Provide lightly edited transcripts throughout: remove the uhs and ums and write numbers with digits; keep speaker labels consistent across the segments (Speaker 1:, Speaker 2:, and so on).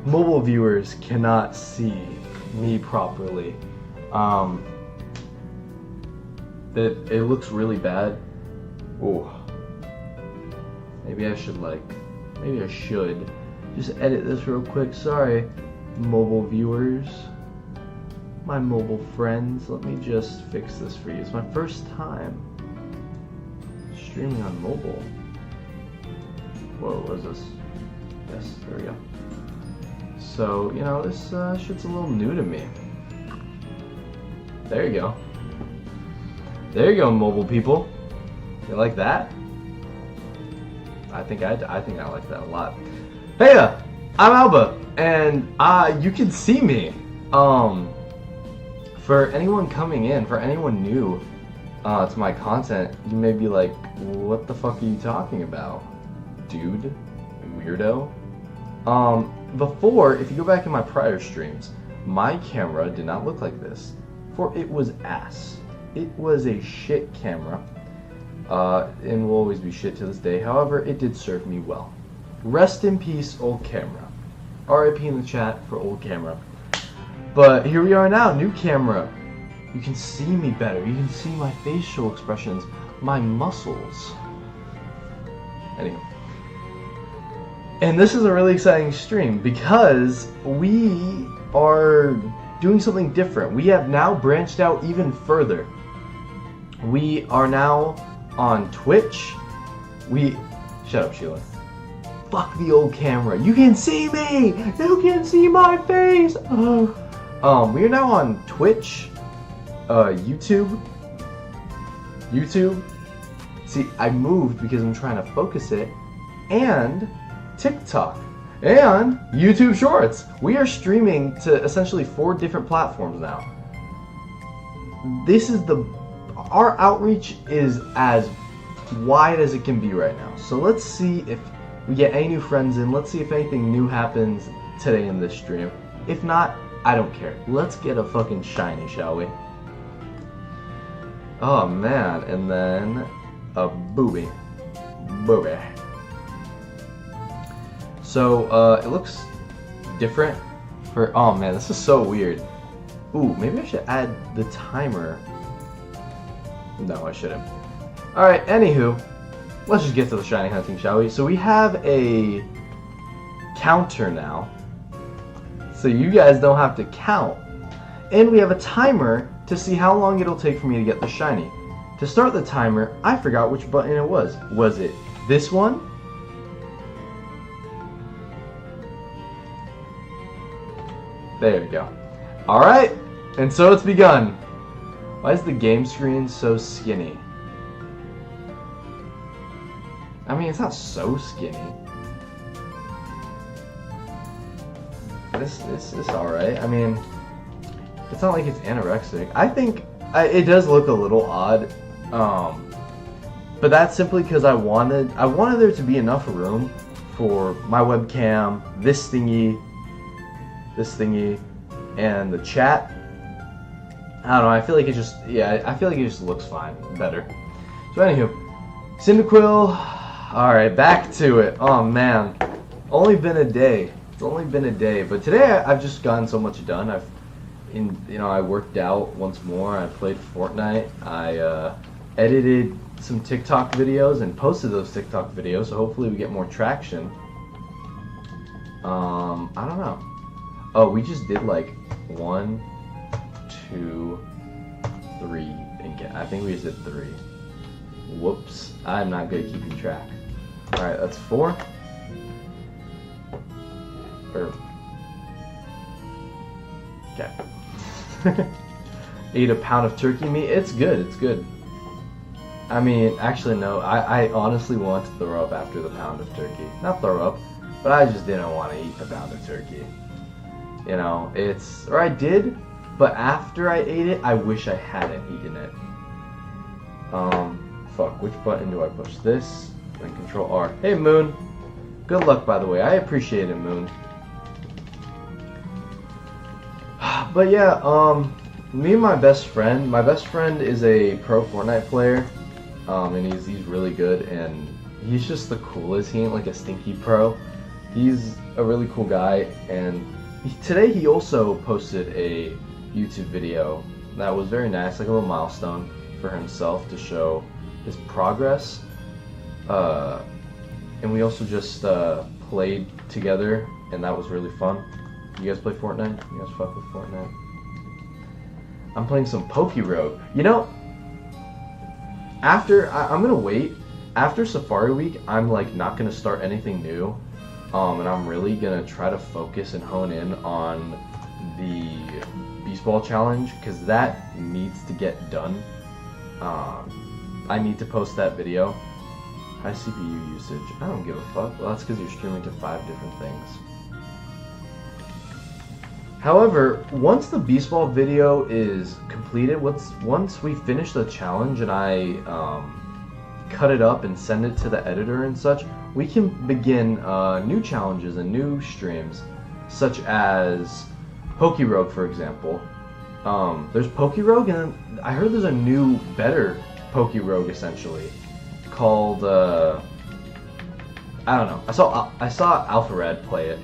Speaker 1: mobile viewers cannot see me properly. It looks really bad. Oh, maybe I should just edit this real quick. Sorry, mobile viewers, my mobile friends. Let me just fix this for you. It's my first time streaming on mobile. Whoa, what is this? Yes, there we go. So, you know, this shit's a little new to me. There you go. There you go, mobile people. You like that? I think I like that a lot. Heya, I'm Alba, and you can see me. For anyone coming in, for anyone new to my content, you may be like, what the fuck are you talking about, dude? Weirdo. Before, if you go back in my prior streams, my camera did not look like this, for it was ass. It was a shit camera, and will always be shit to this day. However, it did serve me well. Rest in peace, old camera. RIP in the chat for old camera. But here we are now, new camera. You can see me better. You can see my facial expressions, my muscles. Anyway. And this is a really exciting stream because we are doing something different. We have now branched out even further. We are now on Twitch. Shut up, Sheila. Fuck the old camera. You can see me! You can see my face! We are now on Twitch, YouTube. See, I moved because I'm trying to focus it. And TikTok. And YouTube Shorts. We are streaming to essentially 4 different platforms now. Our outreach is as wide as it can be right now. So let's see if we get any new friends in. Let's see if anything new happens today in this stream. If not, I don't care. Let's get a fucking shiny, shall we? Oh man, and then a booby. Booby. So, it looks different for, oh man, this is so weird. Ooh, maybe I should add the timer. No, I shouldn't. Alright, anywho, let's just get to the shiny hunting, shall we? So we have a counter now, so you guys don't have to count. And we have a timer to see how long it'll take for me to get the shiny. To start the timer, I forgot which button it was. Was it this one? There we go. Alright, and so it's begun. Why is the game screen so skinny? I mean, it's not so skinny. This is alright. I mean, it's not like it's anorexic. I think it does look a little odd, but that's simply because I wanted there to be enough room for my webcam, this thingy, and the chat. I don't know, I feel like it just, yeah, I feel like it just looks fine, better. So anywho, Cyndaquil, alright, back to it. Oh man, only been a day. It's only been a day, but today I've just gotten so much done. I worked out once more, I played Fortnite, I edited some TikTok videos and posted those TikTok videos, so hopefully we get more traction. I don't know. Oh, we just did like 1, 2, 3, and I think we just did 3. Whoops, I'm not good at keeping track. Alright, that's 4. Okay. Ate a pound of turkey meat. It's good, it's good. I mean, actually no, I honestly want to throw up after the pound of turkey. Not throw up, but I just didn't want to eat the pound of turkey. You know, or I did, but after I ate it, I wish I hadn't eaten it. Fuck, which button do I push? This, then Control R. Hey Moon, good luck by the way, I appreciate it, Moon. But yeah, me and my best friend is a pro Fortnite player, and he's really good, and he's just the coolest. He ain't like a stinky pro. He's a really cool guy, and today he also posted a YouTube video that was very nice, like a little milestone for himself to show his progress. And we also just played together, and that was really fun. You guys play Fortnite? You guys fuck with Fortnite? I'm playing some Rogue. You know, after I'm gonna wait. After Safari Week, I'm like not gonna start anything new, and I'm really gonna try to focus and hone in on the Beast Ball Challenge because that needs to get done. I need to post that video. High CPU usage. I don't give a fuck. Well, that's because you're streaming to 5 different things. However, once the Beast Ball video is completed, once we finish the challenge and I cut it up and send it to the editor and such, we can begin new challenges and new streams, such as Rogue, for example. There's Rogue, and I heard there's a new, better Rogue essentially, called I don't know. I saw Alpharad play it,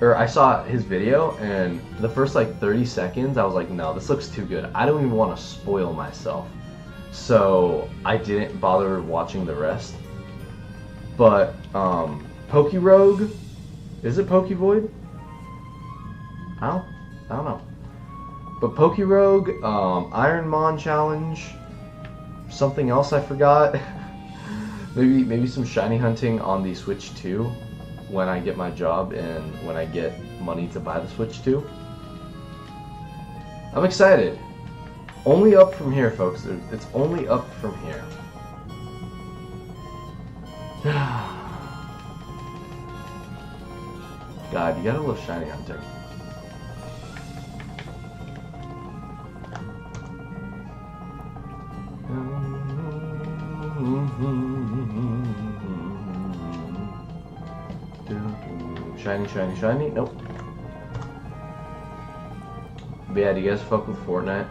Speaker 1: or I saw his video, and the first like 30 seconds, I was like, no, this looks too good. I don't even want to spoil myself. So I didn't bother watching the rest. But Rogue, is it Void? I don't know. But Rogue, Ironmon challenge, something else I forgot. maybe some shiny hunting on the Switch 2 when I get my job and when I get money to buy the Switch 2. I'm excited. Only up from here, folks. It's only up from here. God, you gotta love shiny hunting. Shiny, shiny, shiny. Nope. But yeah, do you guys fuck with Fortnite?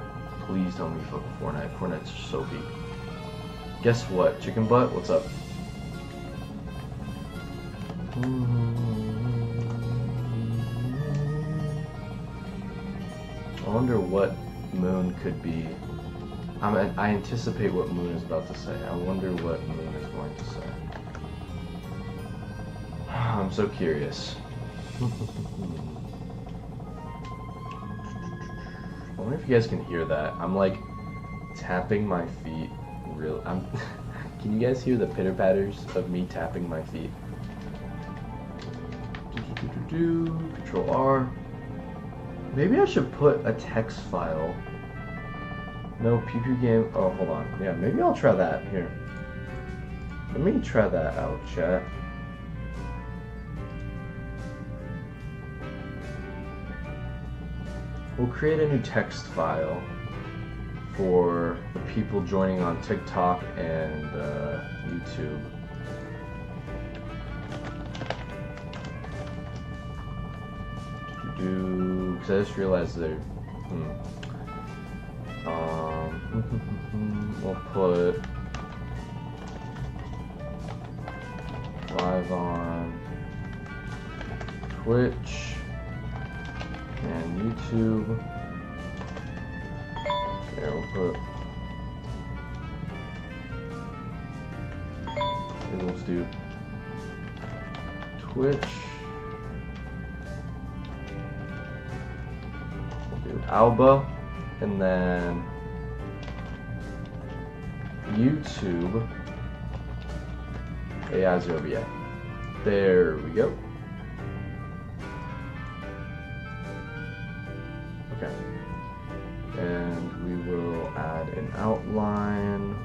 Speaker 1: Please tell me you fuck with Fortnite. Fortnite's so peak. Guess what? Chicken butt? What's up? I wonder what Moon could be. I anticipate what Moon is about to say. I wonder what Moon is going to say. I'm so curious. I wonder if you guys can hear that. I'm like tapping my feet. Can you guys hear the pitter patters of me tapping my feet? Control R. Maybe I should put a text file. No, pew pew game. Oh, hold on. Yeah, maybe I'll try that. Here. Let me try that out, chat. We'll create a new text file for the people joining on TikTok and YouTube. Because I just realized they're. We'll put live on Twitch and YouTube. There, we'll put. Let's do Twitch. We'll do Alba, and then YouTube HGSS. There we go. Okay. And we will add an outline.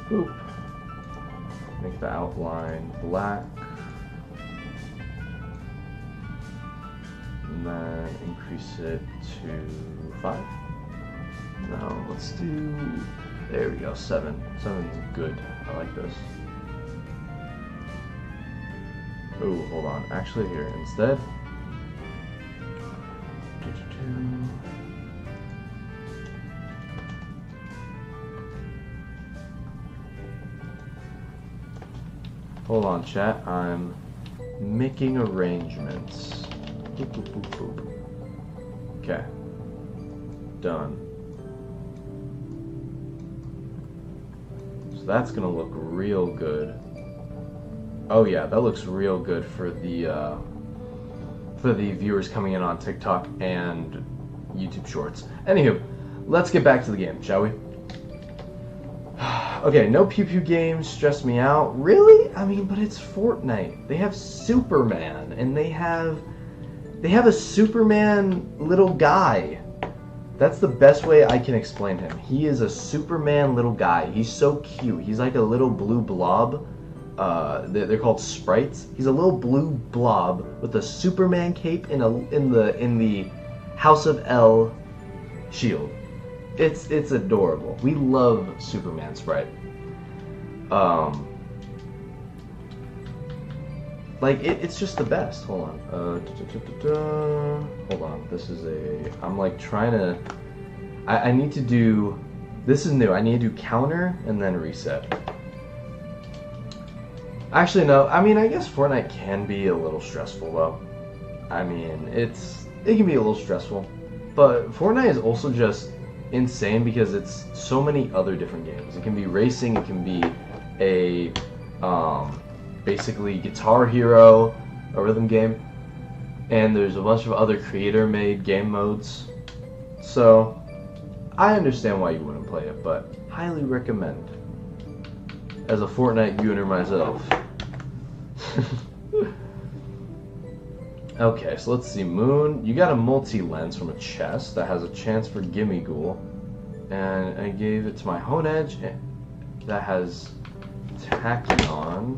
Speaker 1: Boop. Make the outline black. And then increase it to 5. Now let's do, there we go, 7. 7's good. I like this. Oh, hold on. Actually, here, instead. Hold on, chat. I'm Making arrangements. Boop, boop, boop, boop. Okay. Done. So that's gonna look real good. Oh yeah, that looks real good for the viewers coming in on TikTok and YouTube Shorts. Anywho, let's get back to the game, shall we? Okay, no pew pew games stress me out. Really? I mean, but it's Fortnite. They have Superman, and they have a Superman little guy. That's the best way I can explain him. He is a Superman little guy. He's so cute. He's like a little blue blob. They're called sprites. He's a little blue blob with a Superman cape in the House of L shield. It's adorable. We love Superman sprite. Like it's just the best. Hold on. Hold on. This is I'm like trying to. I need to do. This is new. I need to do counter and then reset. Actually, no. I mean, I guess Fortnite can be a little stressful though. I mean, it can be a little stressful, but Fortnite is also just insane because it's so many other different games. It can be racing. It can be a basically Guitar Hero, a rhythm game, and there's a bunch of other creator-made game modes. So I understand why you wouldn't play it, but highly recommend. As a Fortnite user myself. Okay, so let's see. Moon, you got a multi-lens from a chest that has a chance for Gimme Ghoul, and I gave it to my Hone Edge that has Tachyon.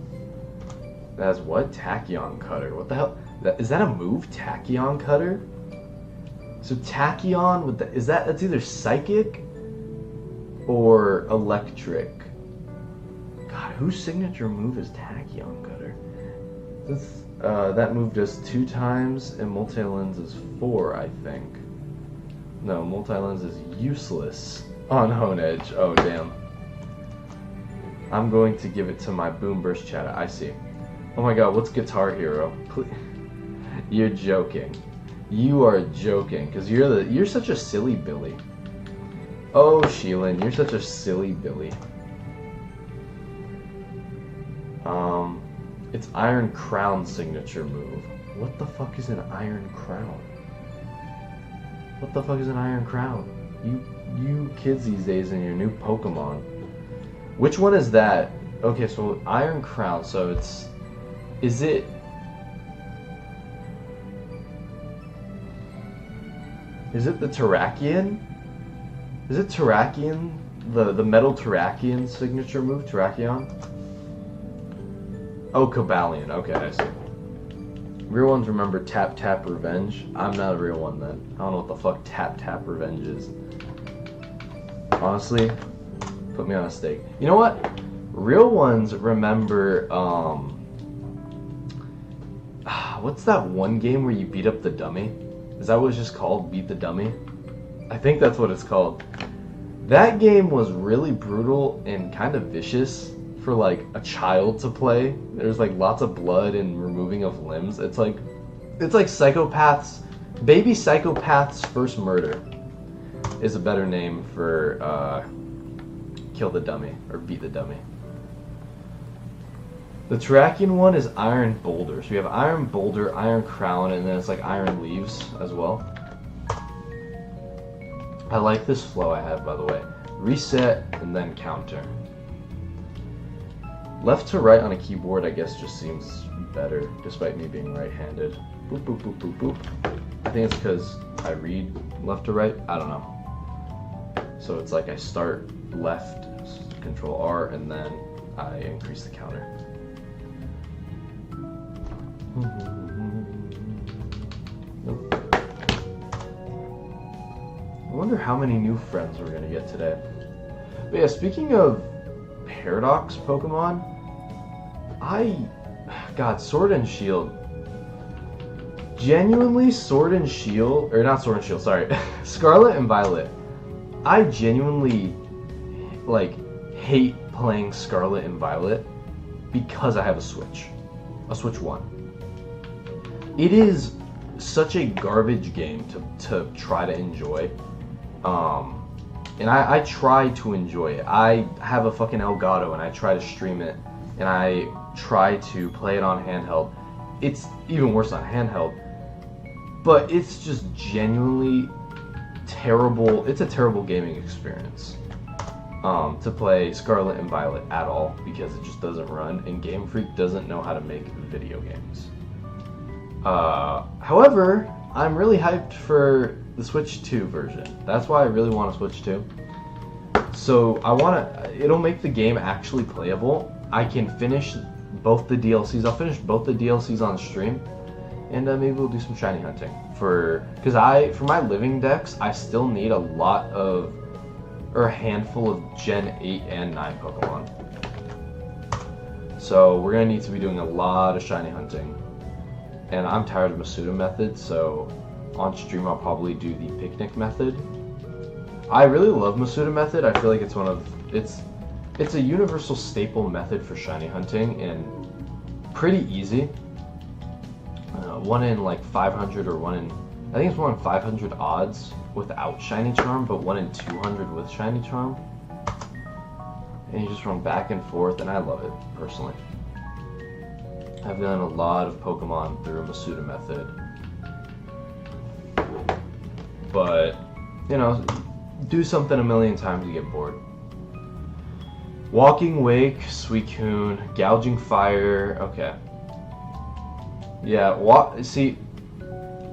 Speaker 1: That has what? Tachyon Cutter. What the hell? Is that a move? Tachyon Cutter? So Tachyon with that's either psychic or electric. God, whose signature move is Tachyon Cutter? That move does 2 times and multi-lens is 4, I think. No, multi-lens is useless on Hone Edge. Oh damn. I'm going to give it to my Boom Burst chat. I see. Oh my god, what's Guitar Hero? You're joking. You are joking, because you're such a silly Billy. Oh, Sheelan, you're such a silly Billy. It's Iron Crown signature move. What the fuck is an Iron Crown? What the fuck is an Iron Crown? You kids these days and your new Pokemon. Which one is that? Okay, so Iron Crown, so is it the Terrakion? Is it Terrakion? The metal Terrakion signature move, Terrakion? Oh, Cobalion. Okay, I see. Real ones remember Tap Tap Revenge. I'm not a real one then. I don't know what the fuck Tap Tap Revenge is. Honestly, put me on a stake. You know what? Real ones remember, what's that one game where you beat up the dummy? Is that what it's just called? Beat the Dummy? I think that's what it's called. That game was really brutal and kind of vicious for like a child to play. There's like lots of blood and removing of limbs. It's like baby psychopath's first murder is a better name for kill the dummy or beat the dummy. The Terrakion one is Iron Boulder. So we have Iron Boulder, Iron Crown, and then it's like Iron Leaves as well. I like this flow I have, by the way. Reset and then counter. Left to right on a keyboard, I guess, just seems better, despite me being right-handed. Boop, boop, boop, boop, boop. I think it's because I read left to right. I don't know. So it's like I start left, Control R, and then I increase the counter. Nope. I wonder how many new friends we're gonna get today. But yeah, speaking of Paradox Pokemon, Sword and Shield. Genuinely, Sword and Shield, or not Sword and Shield, sorry, Scarlet and Violet. I genuinely, like, hate playing Scarlet and Violet because I have a Switch 1. it is such a garbage game to try to enjoy. And I try to enjoy it. I have a fucking Elgato and I try to stream it, and I try to play it on handheld. It's even worse on handheld, but it's just genuinely terrible. It's a terrible gaming experience to play Scarlet and Violet at all, because it just doesn't run, and Game Freak doesn't know how to make video games. However, I'm really hyped for the Switch 2 version. That's why I really want a Switch 2. So it'll make the game actually playable. I can finish both the DLCs. I'll finish both the DLCs on stream, and maybe we'll do some shiny hunting for my living decks. I still need a handful of Gen 8 and 9 Pokemon. So we're gonna need to be doing a lot of shiny hunting. And I'm tired of Masuda method, so on stream I'll probably do the picnic method. I really love Masuda method. I feel like it's a universal staple method for shiny hunting, and pretty easy. 1 in like 500 or I think it's 1 in 500 odds without shiny charm, but 1 in 200 with shiny charm. And you just run back and forth, and I love it personally. I've done a lot of Pokemon through a Masuda method. But, you know, do something a million times, you get bored. Walking Wake, Suicune, Gouging Fire, okay. Yeah, see,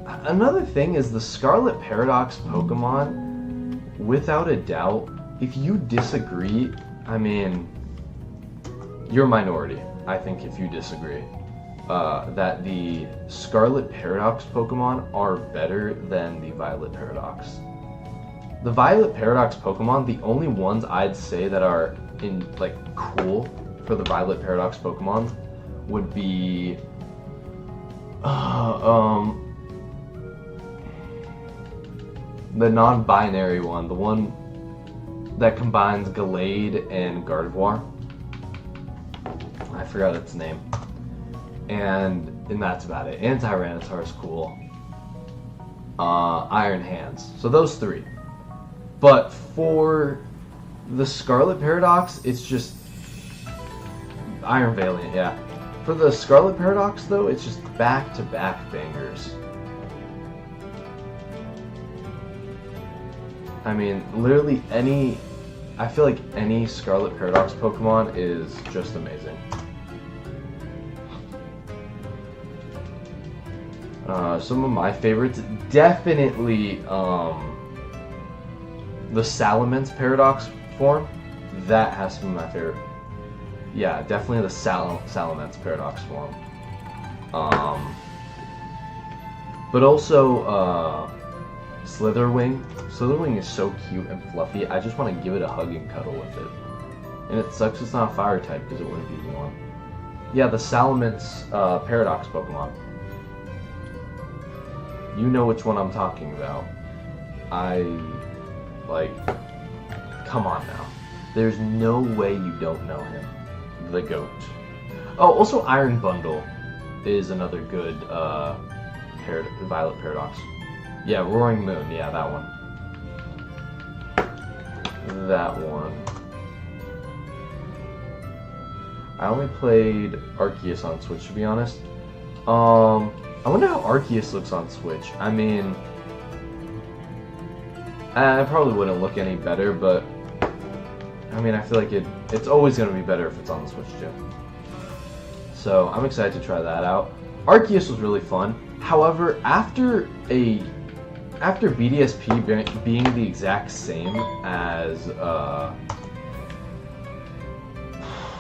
Speaker 1: another thing is the Scarlet Paradox Pokemon, without a doubt, if you disagree, I mean, you're a minority, I think, if you disagree. That the Scarlet Paradox Pokemon are better than the Violet Paradox. The Violet Paradox Pokemon, the only ones I'd say that are cool for the Violet Paradox Pokemon would be the non-binary one, the one that combines Gallade and Gardevoir. I forgot its name. And that's about it. And Tyranitar is cool. Iron Hands. So those three. But for the Scarlet Paradox, it's just Iron Valiant, yeah. For the Scarlet Paradox, though, it's just back-to-back bangers. I mean, literally I feel like any Scarlet Paradox Pokemon is just amazing. Some of my favorites, definitely the Salamence Paradox form. That has to be my favorite. Yeah, definitely the Salamence Paradox form. But also Slitherwing. Slitherwing is so cute and fluffy. I just want to give it a hug and cuddle with it. And it sucks it's not a fire type because it wouldn't be warm. Yeah, the Salamence Paradox Pokemon. You know which one I'm talking about. Come on now. There's no way you don't know him. The GOAT. Oh, also Iron Bundle is another good Violet Paradox. Yeah, Roaring Moon. Yeah, that one. That one. I only played Arceus on Switch, to be honest. I wonder how Arceus looks on Switch. I mean, I probably wouldn't look any better, but I mean, I feel like it's always going to be better if it's on the Switch too. So I'm excited to try that out. Arceus was really fun. However, after BDSP being the exact same as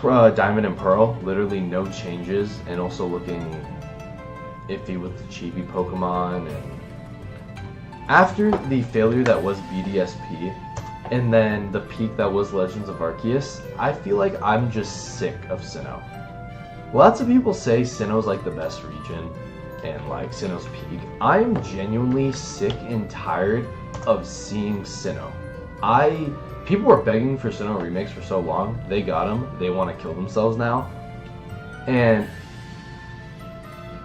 Speaker 1: Diamond and Pearl, literally no changes, and also looking iffy with the chibi Pokemon, and after the failure that was BDSP and then the peak that was Legends of Arceus, I feel like I'm just sick of Sinnoh. Lots of people say Sinnoh's like the best region and like Sinnoh's peak. I am genuinely sick and tired of seeing Sinnoh. People were begging for Sinnoh remakes for so long. They got them. They want to kill themselves now. And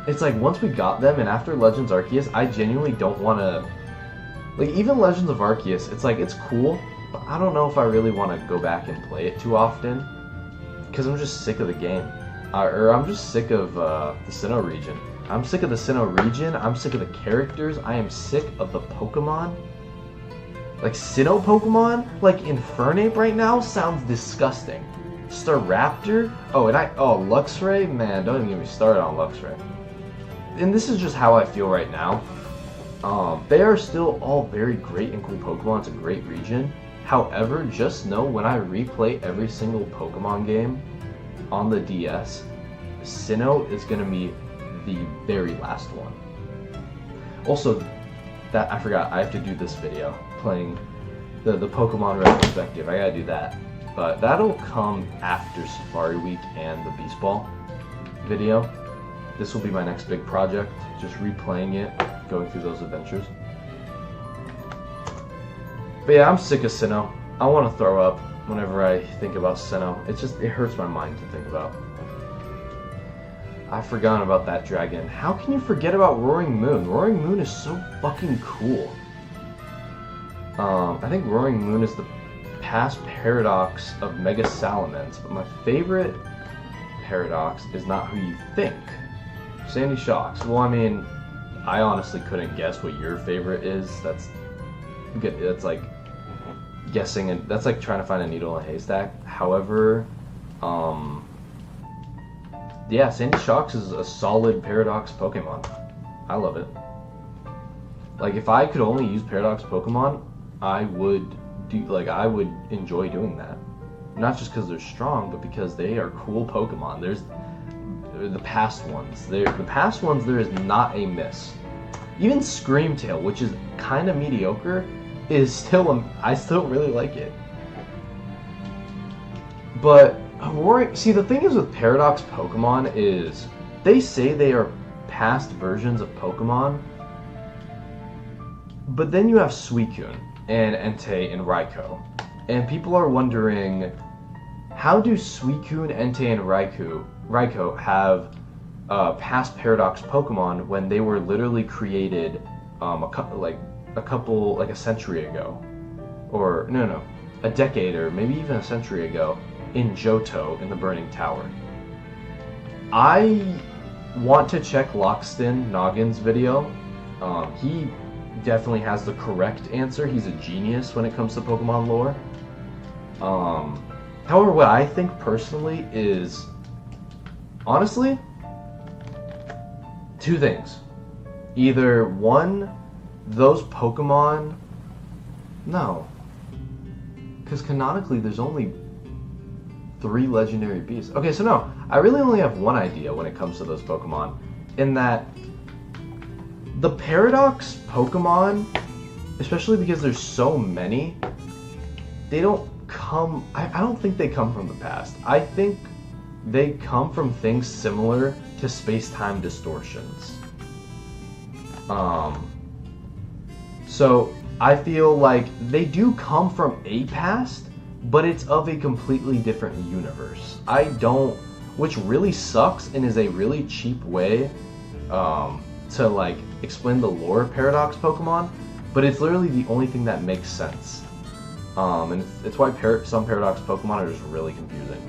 Speaker 1: it's like once we got them, and after Legends Arceus, I genuinely don't want to, like, even Legends of Arceus, it's like, it's cool, but I don't know if I really want to go back and play it too often, because I'm just sick of the game, or I'm just sick of the Sinnoh region. I'm sick of the Sinnoh region, I'm sick of the characters, I am sick of the Pokemon. Like, Sinnoh Pokemon, like Infernape right now, sounds disgusting. Staraptor? Oh, and Luxray? Man, don't even get me started on Luxray. And this is just how I feel right now. They are still all very great and cool Pokemon. It's a great region. However, just know when I replay every single Pokemon game on the DS, Sinnoh is going to be the very last one. Also, that I forgot, I have to do this video, playing the Pokemon retrospective. I gotta do that. But that'll come after Safari Week and the Beast Ball video. This will be my next big project, just replaying it, going through those adventures. But yeah, I'm sick of Sinnoh. I want to throw up whenever I think about Sinnoh. It hurts my mind to think about. I've forgotten about that dragon. How can you forget about Roaring Moon? Roaring Moon is so fucking cool. I think Roaring Moon is the past paradox of Mega Salamence, but my favorite paradox is not who you think. Sandy Shocks. Well, I mean, I honestly couldn't guess what your favorite is. That's like guessing, and that's like trying to find a needle in a haystack. However, yeah, Sandy Shocks is a solid Paradox Pokemon. I love it. Like, if I could only use Paradox Pokemon, I would enjoy doing that. Not just because they're strong, but because they are cool Pokemon. There's the past ones. The past ones, there is not a miss. Even Screamtail, which is kind of mediocre, is still I still really like it. But see, the thing is with Paradox Pokemon is they say they are past versions of Pokemon, but then you have Suicune and Entei and Raikou, and people are wondering, how do Suicune, Entei, and Raikou have past Paradox Pokemon when they were literally created a century ago, or no, a decade or maybe even a century ago in Johto in the Burning Tower? I want to check Lockstin Noggin's video. He definitely has the correct answer. He's a genius when it comes to Pokemon lore. However, what I think personally is, honestly, two things. Either one, those Pokemon, no, because canonically there's only 3 legendary beasts. Okay, so no, I really only have one idea when it comes to those Pokemon, in that the Paradox Pokemon, especially because there's so many, they don't come, I don't think they come from the past. I think they come from things similar to space-time distortions. So I feel like they do come from a past, but it's of a completely different universe. Which really sucks and is a really cheap way to like explain the lore of Paradox Pokemon, but it's literally the only thing that makes sense. And it's why some Paradox Pokemon are just really confusing.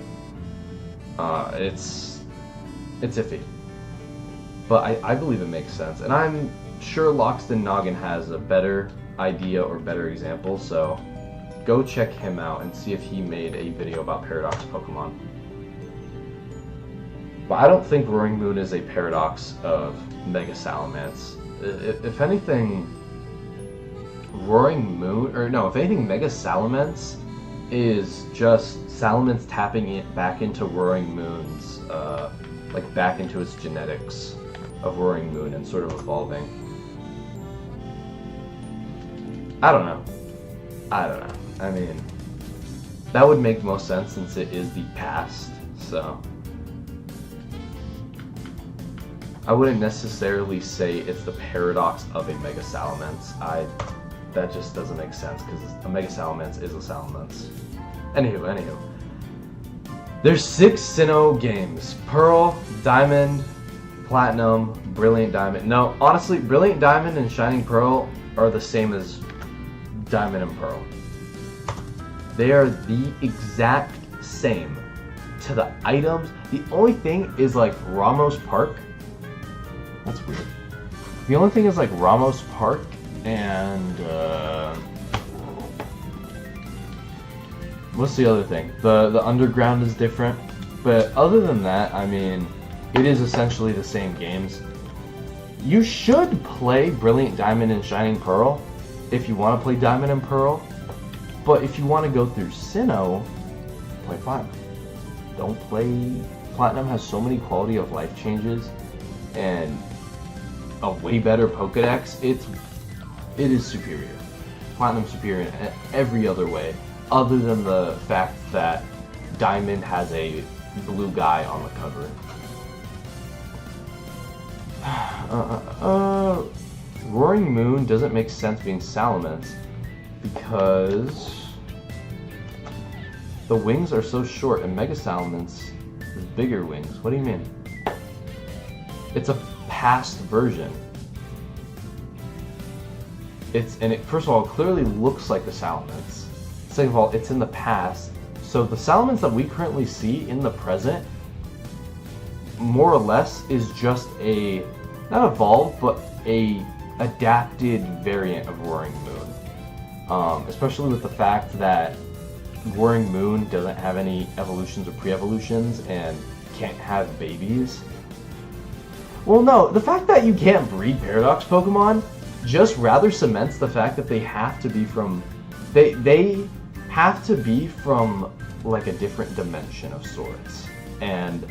Speaker 1: It's iffy, but I believe it makes sense, and I'm sure Lockstin Noggin has a better idea or better example, so go check him out and see if he made a video about Paradox Pokemon. But I don't think Roaring Moon is a paradox of Mega Salamence. If anything, if anything, Mega Salamence is just Salamence tapping it back into Roaring Moon's, back into its genetics of Roaring Moon and sort of evolving. I don't know. I mean, that would make most sense since it is the past, so I wouldn't necessarily say it's the paradox of a Mega Salamence. That just doesn't make sense, because a Mega Salamence is a Salamence. Anywho. There's 6 Sinnoh games. Pearl, Diamond, Platinum, Brilliant Diamond. No, honestly, Brilliant Diamond and Shining Pearl are the same as Diamond and Pearl. They are the exact same to the items. The only thing is like Ramos Park. That's weird. The only thing is like Ramos Park and what's the other thing? The underground is different, but other than that, I mean, it is essentially the same games. You should play Brilliant Diamond and Shining Pearl if you want to play Diamond and Pearl, but if you want to go through Sinnoh, play Platinum. Don't play... Platinum has so many quality of life changes and a way better Pokédex. It is superior. Platinum's superior in every other way, other than the fact that Diamond has a blue guy on the cover. Roaring Moon doesn't make sense being Salamence because the wings are so short and Mega Salamence has bigger wings. What do you mean? It's a past version. First of all, it clearly looks like the Salamence. Second of all, it's in the past. So the Salamence that we currently see in the present, more or less, is just a, not evolved, but a adapted variant of Roaring Moon. Especially with the fact that Roaring Moon doesn't have any evolutions or pre-evolutions and can't have babies. Well, no, the fact that you can't breed Paradox Pokemon just rather cements the fact that they have to be from... They have to be from, like, a different dimension of sorts. And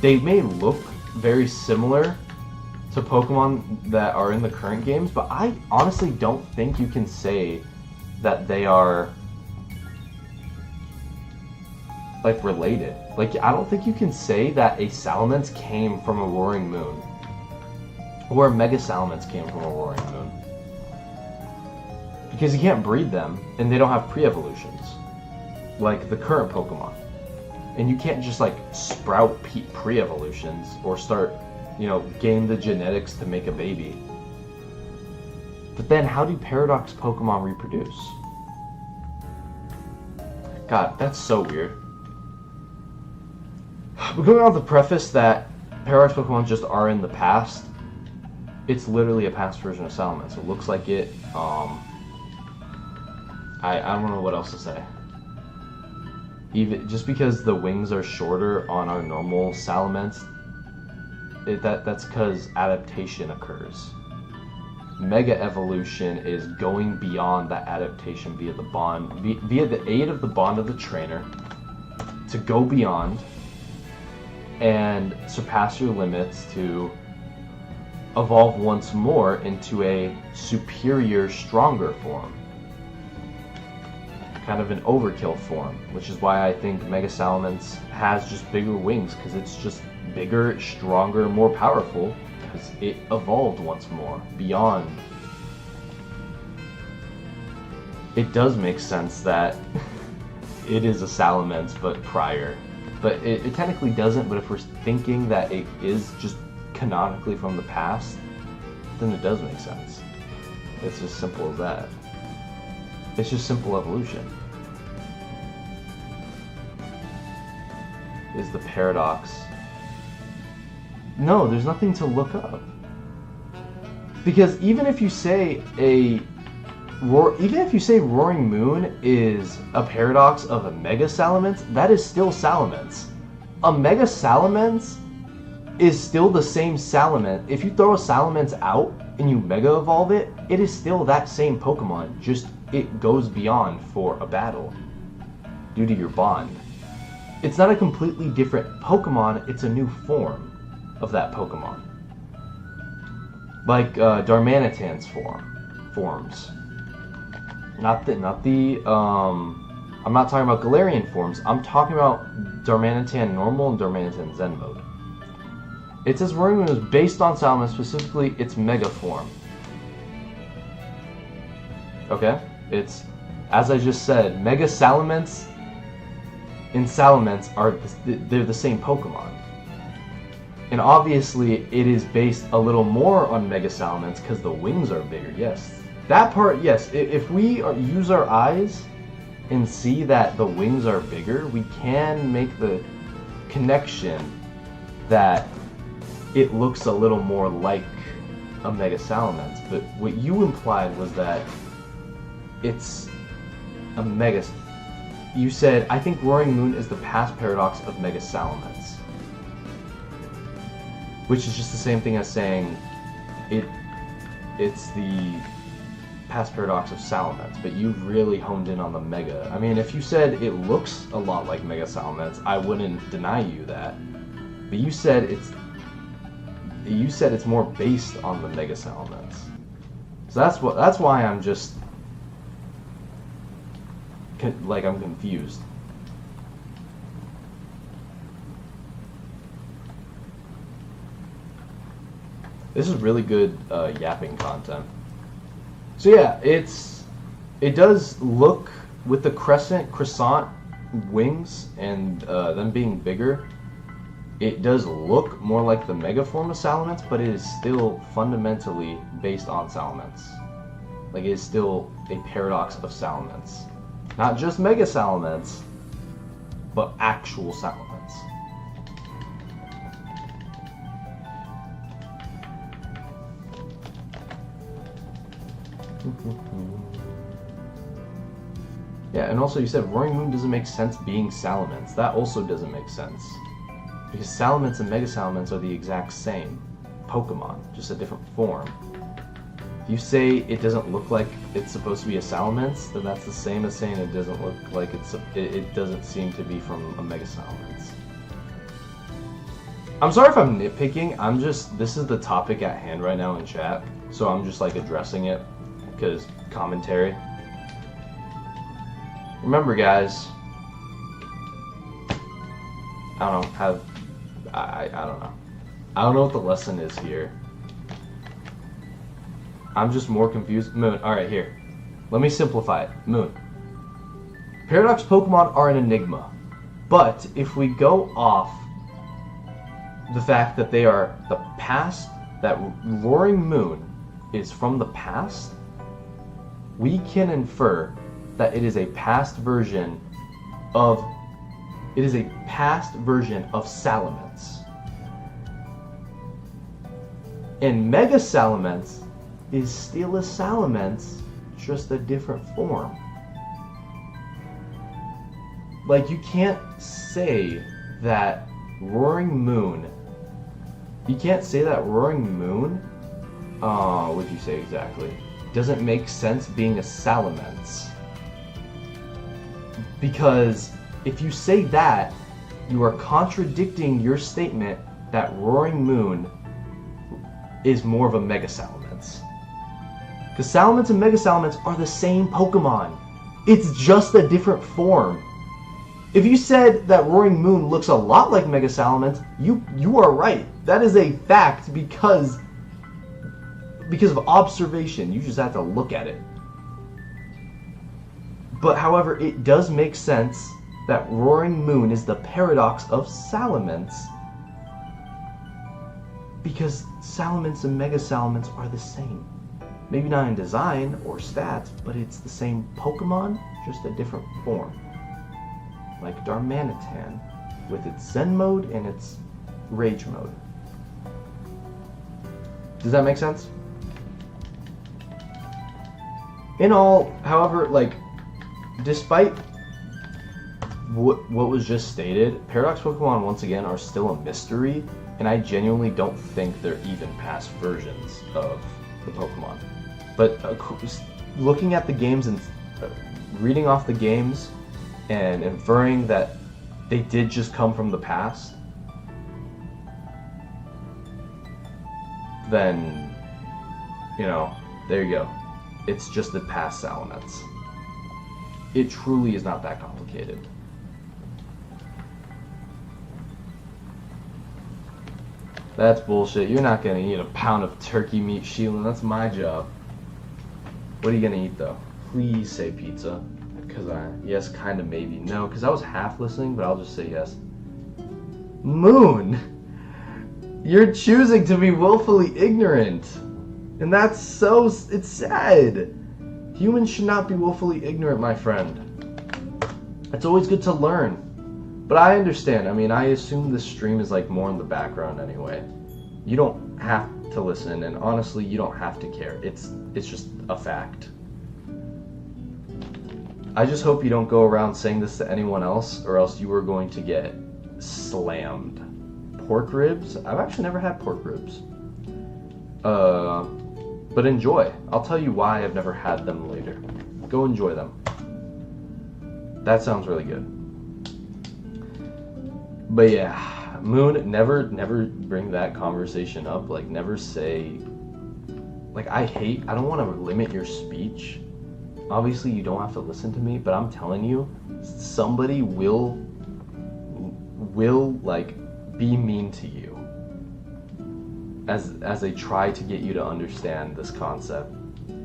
Speaker 1: they may look very similar to Pokemon that are in the current games, but I honestly don't think you can say that they are, like, related. Like, I don't think you can say that a Salamence came from a Roaring Moon, or a Mega Salamence came from a Roaring Moon. Because you can't breed them, and they don't have pre-evolutions, like the current Pokemon. And you can't just, like, sprout pre-evolutions, or start, you know, gain the genetics to make a baby. But then, how do Paradox Pokemon reproduce? God, that's so weird. But going on with the preface that Paradox Pokemon just are in the past, it's literally a past version of Salamence. It looks like it. I don't know what else to say. Even just because the wings are shorter on our normal Salamence, that's because adaptation occurs. Mega Evolution is going beyond that adaptation via the bond, via the aid of the bond of the trainer, to go beyond and surpass your limits to evolve once more into a superior, stronger form. Kind of an overkill form, which is why I think Mega Salamence has just bigger wings, because it's just bigger, stronger, more powerful, because it evolved once more, beyond. It does make sense that it is a Salamence, but prior. But it technically doesn't, but if we're thinking that it is just canonically from the past, then it does make sense. It's as simple as that. It's just simple evolution. Is the paradox. No, there's nothing to look up. Because even if you say Roaring Moon is a paradox of a Mega Salamence, that is still Salamence. A Mega Salamence is still the same Salamence. If you throw a Salamence out and you Mega Evolve it, it is still that same Pokemon, just it goes beyond for a battle due to your bond. It's not a completely different Pokemon, it's a new form of that Pokemon. Like Darmanitan's forms. I'm not talking about Galarian forms, I'm talking about Darmanitan Normal and Darmanitan Zen mode. It says Roaring Moon is based on Salamence, specifically its Mega form. Okay? It's, as I just said, Mega Salamence and Salamence they're the same Pokemon. And obviously, it is based a little more on mega salamence because the wings are bigger. Yes, that part. Yes, if we use our eyes and see that the wings are bigger, we can make the connection that it looks a little more like a mega salamence. But what you implied was that it's a mega. You said, I think Roaring Moon is the past paradox of mega salamence, which is just the same thing as saying it's the past paradox of salamence, but you've really honed in on the mega. I mean, if you said it looks a lot like mega salamence, I wouldn't deny you that. But you said it's more based on the mega salamence. So that's why I'm just I'm confused. This is really good yapping content. So yeah, it does look, with the croissant wings and them being bigger, it does look more like the mega form of salamence, but it is still fundamentally based on salamence. Like, it is still a paradox of salamence. Not just mega salamence, but actual salamence. Yeah, and also you said Roaring Moon doesn't make sense being salamence. That also doesn't make sense. Because salamence and mega salamence are the exact same Pokemon, just a different form. If you say it doesn't look like it's supposed to be a salamence, then that's the same as saying it doesn't look like it doesn't seem to be from a mega salamence. I'm sorry if I'm nitpicking. This is the topic at hand right now in chat, so I'm just like addressing it because commentary. Remember, guys, I don't know I don't know. I don't know what the lesson is here. I'm just more confused. Moon, alright, here. Let me simplify it. Moon. Paradox Pokemon are an enigma. But if we go off the fact that they are the past, that Roaring Moon is from the past, we can infer that it is a past version of Salamence. And Mega Salamence is still a Salamence, just a different form. Like, you can't say that Roaring Moon, what would you say exactly, doesn't make sense being a Salamence. Because if you say that, you are contradicting your statement that Roaring Moon is more of a Mega Salamence. Because Salamence and Mega Salamence are the same Pokemon. It's just a different form. If you said that Roaring Moon looks a lot like Mega Salamence, you are right. That is a fact because of observation. You just have to look at it. But however, it does make sense that Roaring Moon is the paradox of Salamence, because Salamence and Mega Salamence are the same. Maybe not in design or stats, but it's the same Pokemon, just a different form. Like Darmanitan, with its Zen mode and its Rage mode. Does that make sense? In all, however, like, despite what was just stated, Paradox Pokemon, once again, are still a mystery, and I genuinely don't think they're even past versions of the Pokemon. But looking at the games and reading off the games and inferring that they did just come from the past, then, you know, there you go. It's just the past Salamence. It truly is not that complicated. That's bullshit. You're not gonna eat a pound of turkey meat, Sheila. That's my job. What are you gonna eat, though? Please say pizza. Because yes, kind of, maybe. No, because I was half listening, but I'll just say yes. Moon! You're choosing to be willfully ignorant. And it's sad. Humans should not be willfully ignorant, my friend. It's always good to learn. But I understand. I mean, I assume this stream is like more in the background anyway. You don't have to listen, and honestly, you don't have to care. It's just a fact. I just hope you don't go around saying this to anyone else, or else you are going to get slammed. Pork ribs? I've actually never had pork ribs. But enjoy. I'll tell you why I've never had them later. Go enjoy them. That sounds really good. But yeah, Moon, never bring that conversation up. Like, never say, like, I don't want to limit your speech. Obviously, you don't have to listen to me, but I'm telling you, somebody will like be mean to you as they try to get you to understand this concept.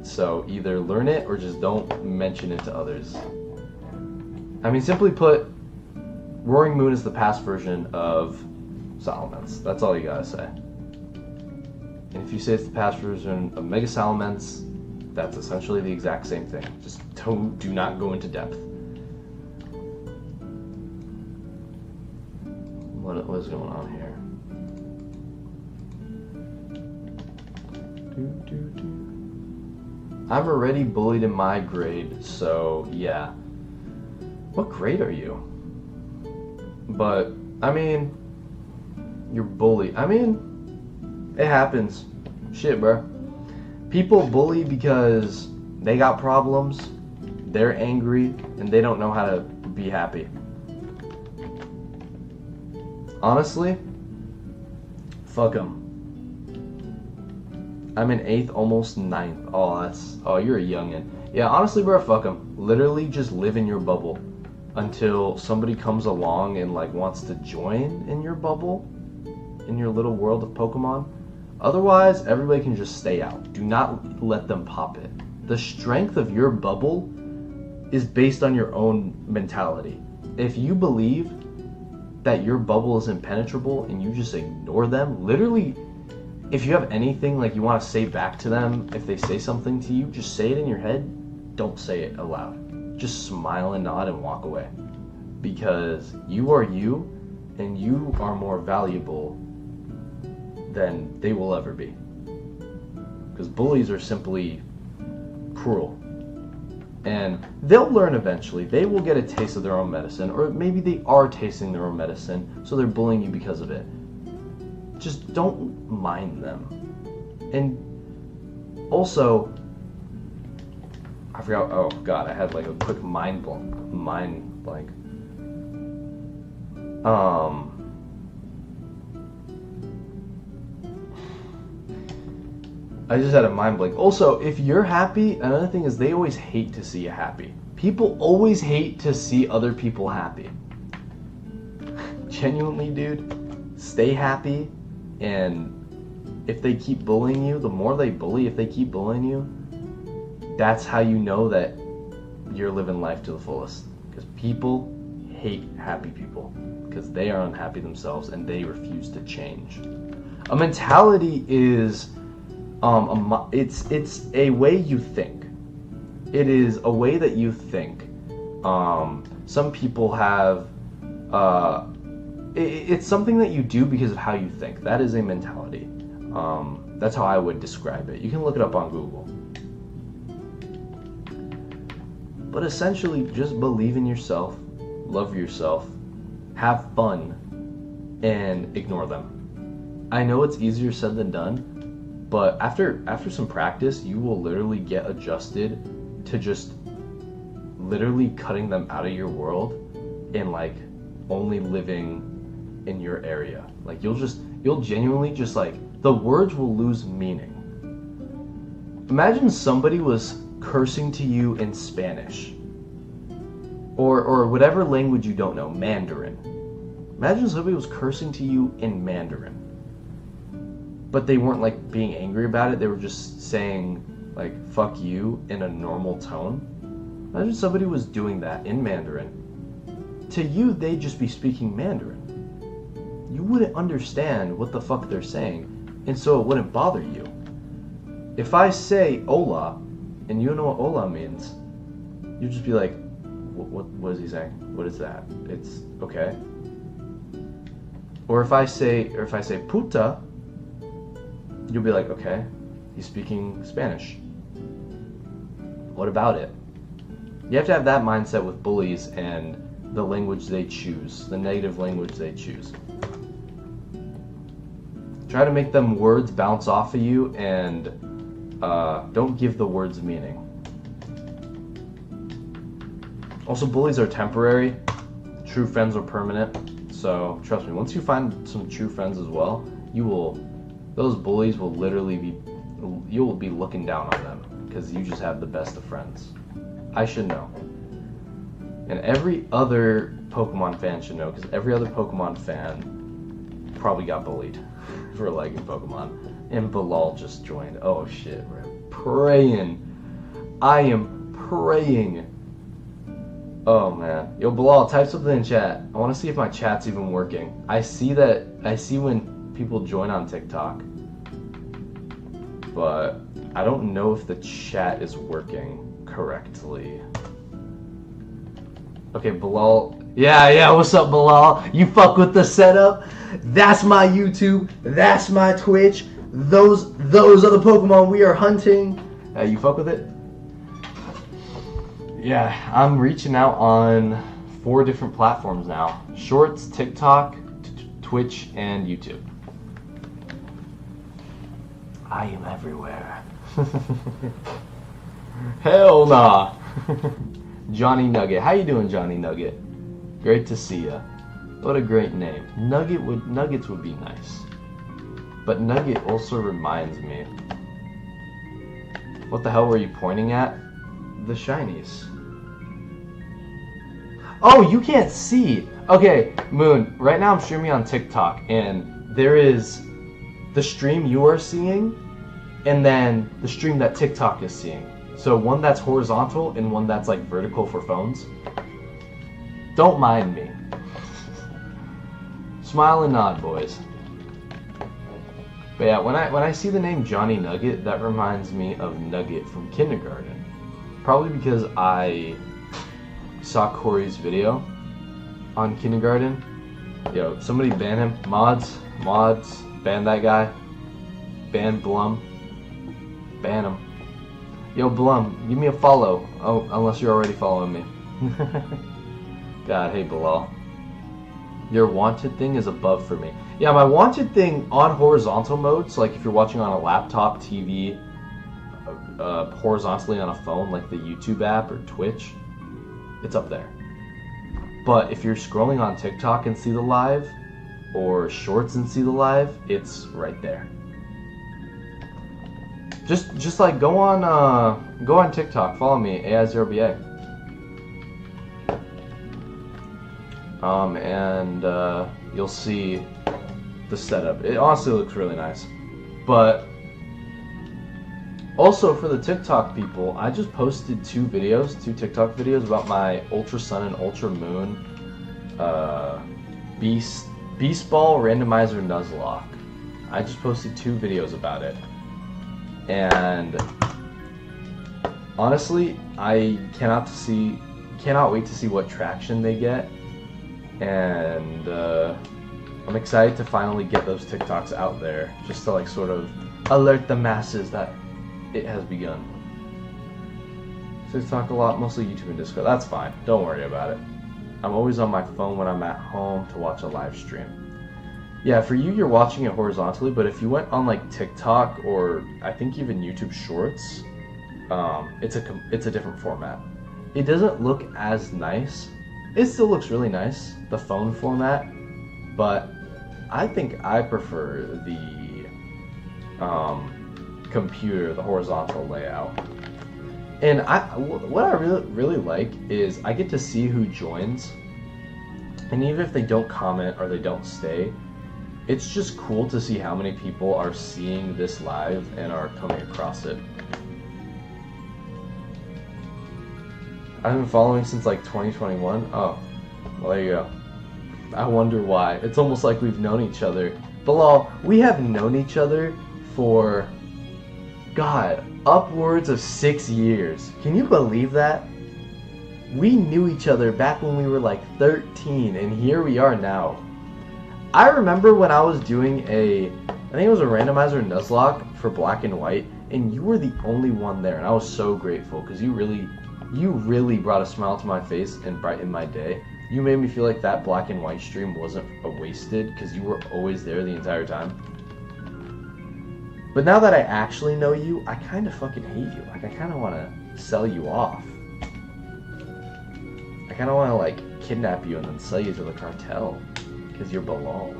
Speaker 1: So either learn it or just don't mention it to others. I mean, simply put, Roaring Moon is the past version of Salamence. That's all you gotta say. And if you say it's the past version of Mega Salamence, that's essentially the exact same thing. Just do not go into depth. What is going on here? I'm already bullied in my grade, so yeah. What grade are you? But, I mean, you're bullied. I mean, it happens. Shit, bro. People bully because they got problems, they're angry, and they don't know how to be happy. Honestly, fuck them. I'm in 8th, almost 9th. Oh, you're a youngin'. Yeah, honestly, bro, fuck them. Literally just live in your bubble until somebody comes along and like wants to join in your bubble, in your little world of Pokemon. Otherwise, everybody can just stay out. Do not let them pop it. The strength of your bubble is based on your own mentality. If you believe that your bubble is impenetrable and you just ignore them, literally, if you have anything like you want to say back to them, if they say something to you, just say it in your head. Don't say it aloud. Just smile and nod and walk away. Because you are you, and you are more valuable than they will ever be. Because bullies are simply cruel. And they'll learn eventually. They will get a taste of their own medicine, or maybe they are tasting their own medicine, so they're bullying you because of it. Just don't mind them. And also, I forgot, oh god, I had like a quick mind blank. I just had a mind blank. Also, if you're happy, another thing is they always hate to see you happy. People always hate to see other people happy. Genuinely, dude, stay happy, and if they keep bullying you, the more they bully, if they keep bullying you, that's how you know that you're living life to the fullest. Because people hate happy people, because they are unhappy themselves and they refuse to change. A mentality is it's a way you think. It is a way that you think. Some people have it's something that you do because of how you think. That is a mentality. That's how I would describe it. You can look it up on Google. But essentially, just believe in yourself, love yourself, have fun, and ignore them. I know it's easier said than done, but after some practice, you will literally get adjusted to just literally cutting them out of your world and like only living in your area. Like you'll genuinely just like, the words will lose meaning. Imagine somebody was cursing to you in Spanish or whatever language you don't know, Mandarin. Imagine somebody was cursing to you in Mandarin, but they weren't like being angry about it. They were just saying like fuck you in a normal tone. Imagine somebody was doing that in Mandarin. To you, they'd just be speaking Mandarin. you wouldn't understand what the fuck they're saying, and so it wouldn't bother you. If I say hola, and you know what hola means, you'd just be like, what is he saying? What is that? It's okay. Or if I say puta, you'll be like, okay, he's speaking Spanish. What about it? You have to have that mindset with bullies and the language they choose, the negative language they choose. Try to make them words bounce off of you, and don't give the words meaning. Also, bullies are temporary. True friends are permanent. So trust me, once you find some true friends as well, those bullies will literally you will be looking down on them because you just have the best of friends. I should know. And every other Pokemon fan should know, because every other Pokemon fan probably got bullied for liking Pokemon. And Bilal just joined. Oh shit, we're praying. I am praying. Oh man. Yo, Bilal, type something in chat. I want to see if my chat's even working. I see when people join on TikTok, but I don't know if the chat is working correctly. Okay, Bilal. Yeah, what's up, Bilal? You fuck with the setup? That's my YouTube. That's my Twitch. Those are the Pokemon we are hunting. You fuck with it? Yeah, I'm reaching out on 4 different platforms now. Shorts, TikTok, Twitch, and YouTube. I am everywhere. Hell nah. Johnny Nugget. How you doing, Johnny Nugget? Great to see ya. What a great name. Nuggets would be nice. But Nugget also reminds me. What the hell were you pointing at? The shinies. Oh, you can't see. Okay, Moon, right now I'm streaming on TikTok, and there is the stream you are seeing, and then the stream that TikTok is seeing. So one that's horizontal and one that's like vertical for phones. Don't mind me. Smile and nod, boys. But yeah, when I see the name Johnny Nugget, that reminds me of Nugget from kindergarten. Probably because I saw Corey's video on kindergarten. Yo, somebody ban him. Mods, ban that guy. Ban Blum. Ban him. Yo, Blum, give me a follow. Oh, unless you're already following me. God, hey, Bilal. Your wanted thing is above for me. Yeah, my wanted thing on horizontal mode, so like if you're watching on a laptop, TV, horizontally on a phone, like the YouTube app or Twitch, it's up there. But if you're scrolling on TikTok and see the live, or Shorts and see the live, it's right there. Just like go on TikTok, follow me, AI0BA. And you'll see the setup. It honestly looks really nice. But also for the TikTok people, I just posted 2 TikTok videos about my Ultra Sun and Ultra Moon Beast Ball Randomizer Nuzlocke. I just posted 2 videos about it. And honestly, I cannot wait to see what traction they get. And I'm excited to finally get those TikToks out there, just to like sort of alert the masses that it has begun. TikTok a lot, mostly YouTube and Discord. That's fine, don't worry about it. I'm always on my phone when I'm at home to watch a live stream. Yeah, for you, you're watching it horizontally, but if you went on like TikTok or I think even YouTube Shorts, it's a different format. It doesn't look as nice. It still looks really nice, the phone format, but I think I prefer the computer, the horizontal layout. And what I really like is I get to see who joins, and even if they don't comment or they don't stay, it's just cool to see how many people are seeing this live and are coming across it. I've been following since like 2021. Oh, well, there you go. I wonder why. It's almost like we've known each other. Bilal, we have known each other for, God, upwards of 6 years. Can you believe that? We knew each other back when we were like 13, and here we are now. I remember when I was doing I think it was a randomizer Nuzlocke for black and white, and you were the only one there, and I was so grateful because you really brought a smile to my face and brightened my day. You made me feel like that black and white stream wasn't wasted because you were always there the entire time. But now that I actually know you, I kind of fucking hate you. Like, I kind of want to sell you off. I kind of want to, like, kidnap you and then sell you to the cartel because you're Bilal.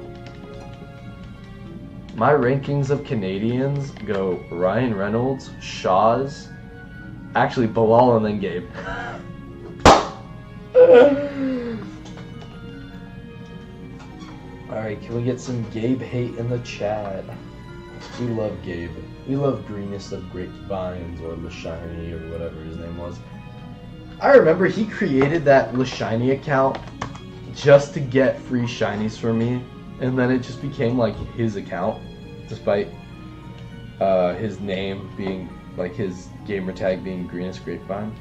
Speaker 1: My rankings of Canadians go Ryan Reynolds, Shaw's, actually Bilal, and then Gabe. Alright, can we get some Gabe hate in the chat? We love Gabe. We love Greenest of Grapevines or LaShiny or whatever his name was. I remember he created that LaShiny account just to get free shinies from me, and then it just became like his account, despite his name being, like, his gamer tag being Greenest Grapevine.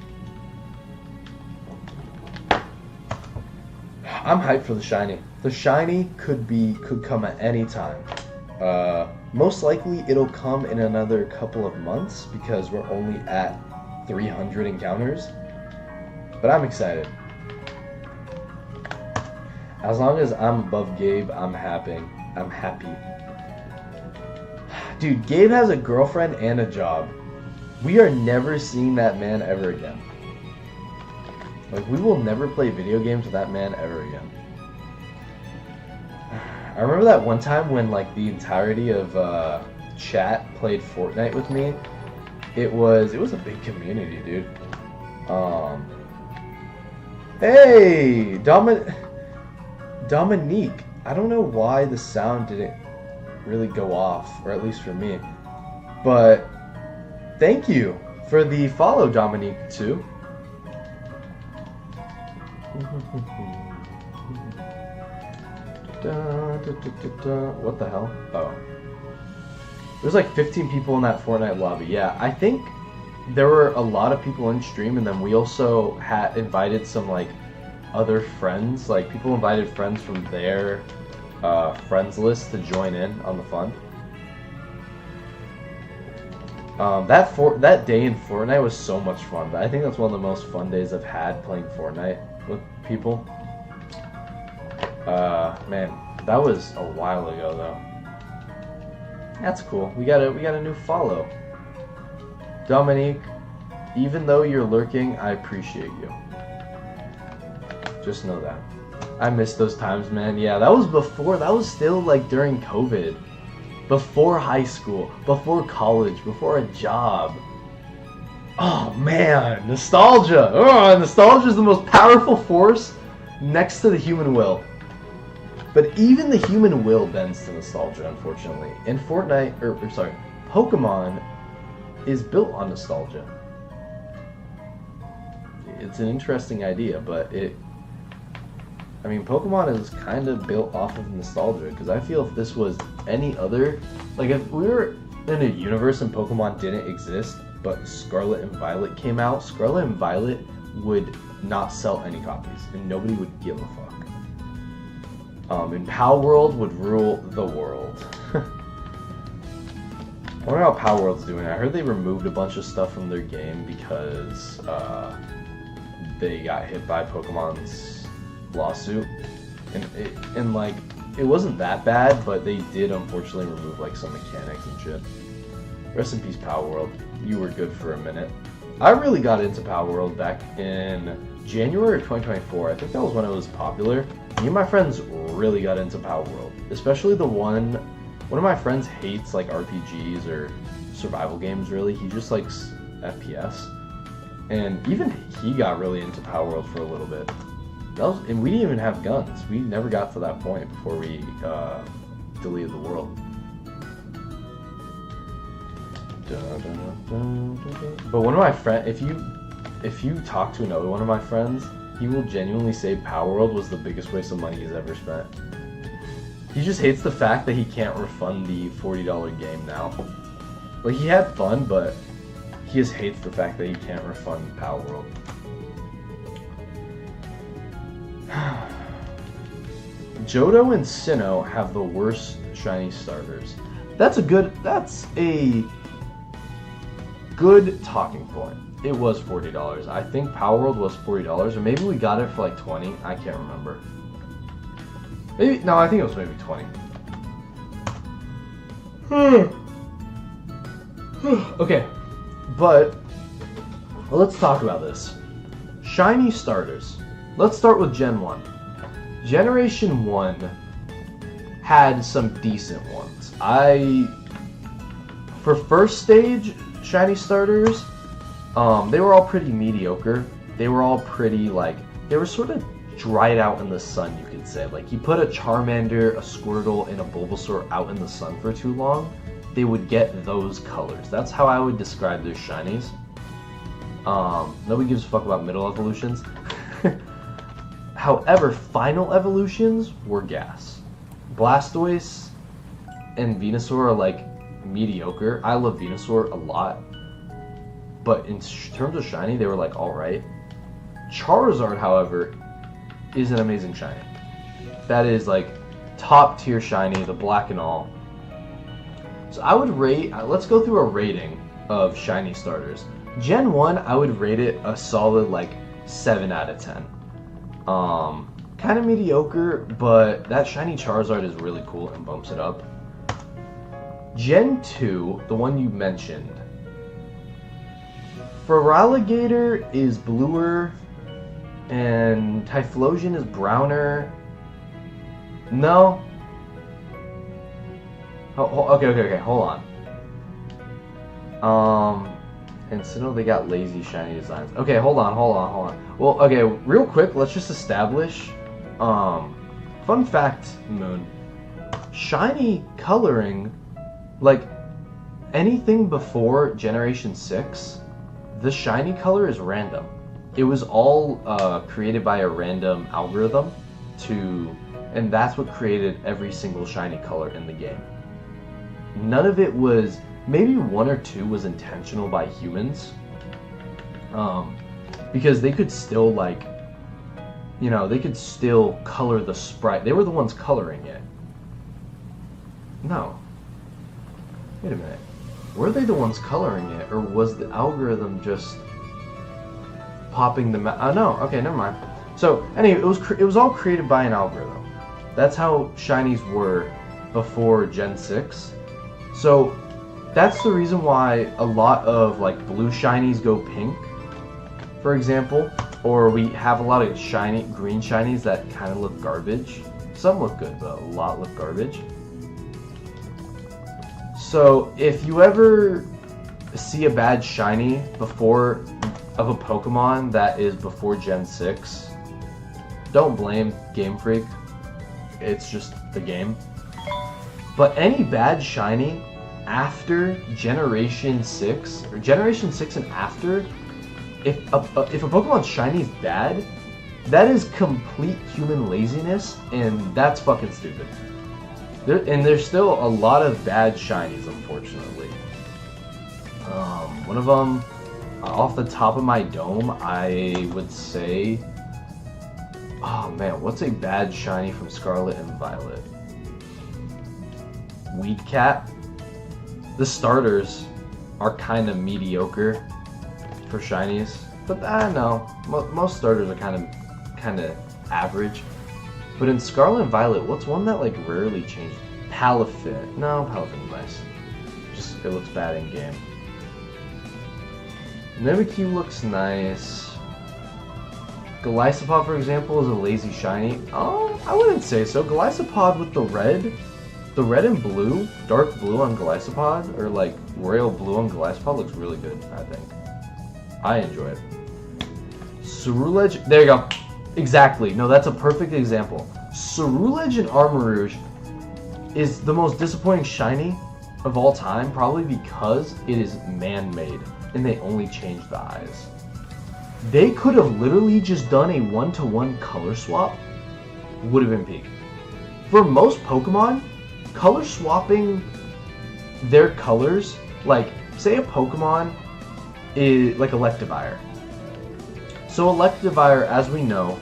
Speaker 1: I'm hyped for the shiny. The shiny could come at any time. Most likely it'll come in another couple of months because we're only at 300 encounters. But I'm excited. As long as I'm above Gabe, I'm happy. Dude, Gabe has a girlfriend and a job. We are never seeing that man ever again. Like, we will never play video games with that man ever again. I remember that one time when, like, the entirety of chat played Fortnite with me. It was a big community, dude. Hey, Dominique. I don't know why the sound didn't really go off, or at least for me. But thank you for the follow, Dominique, too. What the hell? Oh. There's like 15 people in that Fortnite lobby. Yeah, I think there were a lot of people in stream, and then we also had invited some, like, other friends. Like, people invited friends from their friends list to join in on the fun. That day in Fortnite was so much fun. I think that's one of the most fun days I've had playing Fortnite with people. Man, that was a while ago though. That's cool. We got a new follow. Dominique, even though you're lurking, I appreciate you. Just know that. I miss those times, man. Yeah, that was still like during COVID. Before high school, before college, before a job. Oh man, nostalgia. Oh, nostalgia is the most powerful force next to the human will. But even the human will bends to nostalgia, unfortunately. And Pokemon is built on nostalgia. It's an interesting idea, but Pokemon is kind of built off of nostalgia, because I feel if this was any other, like if we were in a universe and Pokemon didn't exist, but Scarlet and Violet came out, Scarlet and Violet would not sell any copies, and nobody would give a fuck. And Power World would rule the world. I wonder how Power World's doing. I heard they removed a bunch of stuff from their game because they got hit by Pokemon's lawsuit, and it wasn't that bad, but they did unfortunately remove like some mechanics and shit. Rest in peace, Power World. You were good for a minute. I really got into Power World back in January of 2024. I think that was when it was popular. Me and my friends really got into Power World, especially one of my friends hates like RPGs or survival games. Really, he just likes FPS, and even he got really into Power World for a little bit. And we didn't even have guns. We never got to that point before we deleted the world. But one of my friends, if you talk to another one of my friends, He will genuinely say Power World was the biggest waste of money he's ever spent. He just hates the fact that he can't refund the $40 game now. Like, he had fun, but he just hates the fact that he can't refund Power World. Johto and Sinnoh have the worst shiny starters. That's a good talking point. It was $40. I think Power World was $40, or maybe we got it for like 20. I can't remember. Maybe no, I think it was maybe 20. Okay, but let's talk about this. Shiny starters. Let's start with Gen 1. Generation 1 had some decent ones. For first stage shiny starters, they were all pretty mediocre. They were all pretty, like, they were sort of dried out in the sun, you could say. Like, you put a Charmander, a Squirtle, and a Bulbasaur out in the sun for too long, they would get those colors. That's how I would describe their shinies. Nobody gives a fuck about middle evolutions. However, final evolutions were gas. Blastoise and Venusaur are, like, mediocre. I love Venusaur a lot. But in terms of shiny, they were, like, alright. Charizard, however, is an amazing shiny. That is, like, top tier shiny, the black and all. So I would rate, let's go through a rating of shiny starters. Gen 1, I would rate it a solid, like, 7 out of 10. Kind of mediocre, but that shiny Charizard is really cool and bumps it up. Gen 2, the one you mentioned, Feraligatr is bluer, and Typhlosion is browner. No. Okay, hold on. And Sinnoh, they got lazy shiny designs. Okay, hold on. Well, okay, real quick, let's just establish, fun fact, Moon. Shiny coloring, like, anything before Generation 6, the shiny color is random. It was all created by a random algorithm and that's what created every single shiny color in the game. None of it was, maybe 1 or 2 was intentional by humans, because they could still, like, you know, they could still color the sprite. They were the ones coloring it. No. Wait a minute. Were they the ones coloring it, or was the algorithm just popping them out? Oh, no. Okay, never mind. So, anyway, it was all created by an algorithm. That's how shinies were before Gen 6. So, that's the reason why a lot of, like, blue shinies go pink, for example. Or we have a lot of green shinies that kind of look garbage. Some look good, but a lot look garbage. So, if you ever see a bad shiny of a Pokemon that is before Gen 6, don't blame Game Freak. It's just the game. But any bad shiny after Generation 6, or Generation 6 and after, if a Pokemon's shiny is bad, that is complete human laziness, and that's fucking stupid. There's still a lot of bad shinies, unfortunately. One of them, off the top of my dome, I would say, oh man, what's a bad shiny from Scarlet and Violet? Weedcat. The starters are kind of mediocre for shinies, but I don't know. Most starters are kind of average. But in Scarlet and Violet, what's one that, like, rarely changed? Palafin. No, Palafin's nice. Just, it looks bad in game. Mimikyu looks nice. Golisopod, for example, is a lazy shiny. Oh, I wouldn't say so. Golisopod with the red and blue, dark blue on Golisopod, or like royal blue on Golisopod looks really good, I think. I enjoy it. Cerulege, there you go. Exactly. No, that's a perfect example. Cerulege and Armarouge is the most disappointing shiny of all time, probably because it is man-made and they only changed the eyes. They could have literally just done a 1-to-1 color swap. Would have been peak. For most Pokemon, color swapping their colors, like say a Pokemon is like Electivire. So Electivire, as we know,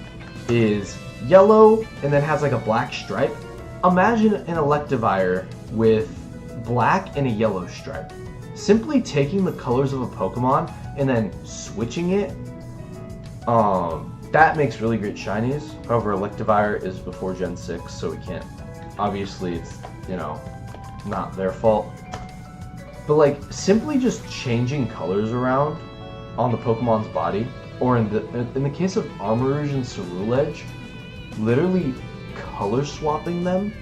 Speaker 1: is yellow and then has like a black stripe. Imagine an Electivire with black and a yellow stripe. Simply taking the colors of a Pokemon and then switching it, that makes really great shinies. However, Electivire is before Gen 6, so we can't. Obviously, it's, you know, not their fault. But like, simply just changing colors around on the Pokemon's body, or in the case of Armarouge and Ceruledge, literally color swapping them,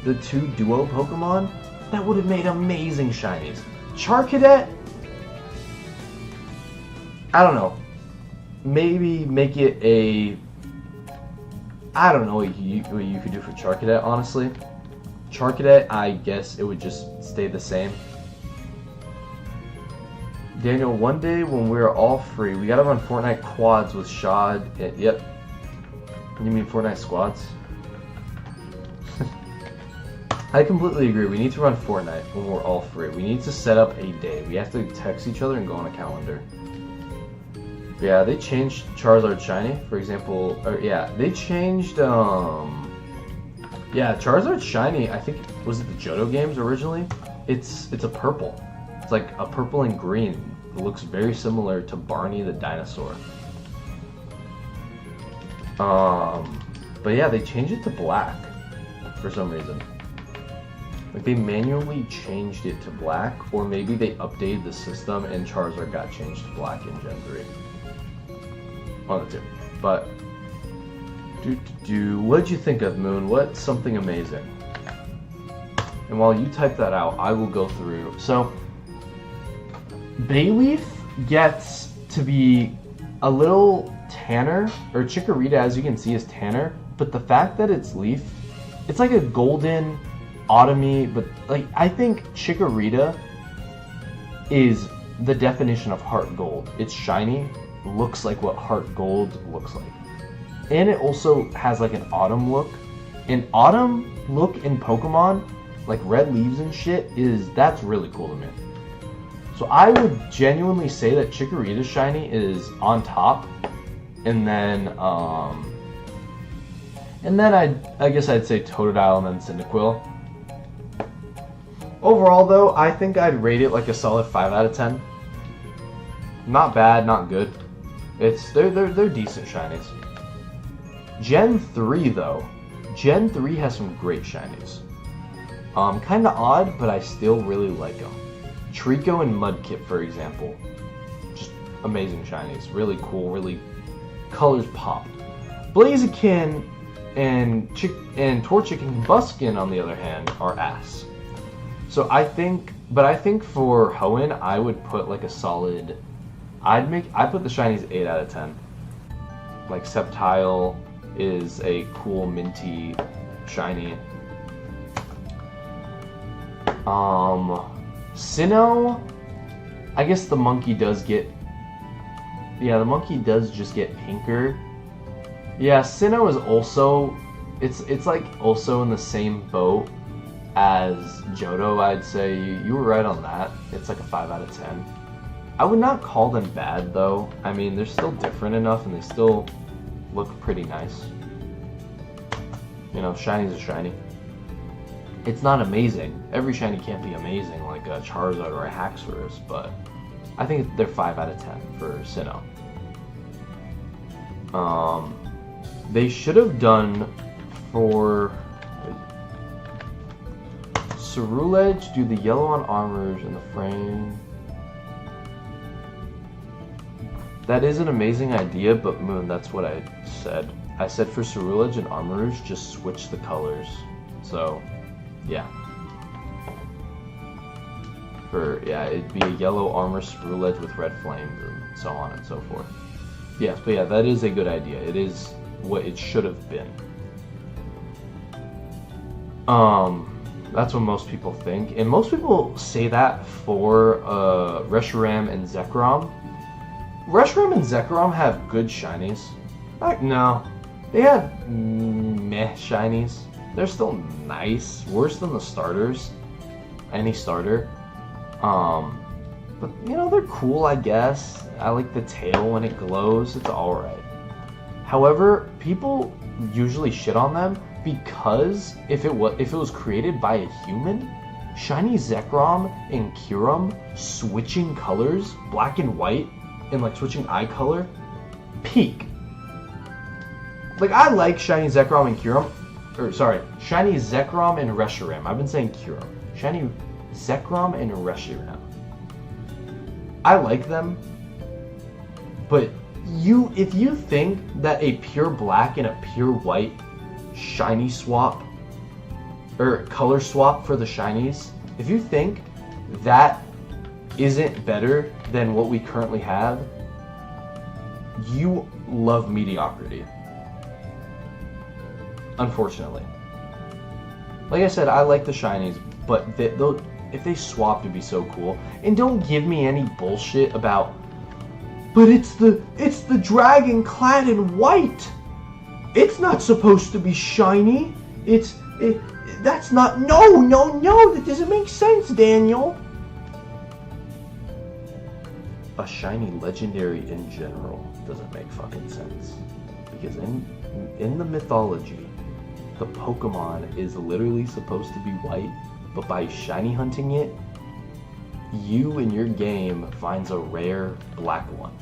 Speaker 1: the two duo Pokemon, that would have made amazing shinies. Charcadet, I don't know. Maybe make it a... I don't know what you could do for Charcadet, honestly. Charcadet, I guess it would just stay the same. Daniel, one day when we're all free, we gotta run Fortnite quads with Shad. Yep. You mean Fortnite squads? I completely agree. We need to run Fortnite when we're all free. We need to set up a day. We have to text each other and go on a calendar. Yeah, they changed Charizard Shiny, for example. Or, yeah, they changed, yeah, Charizard Shiny, I think, was it the Johto games originally? It's a purple. It's like a purple and green. It looks very similar to Barney the dinosaur. But yeah, they changed it to black for some reason. Like they manually changed it to black, or maybe they updated the system and Charizard got changed to black in Gen 3. One of the two. But what did you think of, Moon? What's something amazing? And while you type that out, I will go through. So Bayleaf gets to be a little tanner, or Chikorita, as you can see, is tanner, but the fact that it's leaf, it's like a golden autumny, but like I think Chikorita is the definition of heart gold. It's shiny, looks like what heart gold looks like, and it also has like an autumn look. An autumn look in Pokemon, like red leaves and shit, that's really cool to me. So I would genuinely say that Chikorita's shiny is on top, and then I guess I'd say Totodile and then Cyndaquil. Overall though, I think I'd rate it like a solid 5 out of 10. Not bad, not good. They're decent shinies. Gen 3 though. Gen 3 has some great shinies. Kinda odd, but I still really like them. Trico and Mudkip, for example. Just amazing shinies. Really cool, really colors pop. Blaziken and Torchic and Buskin, on the other hand, are ass. So I think for Hoenn, I would put like a solid, I'd put the shinies 8 out of 10. Like Sceptile is a cool minty shiny. Sinnoh, I guess the monkey does get, yeah, the monkey does just get pinker. Yeah, Sinnoh is also, it's like also in the same boat as Johto, I'd say. You were right on that. It's like a 5 out of 10. I would not call them bad though. I mean, they're still different enough and they still look pretty nice. You know, shiny's a shiny. It's not amazing. Every shiny can't be amazing like a Charizard or a Haxorus, but I think they're 5 out of 10 for Sinnoh. They should have done for Ceruledge, do the yellow on Armarouge in the frame. That is an amazing idea, but Moon, that's what I said. I said for Ceruledge and Armarouge, just switch the colors. So, yeah. It'd be a yellow armor Ceruledge with red flames and so on and so forth. Yes, but yeah, that is a good idea. It is what it should have been. That's what most people think, and most people say that for Reshiram and Zekrom. Reshiram and Zekrom have good shinies. Like, no. They have meh shinies. They're still nice. Worse than the starters. Any starter. But, you know, they're cool, I guess. I like the tail when it glows. It's alright. However, people usually shit on them because if it was created by a human, shiny Zekrom and Kyurem switching colors, black and white, and like switching eye color, peak. Like, I like shiny Zekrom and Kyurem, or sorry, shiny Zekrom and Reshiram. I've been saying Kyurem. Shiny Zekrom and Reshiram. I like them, but if you think that a pure black and a pure white shiny swap, or color swap for the shinies, if you think that isn't better than what we currently have, you love mediocrity. Unfortunately. Like I said, I like the shinies, but if they swapped, it'd be so cool. And don't give me any bullshit about, but it's the dragon clad in white. It's not supposed to be shiny. That's not, no, that doesn't make sense, Daniel. A shiny legendary in general doesn't make fucking sense. Because in the mythology, the Pokemon is literally supposed to be white, but by shiny hunting it, you in your game finds a rare black one.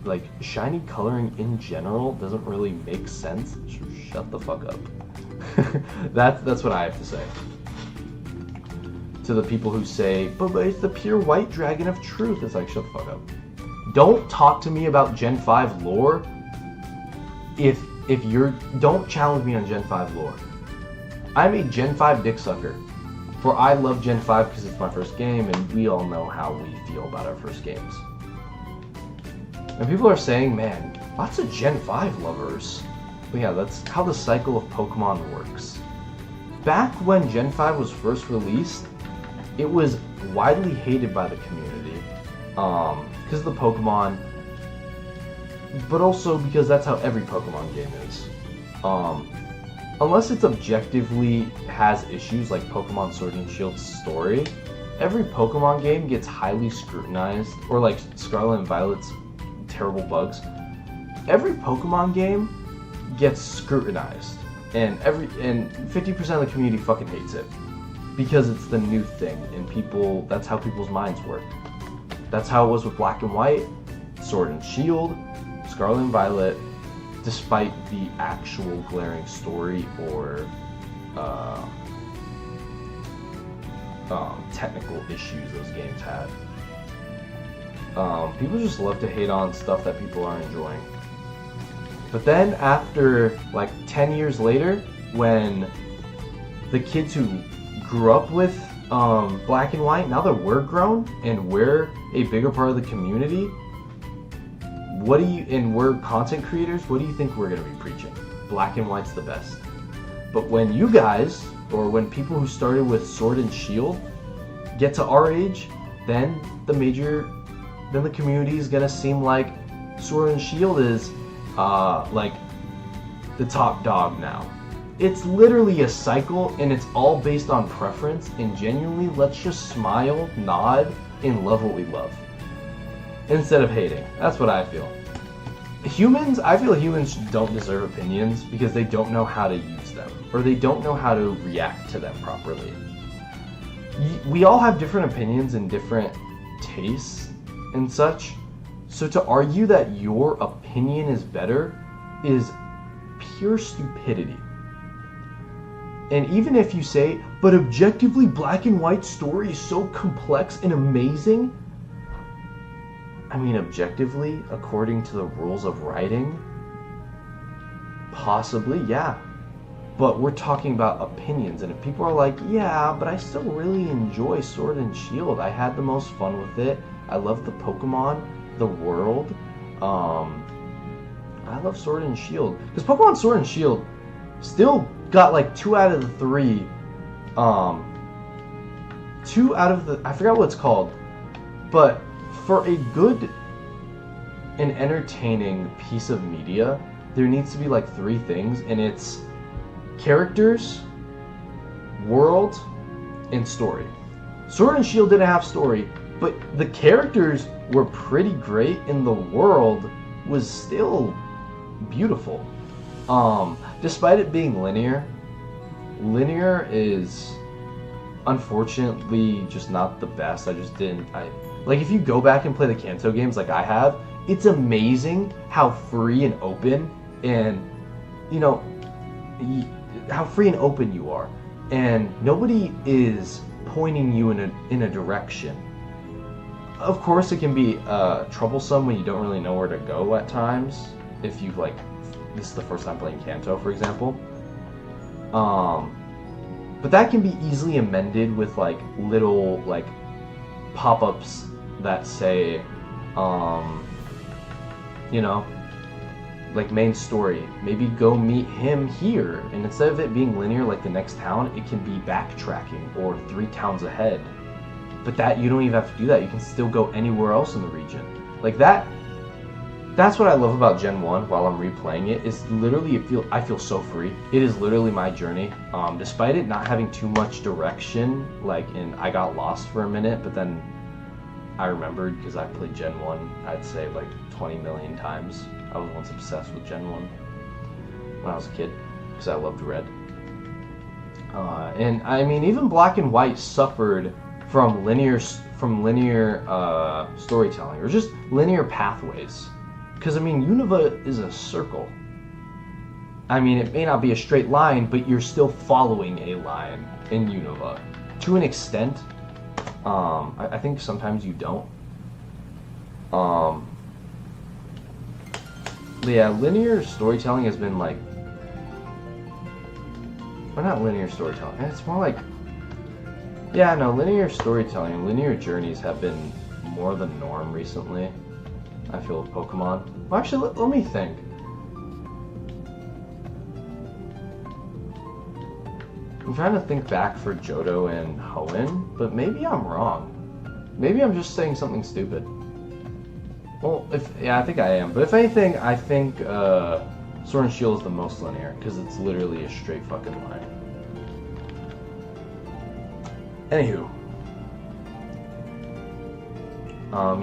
Speaker 1: Like, shiny coloring in general doesn't really make sense. Shut the fuck up. That's what I have to say. To the people who say, but it's the pure white dragon of truth. It's like, shut the fuck up. Don't talk to me about Gen 5 lore don't challenge me on Gen 5 lore. I'm a Gen 5 dick sucker. For I love Gen 5 because it's my first game, and we all know how we feel about our first games. And people are saying, man, lots of Gen 5 lovers. But yeah, that's how the cycle of Pokemon works. Back when Gen 5 was first released, it was widely hated by the community. Because of the Pokemon, but also because that's how every Pokemon game is. Unless it's objectively has issues like Pokemon Sword and Shield's story, every Pokemon game gets highly scrutinized, or like Scarlet and Violet's terrible bugs. Every Pokemon game gets scrutinized, and 50% of the community fucking hates it because it's the new thing, and that's how people's minds work. That's how it was with Black and White, Sword and Shield, Scarlet and Violet, despite the actual glaring story or technical issues those games had. People just love to hate on stuff that people are enjoying. But then after like 10 years later, when the kids who grew up with Black and White, now that we're grown and we're a bigger part of the community, and we're content creators, what do you think we're going to be preaching? Black and White's the best. But when you guys, or when people who started with Sword and Shield get to our age, then the community is going to seem like Sword and Shield is like the top dog now. It's literally a cycle, and it's all based on preference, and genuinely, let's just smile, nod, and love what we love. Instead of hating. That's what I feel. I feel humans don't deserve opinions because they don't know how to use them, or they don't know how to react to them properly. We all have different opinions and different tastes and such, so to argue that your opinion is better is pure stupidity. And even if you say, but objectively Black and White story is so complex and amazing, I mean, objectively, according to the rules of writing, possibly, yeah. But we're talking about opinions, and if people are like, yeah, but I still really enjoy Sword and Shield. I had the most fun with it. I love the Pokemon, the world. I love Sword and Shield. Because Pokemon Sword and Shield still got like 2 out of the 3. 2 out of the, I forgot what it's called. But for a good and entertaining piece of media, there needs to be like 3 things, and it's characters, world, and story. Sword and Shield didn't have story, but the characters were pretty great, and the world was still beautiful. Despite it being linear is unfortunately just not the best. Like, if you go back and play the Kanto games like I have, it's amazing how free and open how free and open you are, and nobody is pointing you in a direction. Of course, it can be troublesome when you don't really know where to go at times. If you've this is the first time playing Kanto, for example. But that can be easily amended with little pop-ups that say, main story. Maybe go meet him here, and instead of it being linear like the next town, it can be backtracking or 3 towns ahead. But that you don't even have to do that. You can still go anywhere else in the region. Like that. That's what I love about Gen 1 while I'm replaying it. Is literally I feel so free. It is literally my journey. Despite it not having too much direction, and I got lost for a minute, but then I remembered because I played Gen 1, I'd say 20 million times. I was once obsessed with Gen 1 when I was a kid because I loved red. And I mean, even Black and White suffered from linear storytelling, or just linear pathways. Because I mean, Unova is a circle. I mean, it may not be a straight line, but you're still following a line in Unova to an extent. I think sometimes you don't. Yeah, linear storytelling has been well, not linear storytelling. It's more linear storytelling, linear journeys have been more the norm recently, I feel, with Pokemon. Well, actually, let me think. I'm trying to think back for Johto and Hoenn, but maybe I'm wrong. Maybe I'm just saying something stupid. Well, I think I am. But if anything, I think Sword and Shield is the most linear, because it's literally a straight fucking line. Anywho.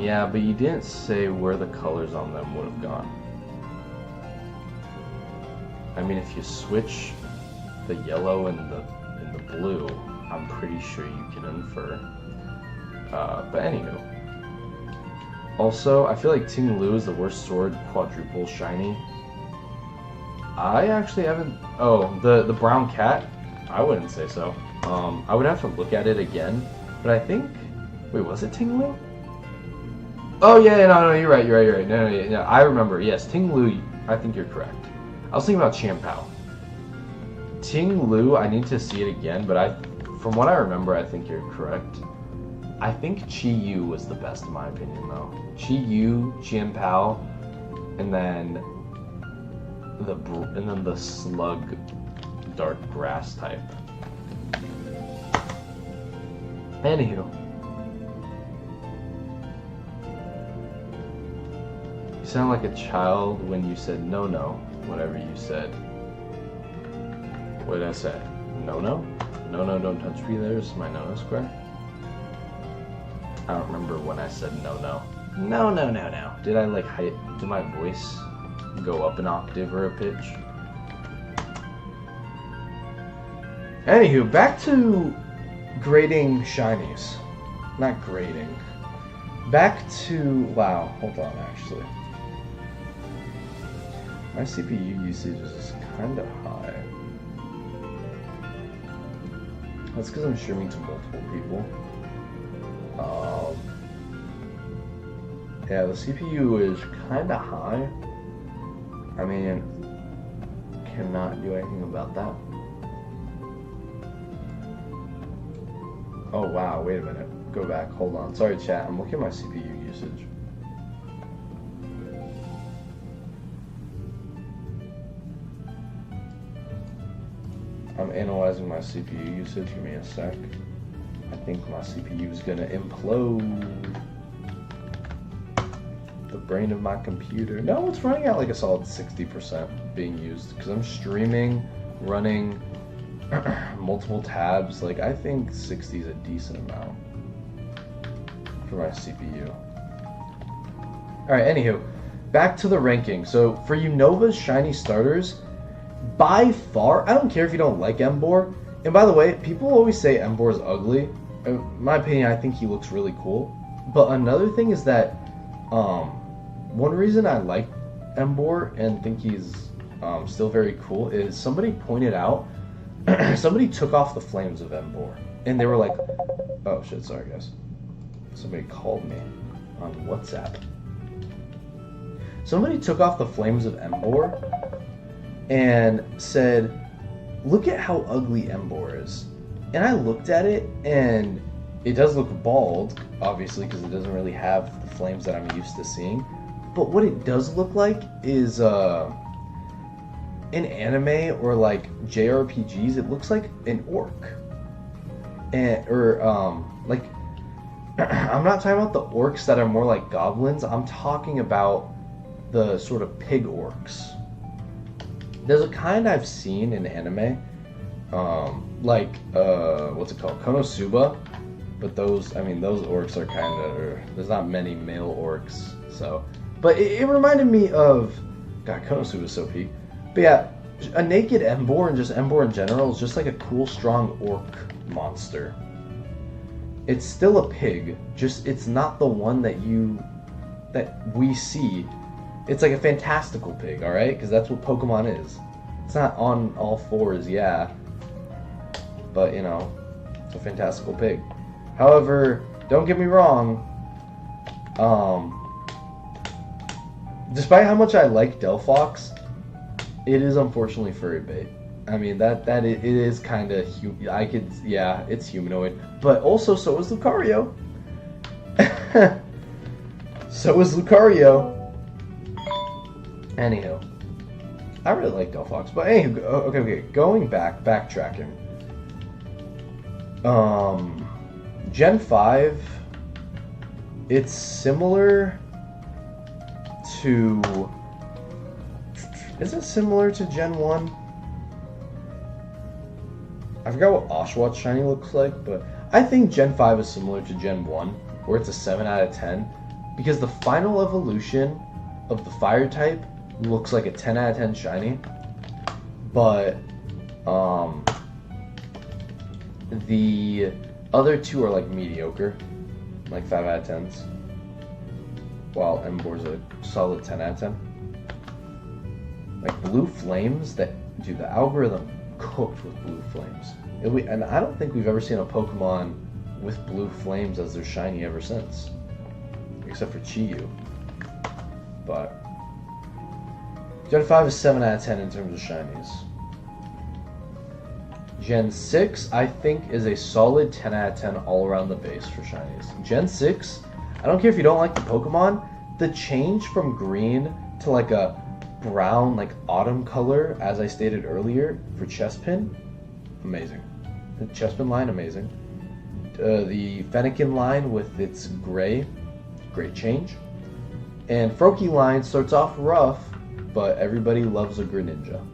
Speaker 1: Yeah, but you didn't say where the colors on them would have gone. I mean, if you switch the yellow and the blue, I'm pretty sure you can infer. But anywho. Also, I feel like Ting Lu is the worst sword quadruple shiny. I actually haven't... Oh, the brown cat? I wouldn't say so. I would have to look at it again, but I think... Wait, was it Ting Lu? Oh, yeah, no, you're right. No, I remember. Yes, Ting Lu, I think you're correct. I was thinking about Champao. Ting Lu, I need to see it again, but from what I remember, I think you're correct. I think Chi Yu was the best in my opinion, though. Chi Yu, Champao, and then the slug dark grass type. Anywho. You sound like a child when you said no, whatever you said. What did I say? No? No, don't touch me, there's my no square. I don't remember when I said no. No. Did I did my voice go up an octave or a pitch? Anywho, back to grading shinies. Not grading. Back to, wow, hold on actually. My CPU usage is kind of high. That's because I'm streaming to multiple people. Yeah, the CPU is kind of high. I mean, cannot do anything about that. Oh wow, wait a minute. Go back, hold on. Sorry chat, I'm looking at my CPU usage. I'm analyzing my CPU usage, give me a sec. I think my CPU is gonna implode. The brain of my computer. No, it's running at like a solid 60% being used because I'm streaming, running multiple tabs. Like, I think 60 is a decent amount for my CPU. Alright, anywho, back to the ranking. So, for Unova's shiny starters, by far, I don't care if you don't like Embor. And by the way, people always say Embor is ugly. In my opinion, I think he looks really cool. But another thing is that, one reason I like Embor and think he's still very cool is somebody pointed out, somebody took off the flames of Embor. And they were like, oh shit, sorry guys. Somebody called me on WhatsApp. Somebody took off the flames of Embor and said, look at how ugly Embor is. And I looked at it, and it does look bald, obviously, because it doesn't really have the flames that I'm used to seeing. But what it does look like is, in anime or like JRPGs, it looks like an orc. Like, I'm not talking about the orcs that are more like goblins, I'm talking about the sort of pig orcs. There's a kind I've seen in anime, what's it called? Konosuba. But those orcs are kind of, there's not many male orcs, so. But it reminded me of, God, Konosuba is so peak. But yeah, a naked Embor and just Embor in general is just like a cool, strong orc monster. It's still a pig, just it's not the one that we see. It's like a fantastical pig, alright? Because that's what Pokemon is. It's not on all fours, yeah. But, you know, it's a fantastical pig. However, don't get me wrong, despite how much I like Delphox, it is unfortunately furry bait. I mean, it is kind of, it's humanoid. But also, so is Lucario. So is Lucario. Anywho, I really like Delphox, but anywho, okay, backtracking. Gen 5, it's similar to, is it similar to Gen 1? I forgot what Oshawott Shiny looks like, but I think Gen 5 is similar to Gen 1, where it's a 7 out of 10, because the final evolution of the fire type looks like a 10 out of 10 shiny, but the other two are like mediocre, like 5 out of 10s, while Embor's a solid 10 out of 10. Like Blue Flames, the algorithm cooked with Blue Flames. And I don't think we've ever seen a Pokemon with Blue Flames as their shiny ever since, except for Chiyu. But Gen 5 is 7 out of 10 in terms of shinies. Gen 6, I think, is a solid 10 out of 10 all around the base for shinies. Gen 6, I don't care if you don't like the Pokemon, the change from green to like a brown, like autumn color, as I stated earlier, for Chespin, amazing. The Chespin line, amazing. The Fennekin line with its gray, great change. And Froakie line starts off rough, but everybody loves a Greninja.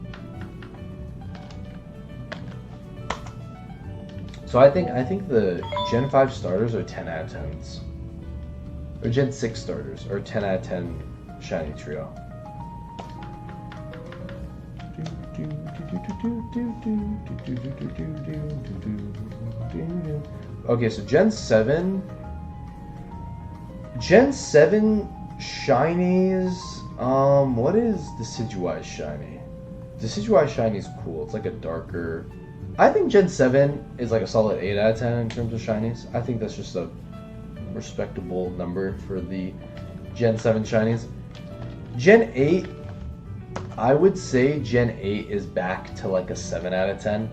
Speaker 1: So I think the Gen 5 starters are 10 out of 10s. Or Gen 6 starters are 10 out of 10 shiny trio. Okay, so Gen 7 shinies, what is Decidueye shiny? Decidueye shiny is cool. It's like a darker, I think Gen 7 is like a solid 8 out of 10 in terms of shinies. I think that's just a respectable number for the Gen 7 shinies. Gen 8, I would say Gen 8 is back to like a 7 out of 10.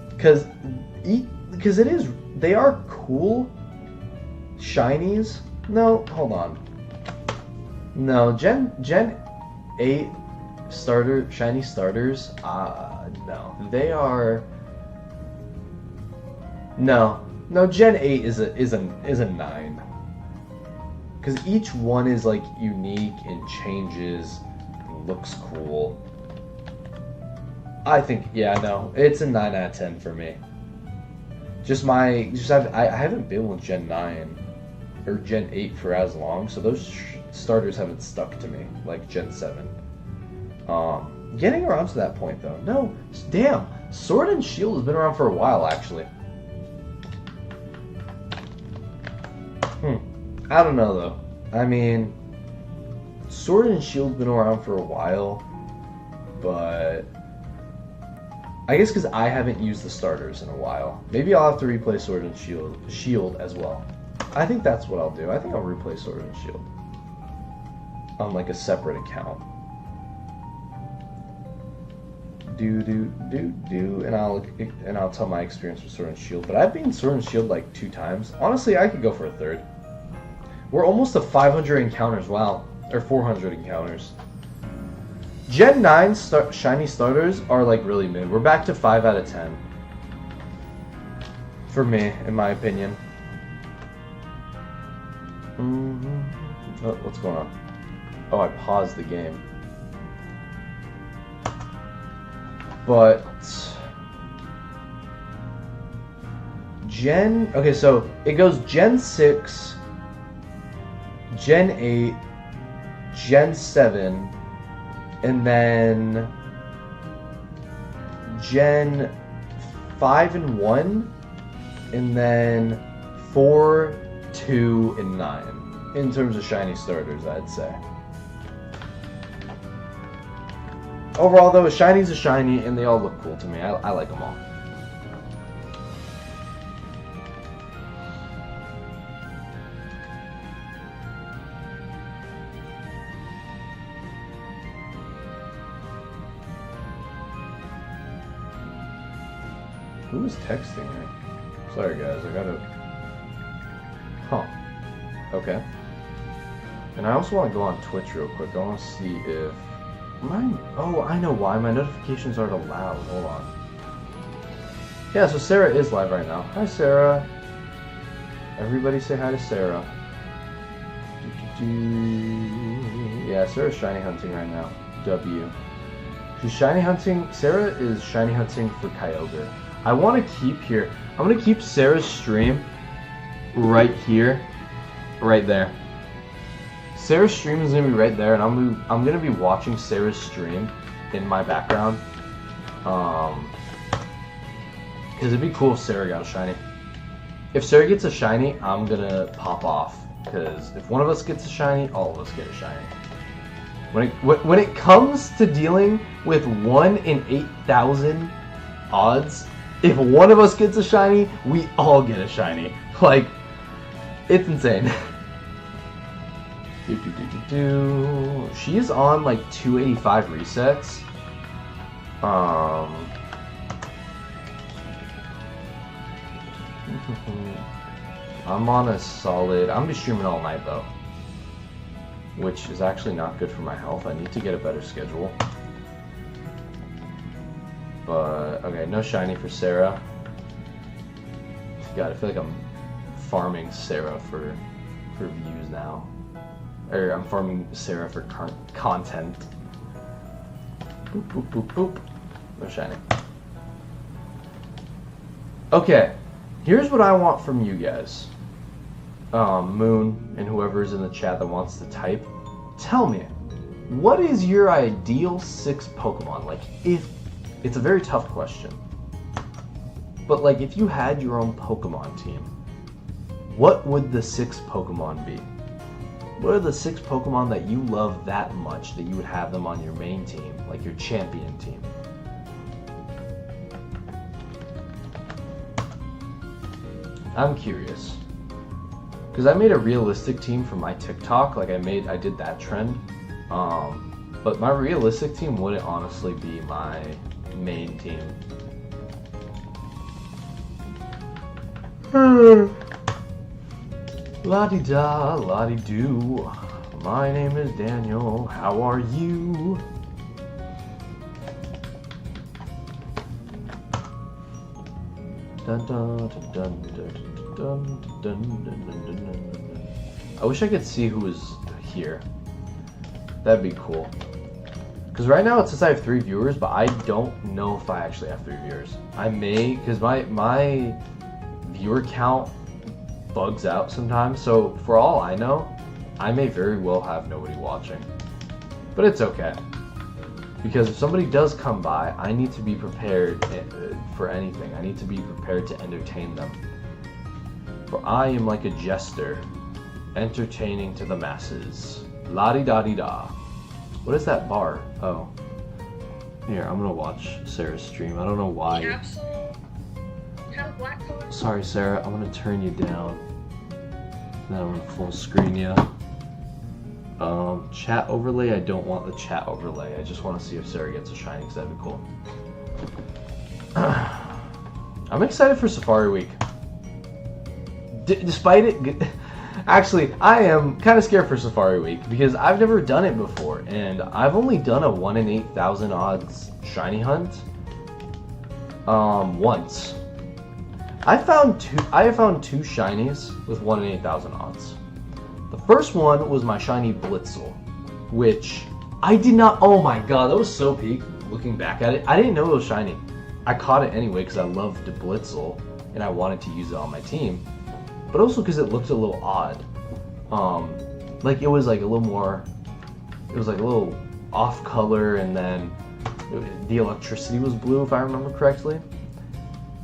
Speaker 1: Because it is, they are cool shinies. No, hold on. No, Gen 8 shiny starters, no. They are, no, Gen 8 is a 9. because each one is like unique and changes and looks cool. I think, yeah, no, it's a 9 out of 10 for me. I haven't been with Gen 9 or Gen 8 for as long, so those starters haven't stuck to me like Gen 7. Getting around to that point though, no, damn, Sword and Shield has been around for a while actually. I don't know though. I mean, Sword and Shield's been around for a while, but I guess because I haven't used the starters in a while. Maybe I'll have to replay Sword and Shield as well. I think that's what I'll do. I think I'll replay Sword and Shield on like a separate account. And I'll tell my experience with Sword and Shield. But I've been Sword and Shield like 2 times. Honestly, I could go for a 3rd. We're almost to 500 encounters. Wow, or 400 encounters. Gen 9 shiny starters are like really mid. We're back to 5 out of 10. For me, in my opinion. Oh, what's going on? Oh, I paused the game. But okay, so it goes Gen 6, Gen 8, Gen 7, and then Gen 5 and 1, and then 4, 2, and 9 in terms of shiny starters, I'd say. Overall, though, a shiny's a shiny, and they all look cool to me. I like them all. Who is texting me? Sorry, guys. I gotta... Huh. Okay. And I also want to go on Twitch real quick. I want to see if... Oh, I know why. My notifications aren't allowed. Hold on. Yeah, so Sarah is live right now. Hi, Sarah. Everybody say hi to Sarah. Yeah, Sarah's shiny hunting right now. W. She's shiny hunting. Sarah is shiny hunting for Kyogre. I want to keep here. I'm going to keep Sarah's stream right here. Right there. Sarah's stream is going to be right there, and I'm going to be watching Sarah's stream in my background. Because it'd be cool if Sarah got a shiny. If Sarah gets a shiny, I'm going to pop off. Because if one of us gets a shiny, all of us get a shiny. When it comes to dealing with 1 in 8,000 odds, if one of us gets a shiny, we all get a shiny. Like, it's insane. She is on like 285 resets. I'm on a solid... I'm gonna be streaming all night though, which is actually not good for my health. I need to get a better schedule. But okay, no shiny for Sarah. God, I feel like I'm farming Sarah for views now. Or I'm farming Sarah for content. Boop, boop, boop, boop. No shiny. Okay, here's what I want from you guys. Moon and whoever's in the chat that wants to type. Tell me, what is your ideal 6 Pokemon? Like, if... It's a very tough question. But, like, if you had your own Pokemon team, what would the 6 Pokemon be? What are the 6 Pokemon that you love that much that you would have them on your main team, like your champion team? I'm curious. Because I made a realistic team for my TikTok, like I did that trend. But my realistic team wouldn't honestly be my main team. La-di-da, la-di-do. My name is Daniel. How are you? Dun, dun, dun, dun, dun, dun, dun, dun, dun, dun, dun. I wish I could see who was here. That'd be cool. Because right now it says I have 3 viewers, but I don't know if I actually have 3 viewers. I may, because my viewer count bugs out sometimes. So for all I know, I may very well have nobody watching. But it's okay. Because if somebody does come by, I need to be prepared for anything. I need to be prepared to entertain them. For I am like a jester, entertaining to the masses. La-di-da-di-da. What is that bar? Oh. Here, I'm gonna watch Sarah's stream. I don't know why. Sorry, Sarah. I'm gonna turn you down. Then I'm gonna full screen you. Chat overlay. I don't want the chat overlay. I just want to see if Sarah gets a shiny, because that'd be cool. I'm excited for Safari Week. Despite it, actually, I am kind of scared for Safari Week because I've never done it before, and I've only done a 1 in 8,000 odds shiny hunt once. I have found two shinies with 1 in 8,000 odds. The first one was my shiny Blitzel, which I did not. Oh my god, that was so peak. Looking back at it, I didn't know it was shiny. I caught it anyway because I loved the Blitzel and I wanted to use it on my team, but also because it looked a little odd. Like it was like a little more. It was like a little off color, and then the electricity was blue, if I remember correctly.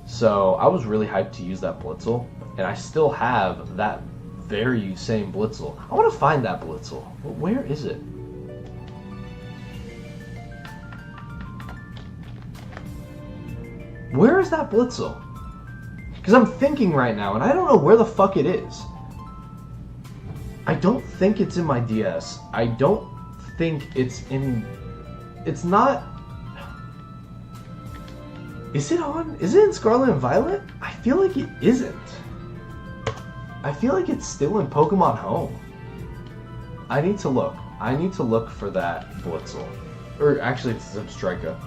Speaker 1: So I was really hyped to use that Blitzel, and I still have that very same Blitzel. I want to find that Blitzel. Where is it? Where is that Blitzel? Because I'm thinking right now, and I don't know where the fuck it is. I don't think it's in my DS. I don't think it's in... It's not... Is it on? Is it in Scarlet and Violet? I feel like it isn't. I feel like it's still in Pokemon Home. I need to look. I need to look for that Blitzel. Or actually, it's Zebstrika.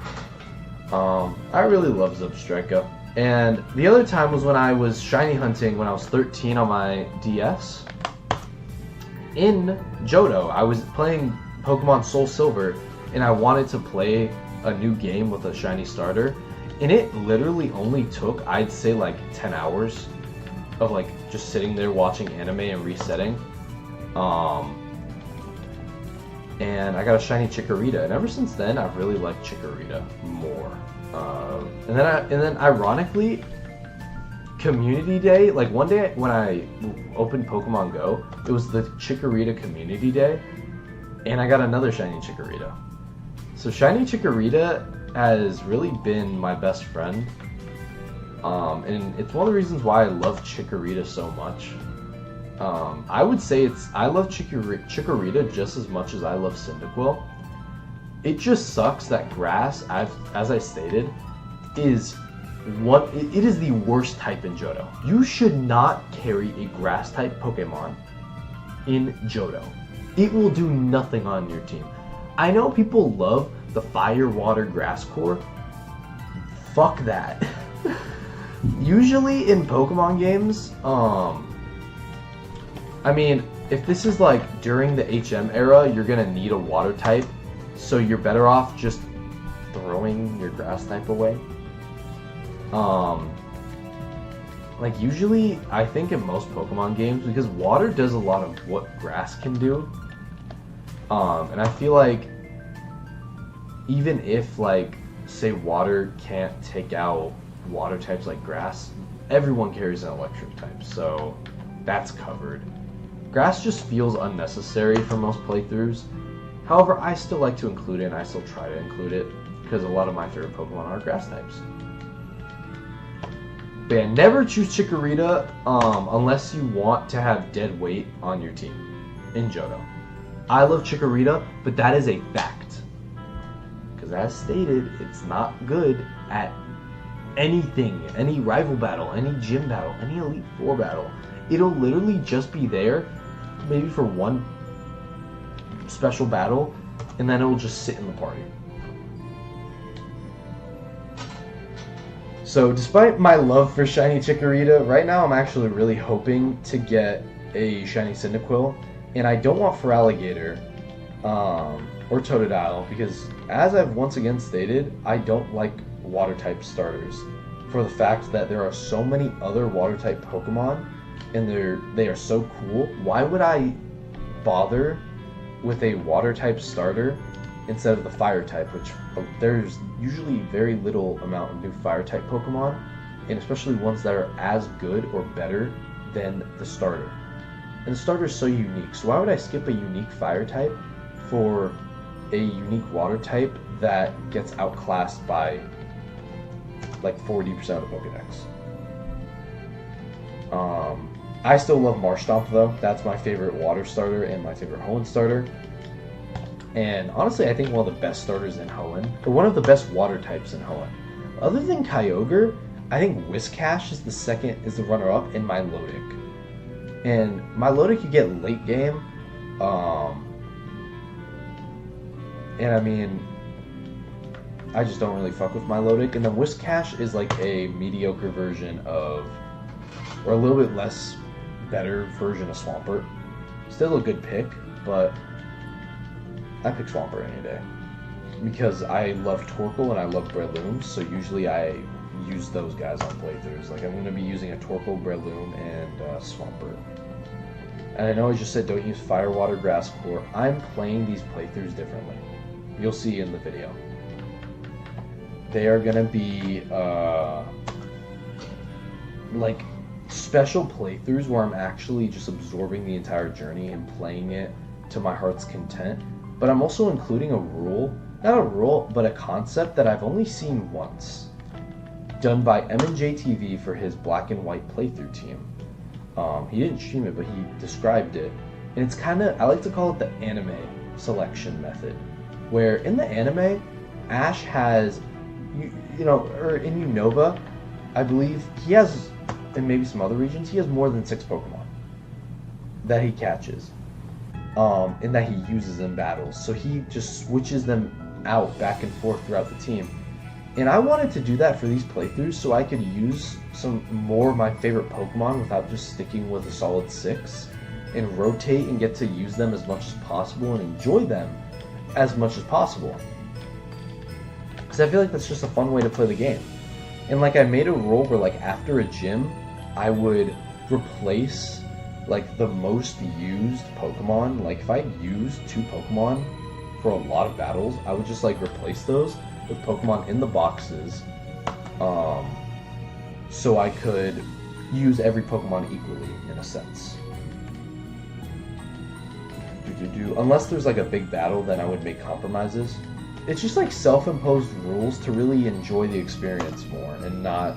Speaker 1: I really love Zebstrika. And the other time was when I was shiny hunting when I was 13 on my DS. In Johto, I was playing Pokemon Soul Silver, and I wanted to play a new game with a shiny starter. And it literally only took, I'd say, like 10 hours of like just sitting there watching anime and resetting. And I got a shiny Chikorita, and ever since then I've really liked Chikorita more. And then ironically, Community Day, like one day when I opened Pokemon Go, it was the Chikorita Community Day, and I got another shiny Chikorita. So shiny Chikorita has really been my best friend, and it's one of the reasons why I love Chikorita so much. I would say I love Chikorita just as much as I love Cyndaquil. It just sucks that grass, as I stated, is it is the worst type in Johto. You should not carry a grass type Pokemon in Johto. It will do nothing on your team. I know people love the fire, water, grass core. Fuck that. Usually in Pokemon games, I mean, if this is like during the HM era, you're gonna need a water type, so you're better off just throwing your grass type away. Like usually, I think in most Pokemon games, because water does a lot of what grass can do, and I feel like even if, like, say water can't take out water types like grass, everyone carries an electric type, so that's covered. Grass just feels unnecessary for most playthroughs. However, I still like to include it, and I still try to include it, because a lot of my favorite Pokemon are grass types. But yeah, never choose Chikorita unless you want to have dead weight on your team in Johto. I love Chikorita, but that is a fact. Because as stated, it's not good at anything, any rival battle, any gym battle, any Elite Four battle. It'll literally just be there, maybe for one special battle, and then it'll just sit in the party. So despite my love for shiny Chikorita, right now I'm actually really hoping to get a shiny Cyndaquil, and I don't want Feraligatr or Totodile, because as I've once again stated, I don't like water type starters for the fact that there are so many other water type Pokemon and they are so cool. Why would I bother with a water type starter instead of the fire type, which there's usually very little amount of new fire type Pokemon, and especially ones that are as good or better than the starter. And the starter is so unique, so why would I skip a unique fire type for a unique water type that gets outclassed by like 40% of the Pokedex? I still love Marshtomp though. That's my favorite water starter and my favorite Hoenn starter. And honestly, I think one of the best starters in Hoenn, or one of the best water types in Hoenn. Other than Kyogre, I think Whiscash is the runner-up in Milotic. And Milotic you get late game, and I mean, I just don't really fuck with Milotic. And then Whiscash is like a mediocre version of, or a little bit less better version of Swampert. Still a good pick, but I pick Swampert any day. Because I love Torkoal and I love Breloom, so usually I use those guys on playthroughs. Like I'm going to be using a Torkoal, Breloom, and Swampert. And I know I just said don't use Fire, Water, Grass, Core. I'm playing these playthroughs differently. You'll see in the video. They are going to be like special playthroughs where I'm actually just absorbing the entire journey and playing it to my heart's content. But I'm also including a rule, not a rule, but a concept that I've only seen once, done by M&J TV for his Black and White playthrough team. He didn't stream it, but he described it. And it's kind of, I like to call it the anime selection method, where in the anime, Ash has, you know, or in Unova, I believe he has, and maybe some other regions, he has more than 6 Pokemon that he catches, and that he uses in battles. So he just switches them out back and forth throughout the team. And I wanted to do that for these playthroughs so I could use some more of my favorite Pokemon without just sticking with a solid 6, and rotate and get to use them as much as possible and enjoy them as much as possible. Because I feel like that's just a fun way to play the game. And like I made a rule where like after a gym, I would replace like the most used Pokemon. Like if I used 2 Pokemon for a lot of battles, I would just like replace those with Pokemon in the boxes, so I could use every Pokemon equally in a sense. Unless there's like a big battle, then I would make compromises. It's just like self-imposed rules to really enjoy the experience more and not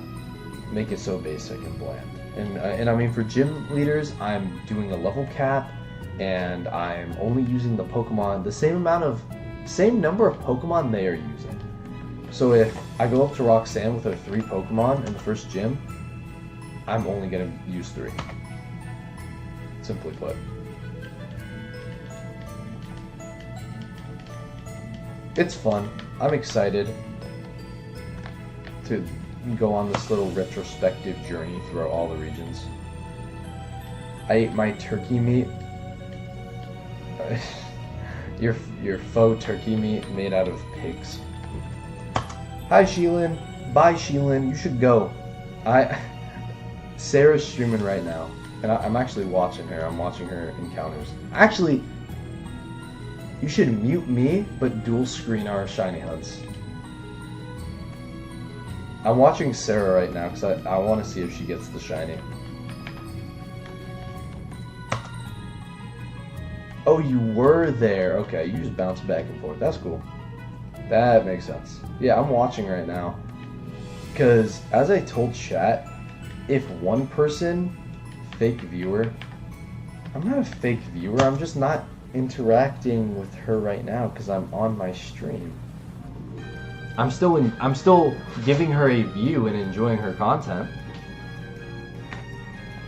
Speaker 1: make it so basic and bland. And I mean, for gym leaders, I'm doing a level cap, and I'm only using the Pokemon, the same number of Pokemon they are using. So if I go up to Roxanne with her 3 Pokemon in the first gym, I'm only going to use 3. Simply put. It's fun. I'm excited to go on this little retrospective journey throughout all the regions. I ate my turkey meat. Your faux turkey meat made out of pigs. Hi Sheelan. Bye Sheelan. You should go. Sarah's streaming right now, and I'm actually watching her. I'm watching her encounters. Actually, you should mute me, but dual screen our shiny hunts. I'm watching Sarah right now because I want to see if she gets the shiny. Oh, you were there. Okay, you just bounced back and forth. That's cool. That makes sense. Yeah, I'm watching right now. Because, as I told chat, if one person, fake viewer, I'm not a fake viewer, I'm just not interacting with her right now because I'm on my stream. I'm still giving her a view and enjoying her content.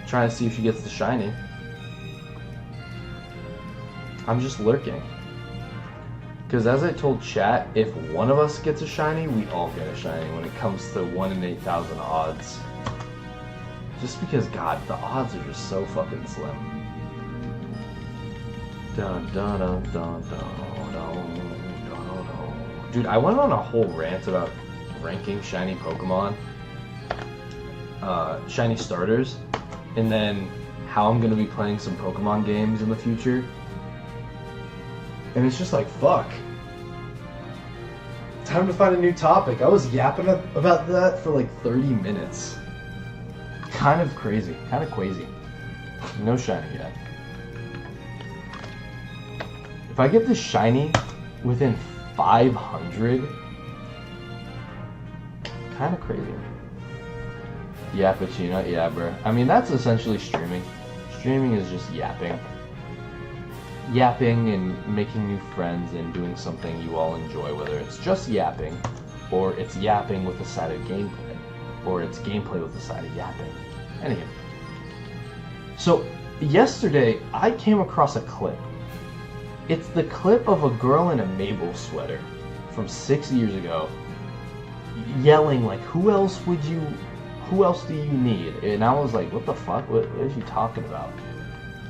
Speaker 1: Trying to see if she gets the shiny. I'm just lurking. Because as I told chat, if one of us gets a shiny, we all get a shiny when it comes to 1 in 8,000 odds. Just because, God, the odds are just so fucking slim. Dun, dun, dun, dun, dun, dun, dun, dun. Dude, I went on a whole rant about ranking shiny Pokemon, shiny starters, and then how I'm gonna be playing some Pokemon games in the future. And it's just like, fuck. Time to find a new topic. I was yapping about that for like 30 minutes. Kind of crazy. Kind of crazy. No shiny yet. If I get this shiny within 500, kind of crazy. Yeah, Pacino. Yeah, bro. I mean, that's essentially streaming. Streaming is just yapping. Yapping and making new friends and doing something you all enjoy, whether it's just yapping, or it's yapping with a side of gameplay, or it's gameplay with a side of yapping. Anyway. So, yesterday, I came across a clip. It's the clip of a girl in a Mabel sweater from 6 years ago yelling like, who else do you need? And I was like, what the fuck? What is she talking about?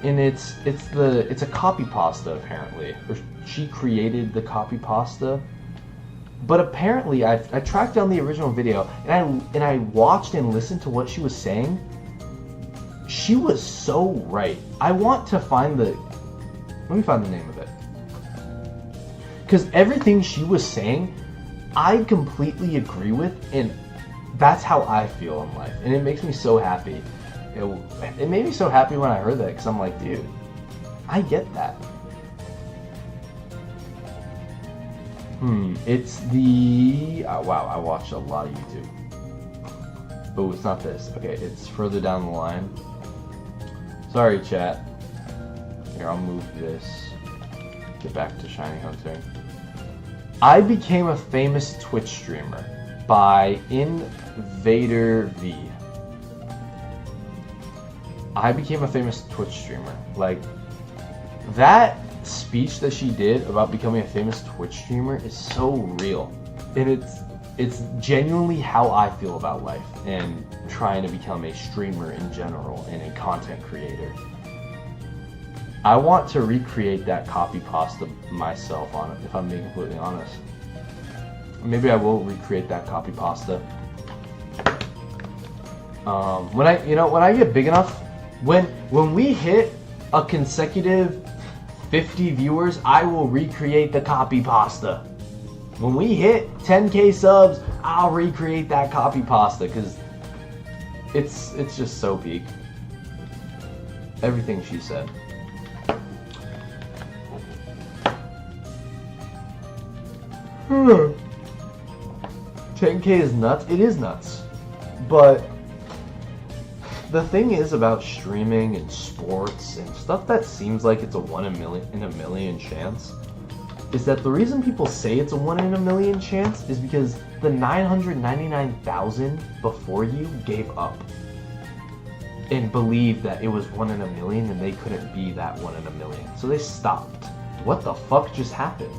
Speaker 1: And it's a copy pasta apparently. Or she created the copy pasta. But apparently I tracked down the original video and I watched and listened to what she was saying. She was so right. I want to find let me find the name of it. Because everything she was saying, I completely agree with, and that's how I feel in life. And it makes me so happy. It made me so happy when I heard that, because I'm like, dude, I get that. It's the... wow, I watched a lot of YouTube. Oh, it's not this. Okay, it's further down the line. Sorry, chat. Here, I'll move this. Get back to Shiny Hunter. I became a famous Twitch streamer by Invader V. I became a famous Twitch streamer. Like, that speech that she did about becoming a famous Twitch streamer is so real. And it's genuinely how I feel about life and trying to become a streamer in general and a content creator. I want to recreate that copy pasta myself on it, if I'm being completely honest. Maybe I will recreate that copy pasta. When I get big enough, when we hit a consecutive 50 viewers, I will recreate the copy pasta. When we hit 10k subs, I'll recreate that copy pasta because it's just so peak. Everything she said. 10k is nuts. It is nuts. But the thing is about streaming and sports and stuff that seems like it's a 1 in a million chance is that the reason people say it's a 1 in a million chance is because the 999,000 before you gave up and believed that it was 1 in a million and they couldn't be that 1 in a million. So they stopped. What the fuck just happened?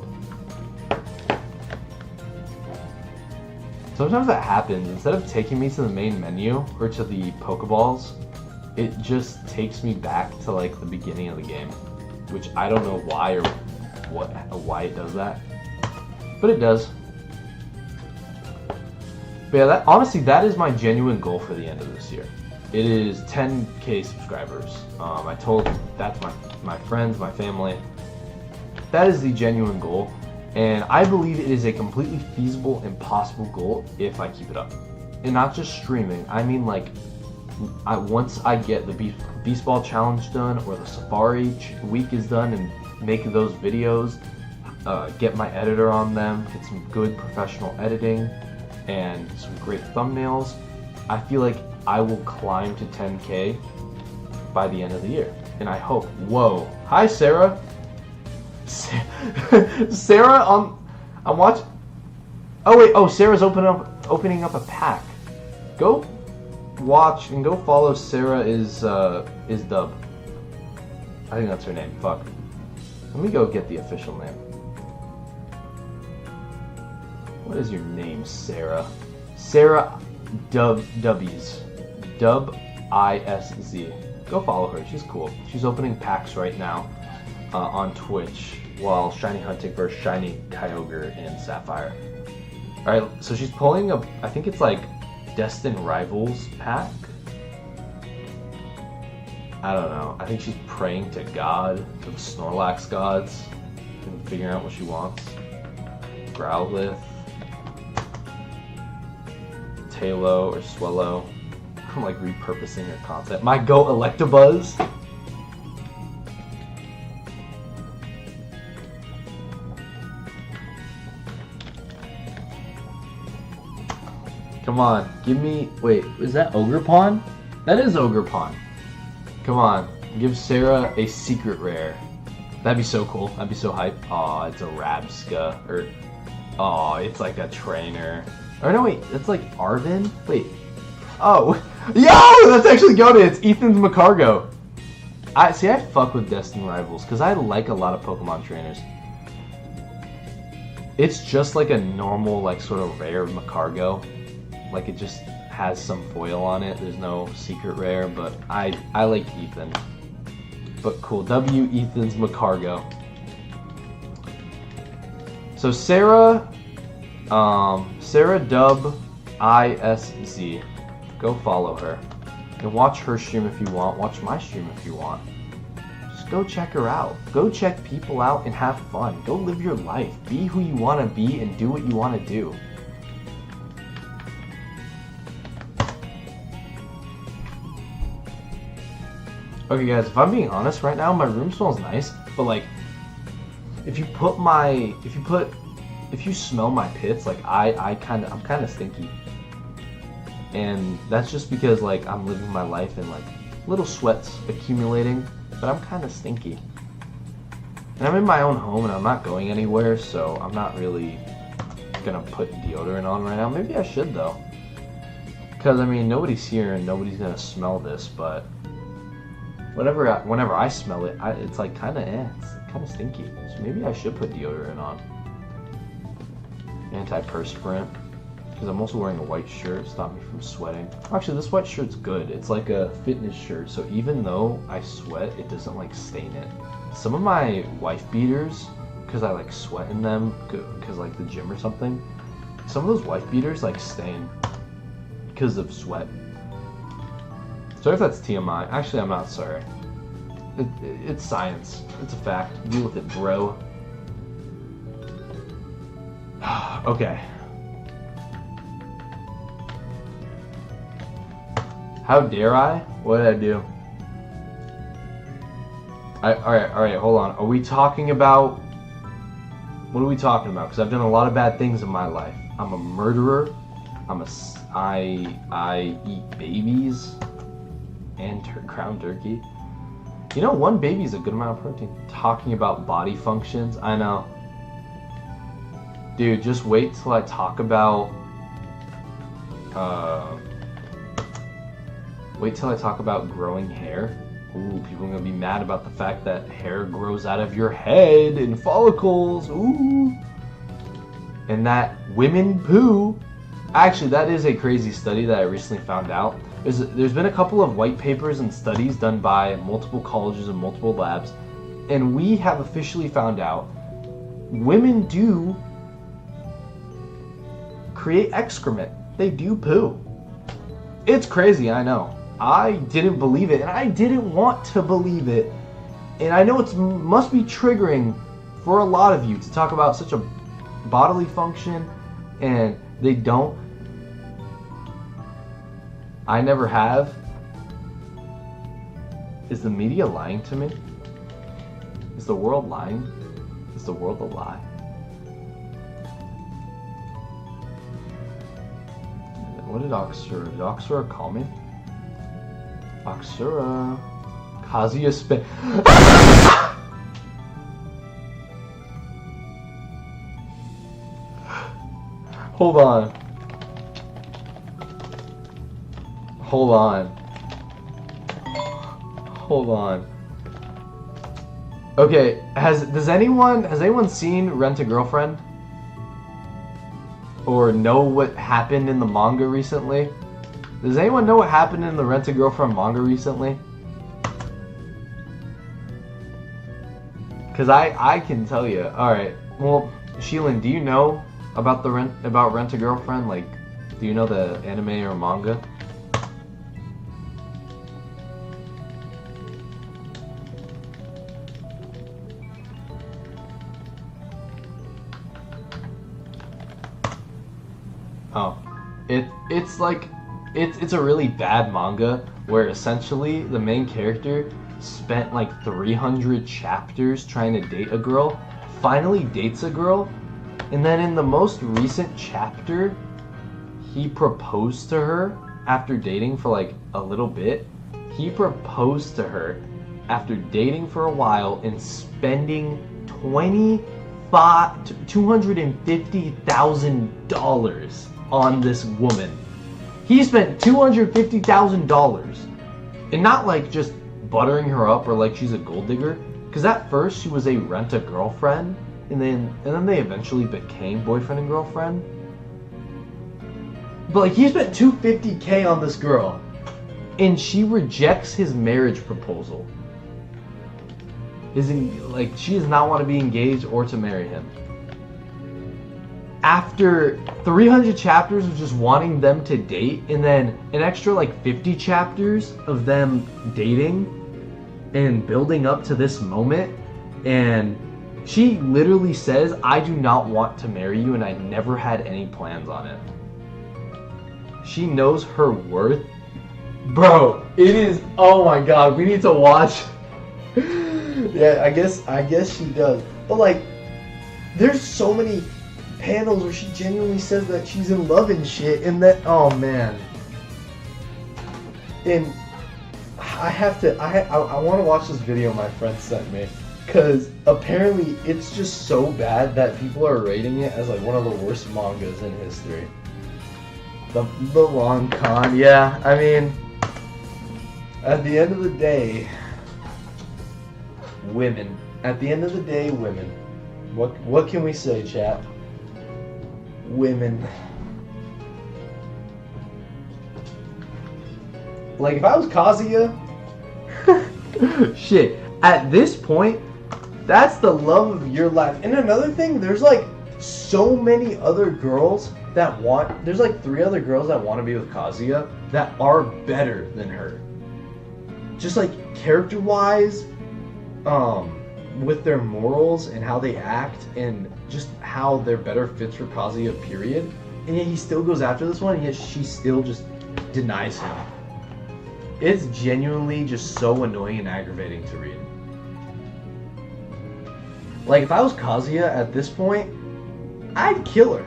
Speaker 1: Sometimes that happens. Instead of taking me to the main menu or to the Pokeballs, it just takes me back to like the beginning of the game, which I don't know why or why it does that, but it does. But yeah, honestly, that is my genuine goal for the end of this year. It is 10k subscribers. I told that's my friends, my family. That is the genuine goal. And I believe it is a completely feasible and possible goal if I keep it up. And not just streaming, I mean like, once I get the Beast Ball Challenge done or the Safari week is done and make those videos, get my editor on them, get some good professional editing, and some great thumbnails, I feel like I will climb to 10k by the end of the year. And I hope, whoa, hi Sarah! Sarah, I'm watching. Oh wait, Sarah's opening up a pack. Go watch and go follow Sarah is Dub. I think that's her name. Fuck. Let me go get the official name. What is your name, Sarah? Sarah Dubbies. Dub ISZ. Go follow her. She's cool. She's opening packs right now. on Twitch while shiny hunting for a shiny Kyogre in Sapphire. Alright, so she's pulling a, I think it's like Destined Rivals pack. I don't know. I think she's praying to God, to the Snorlax gods, and figuring out what she wants. Growlithe, Tailo, or Swellow. I'm like repurposing her concept. My Go Electabuzz! Come on, give me... Wait, is that Ogerpon? That is Ogerpon. Come on, give Sarah a secret rare. That'd be so cool. That'd be so hype. Aw, it's a Rabska. Or, aw, it's like a trainer. Or no, wait, it's like Arvin? Wait. Oh, yo, that's actually goated. It's Ethan's Macargo. I fuck with Destined Rivals because I like a lot of Pokemon trainers. It's just like a normal, like sort of rare Macargo. Like it just has some foil on it. There's no secret rare, but I like Ethan. But cool. W Ethan's Macargo. So Sarah Dub ISZ. Go follow her. And watch her stream if you want. Watch my stream if you want. Just go check her out. Go check people out and have fun. Go live your life. Be who you want to be and do what you want to do. Okay guys, if I'm being honest right now, my room smells nice, but like, if you smell my pits, like I'm kind of stinky. And that's just because like I'm living my life and like little sweats accumulating, but I'm kind of stinky. And I'm in my own home and I'm not going anywhere, so I'm not really gonna put deodorant on right now. Maybe I should though. Because I mean, nobody's here and nobody's gonna smell this, but whenever I smell it, it's like it's kind of stinky. So maybe I should put deodorant on. Antiperspirant. Because I'm also wearing a white shirt, stop me from sweating. Actually, this white shirt's good. It's like a fitness shirt, so even though I sweat, it doesn't like stain it. Some of my wife beaters, because I like sweat in them, because like the gym or something, some of those wife beaters like stain because of sweat. Sorry if that's TMI. Actually, I'm not sorry. It's science. It's a fact. Deal with it, bro. Okay. How dare I? What did I do? Alright, hold on. Are we talking about... What are we talking about? Because I've done a lot of bad things in my life. I'm a murderer. I eat babies. And ground turkey. You know, one baby is a good amount of protein. Talking about body functions. I know. Dude, just wait till I talk about... Wait till I talk about growing hair. Ooh, people are gonna be mad about the fact that hair grows out of your head in follicles. Ooh. And that women poo. Actually, that is a crazy study that I recently found out. There's been a couple of white papers and studies done by multiple colleges and multiple labs, and we have officially found out women do create excrement. They do poo. It's crazy, I know. I didn't believe it, and I didn't want to believe it. And I know it must be triggering for a lot of you to talk about such a bodily function, and they don't. I never have. Is the media lying to me? Is the world lying? Is the world a lie? What did Oxura? Did Oxura call me? Oxura. Kazuya spin. Hold on. Hold on. Hold on. Okay, has anyone seen Rent a Girlfriend? Or know what happened in the manga recently? Does anyone know what happened in the Rent a Girlfriend manga recently? Because I can tell you. Alright, well, Sheelan, do you know about Rent a Girlfriend? Like, do you know the anime or manga? Oh, it's like it's a really bad manga where essentially the main character spent like 300 chapters trying to date a girl, finally dates a girl, and then in the most recent chapter, he proposed to her after dating for like a little bit. He proposed to her after dating for a while and spending $250,000 on this woman. He spent $250,000, and not like just buttering her up or like she's a gold digger. Because at first she was a rent-a-girlfriend, and then they eventually became boyfriend and girlfriend. But like he spent $250K on this girl, and she rejects his marriage proposal. She does not want to be engaged or to marry him. After 300 chapters of just wanting them to date, and then an extra like 50 chapters of them dating and building up to this moment, and she literally says, I do not want to marry you and I never had any plans on it. She knows her worth. Bro, it is, oh my god, we need to watch. Yeah, I guess she does. But like, there's so many panels where she genuinely says that she's in love and shit, and that, oh man. And I want to watch this video my friend sent me, because apparently it's just so bad that people are rating it as like one of the worst mangas in history. The long con, yeah, I mean, at the end of the day, women. At the end of the day, women. What can we say, chat? Women. Like, if I was Kazuya, shit, at this point, that's the love of your life. And another thing, there's like so many other girls that there's like 3 other girls that want to be with Kazuya that are better than her. Just like character-wise, with their morals and how they act and just how they're better fits for Kazuya, period. And yet he still goes after this one, and yet she still just denies him. It's genuinely just so annoying and aggravating to read. Like, if I was Kazuya at this point, I'd kill her.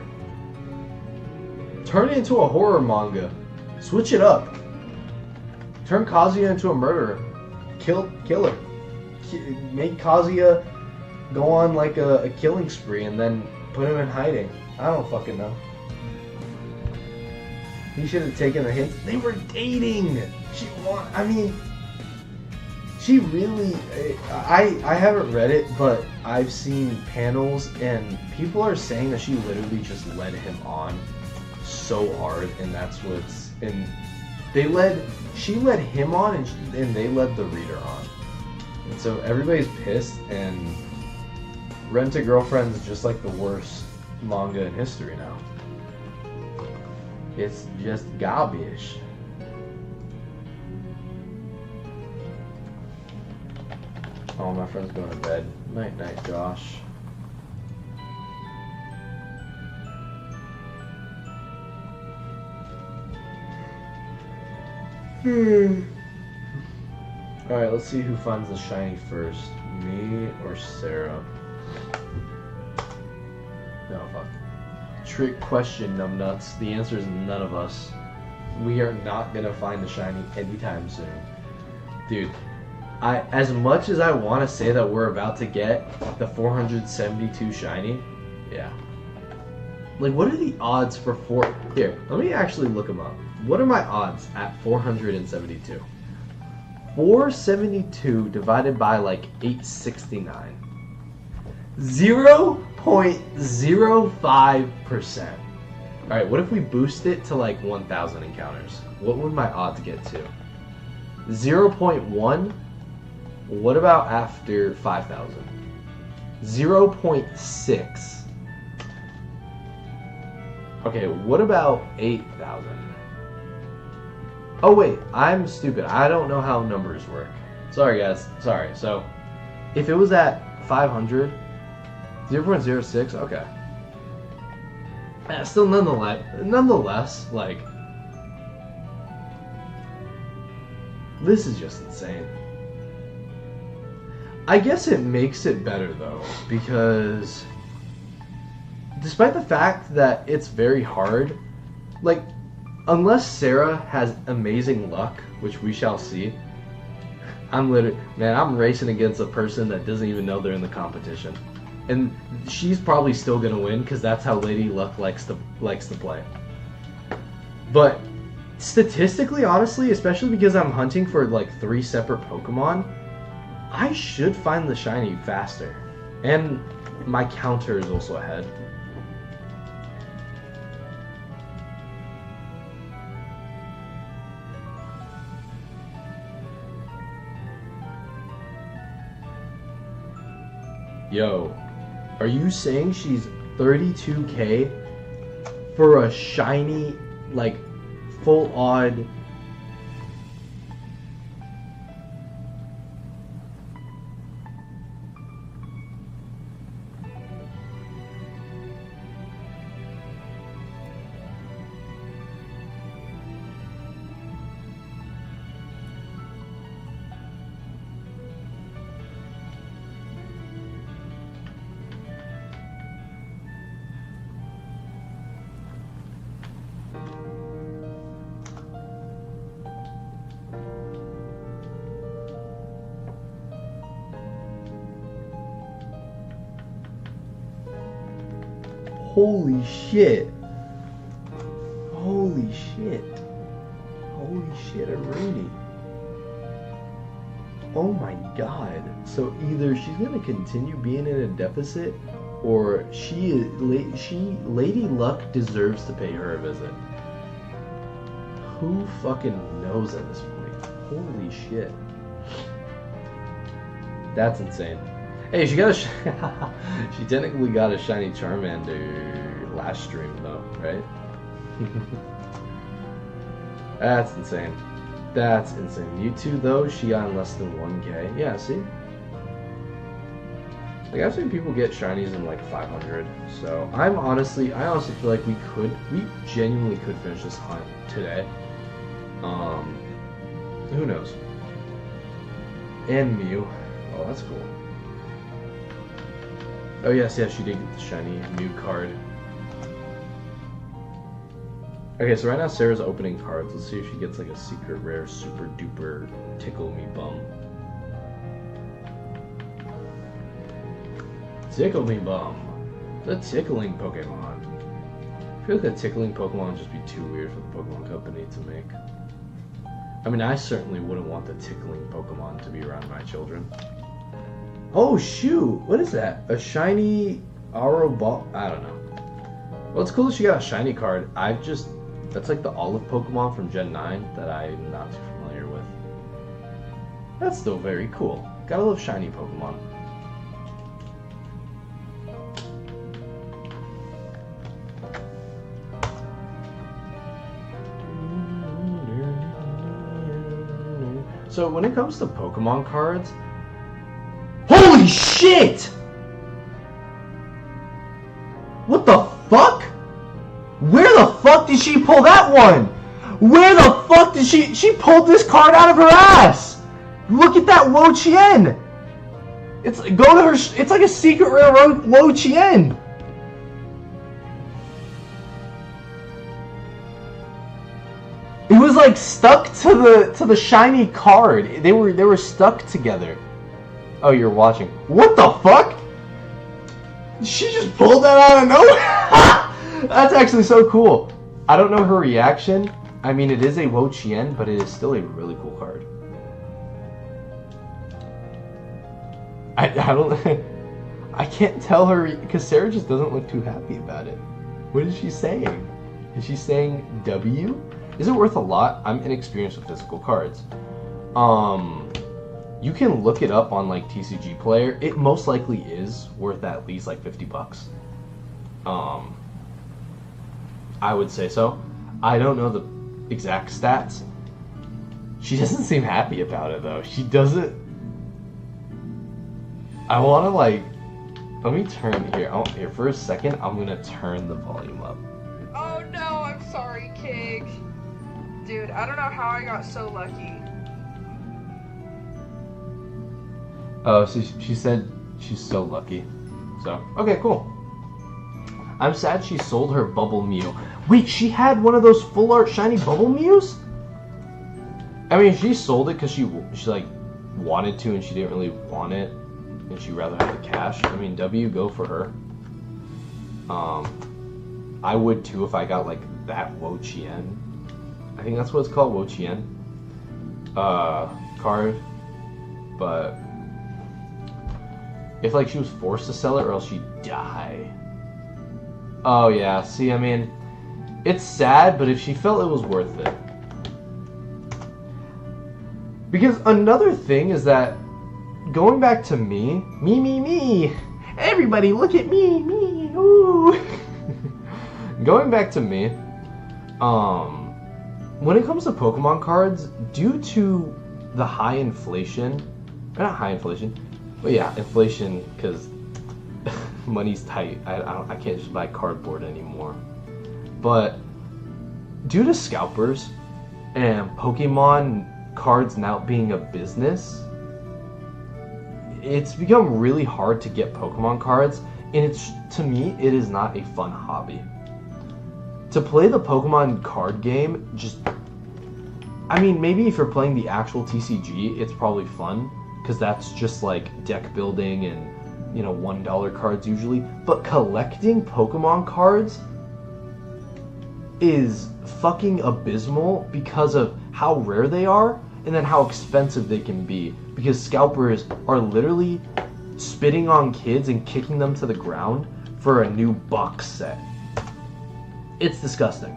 Speaker 1: Turn it into a horror manga. Switch it up. Turn Kazuya into a murderer. Kill her. Make Kazuya go on like a killing spree and then put him in hiding. I don't fucking know. He should have taken the hint. They were dating. She really, I haven't read it, but I've seen panels and people are saying that she literally just led him on so hard, and that's what's, and she led him on and they led the reader on. And so everybody's pissed, and Rent a Girlfriend is just like the worst manga in history now. It's just garbage. Oh, my friend's going to bed. Night night, Josh. Alright, let's see who finds the shiny first. Me or Sarah? No, fuck. Trick question, numbnuts. The answer is none of us. We are not gonna find the shiny anytime soon. Dude, as much as I want to say that we're about to get the 472 shiny, yeah. Like, what are the odds for Here, let me actually look them up. What are my odds at 472? 472 divided by like 869. 0.05%. Alright, what if we boost it to like 1,000 encounters? What would my odds get to? 0.1? What about after 5,000? 0.6. Okay, what about 8,000? Oh wait, I'm stupid. I don't know how numbers work. Sorry guys, sorry. So, if it was at 500, 0.06, okay. Still nonetheless, like, this is just insane. I guess it makes it better though, because despite the fact that it's very hard, like, unless Sarah has amazing luck, which we shall see, I'm racing against a person that doesn't even know they're in the competition. And she's probably still gonna win because that's how Lady Luck likes to play. But statistically, honestly, especially because I'm hunting for like 3 separate Pokemon, I should find the shiny faster. And my counter is also ahead. Yo, are you saying she's 32K for a shiny, like, full odd? Holy shit. Holy shit. Holy shit, already. Oh my god. So either she's gonna continue being in a deficit, or Lady Luck deserves to pay her a visit. Who fucking knows at this point? Holy shit. That's insane. Hey, she got she technically got a shiny Charmander last stream though, right? That's insane. That's insane. Mewtwo though, she got in less than 1K. Yeah, see? Like, I've seen people get shinies in like 500. So I honestly feel like we genuinely could finish this hunt today. Who knows? And Mew. Oh, that's cool. Oh yes, she did get the shiny Mew card. Okay, so right now Sarah's opening cards. Let's see if she gets like a secret rare super duper tickle me bum. Tickle me bum. The tickling Pokemon. I feel like the tickling Pokemon would just be too weird for the Pokemon Company to make. I mean, I certainly wouldn't want the tickling Pokemon to be around my children. Oh shoot! What is that? A shiny Ball? I don't know. Well, it's cool that she got a shiny card. That's like the Olive Pokemon from Gen 9 that I'm not too familiar with. That's still very cool. Gotta love shiny Pokemon. So when it comes to Pokemon cards, holy shit! What the fuck? Where the fuck did she pull that one? Where the fuck did she pulled this card out of her ass? Look at that Wo Chien. It's like a secret rare Wo Chien. It was like stuck to the shiny card. They were stuck together. Oh, you're watching. What the fuck? She just pulled that out of nowhere. That's actually so cool. I don't know her reaction. I mean, it is a Wo Chien, but it is still a really cool card. I don't. I can't tell her because Sarah just doesn't look too happy about it. What is she saying? Is she saying W? Is it worth a lot? I'm inexperienced with physical cards. You can look it up on like TCG Player. It most likely is worth at least like $50. I would say so. I don't know the exact stats. She doesn't seem happy about it though. She doesn't. I want to like. Let me turn here. Oh, here for a second. I'm gonna turn the volume up.
Speaker 2: Oh no, I'm sorry, Kig. Dude, I don't know how I got so lucky.
Speaker 1: Oh, so she said she's so lucky. So, okay, cool. I'm sad she sold her Bubble Mew. Wait, she had one of those full art shiny Bubble Mews? I mean, she sold it because she like wanted to and she didn't really want it and she'd rather have the cash. I mean, go for her. I would too if I got like that Wo Chien. I think that's what it's called, Wo Chien. Card. But if like she was forced to sell it or else she'd die. Oh yeah, see, I mean, it's sad, but if she felt it was worth it. Because another thing is that, going back to me, everybody look at me, ooh. Going back to me, when it comes to Pokemon cards, due to the high inflation, or not high inflation, but yeah, inflation, because money's tight. I can't just buy cardboard anymore. But due to scalpers and Pokemon cards now being a business, it's become really hard to get Pokemon cards, and to me, it is not a fun hobby. To play the Pokemon card game, I mean, maybe if you're playing the actual TCG, it's probably fun, because that's just like deck building and, you know, $1 cards usually. But collecting Pokemon cards is fucking abysmal because of how rare they are and then how expensive they can be, because scalpers are literally spitting on kids and kicking them to the ground for a new box set. It's disgusting.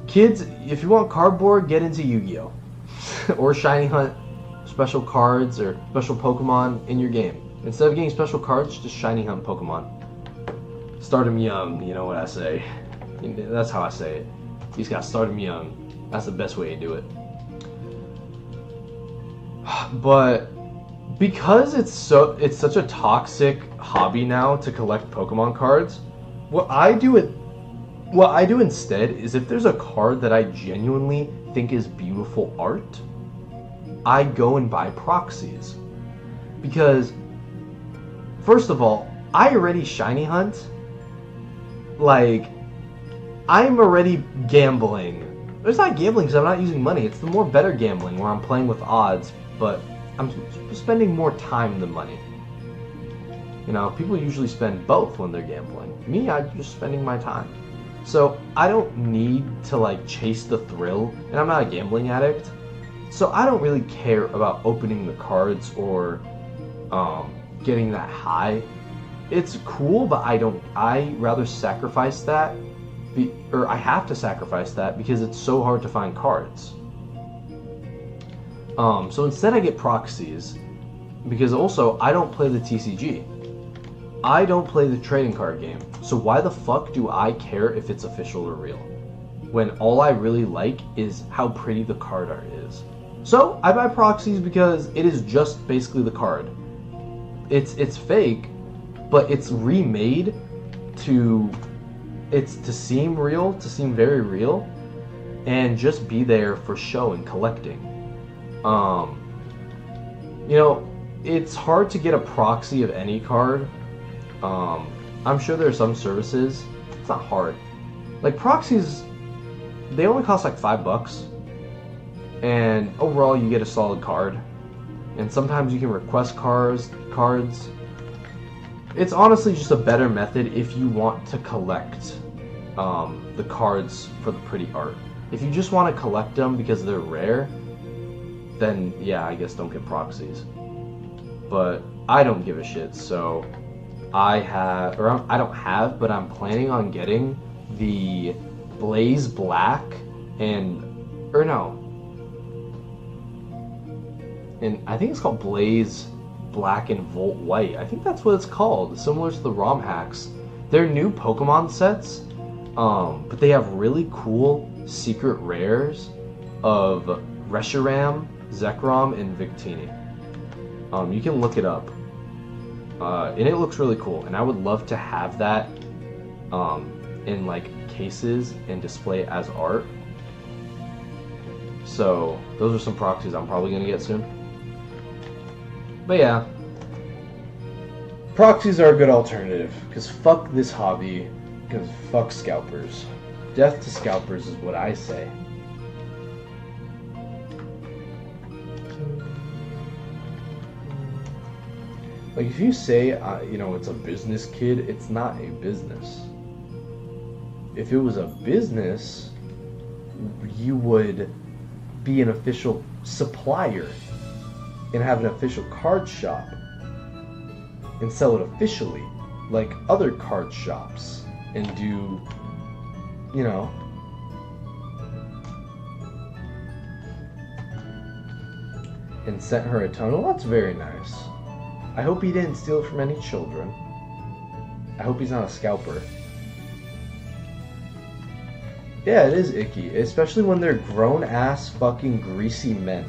Speaker 1: Kids, if you want cardboard, get into Yu-Gi-Oh! Or Shiny Hunt special cards or special Pokemon in your game. Instead of getting special cards, just Shiny Hunt Pokemon. Start them young, you know what I say. That's how I say it. You just gotta start them young. That's the best way to do it. But because it's such a toxic hobby now to collect Pokemon cards, what I do instead is, if there's a card that I genuinely think is beautiful art, I go and buy proxies. Because first of all, I already shiny hunt. Like, I'm already gambling. It's not gambling because I'm not using money. It's the more better gambling where I'm playing with odds, but I'm spending more time than money. You know, people usually spend both when they're gambling. Me, I'm just spending my time. So I don't need to like chase the thrill, and I'm not a gambling addict. So I don't really care about opening the cards or getting that high. It's cool, but I rather sacrifice that, or I have to sacrifice that because it's so hard to find cards. So instead I get proxies, because also I don't play the TCG. I don't play the trading card game. So why the fuck do I care if it's official or real, when all I really like is how pretty the card art is? So I buy proxies because it is just basically the card. It's fake, but it's remade to seem real, to seem very real, and just be there for show and collecting. You know, it's hard to get a proxy of any card. I'm sure there are some services. It's not hard. Like, proxies, they only cost like $5, and overall you get a solid card. And sometimes you can request cards. It's honestly just a better method if you want to collect the cards for the pretty art. If you just want to collect them because they're rare, then yeah, I guess don't get proxies. But I don't give a shit, so I don't have, but I'm planning on getting the Blaze Black and, or no, and I think it's called Blaze Black and Volt White. I think that's what it's called, similar to the ROM hacks. They're new Pokemon sets, but they have really cool secret rares of Reshiram, Zekrom, and Victini. You can look it up, and it looks really cool. And I would love to have that in like cases and display it as art. So those are some proxies I'm probably gonna get soon. But yeah, proxies are a good alternative, because fuck this hobby, because fuck scalpers. Death to scalpers is what I say. Like, if you say, you know, it's a business, kid, it's not a business. If it was a business, you would be an official supplier and have an official card shop and sell it officially, like other card shops, and do, you know, and sent her a ton. Well, that's very nice. I hope he didn't steal it from any children. I hope he's not a scalper. Yeah, it is icky, especially when they're grown-ass fucking greasy men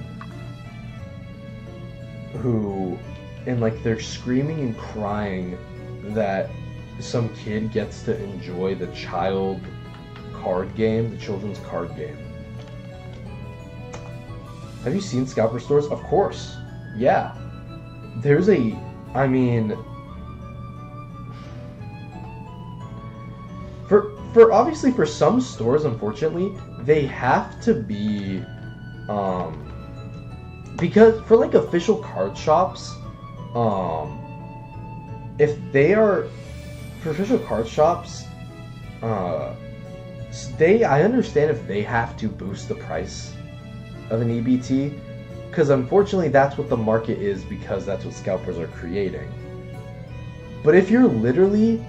Speaker 1: who, and like, they're screaming and crying that some kid gets to enjoy the child card game, the children's card game. Have you seen scalper stores? Of course. Yeah. There's a, I mean, for obviously for some stores, unfortunately, they have to be, because for like official card shops, if they are, for official card shops, I understand if they have to boost the price of an EBT, because unfortunately that's what the market is, because that's what scalpers are creating. But if you're literally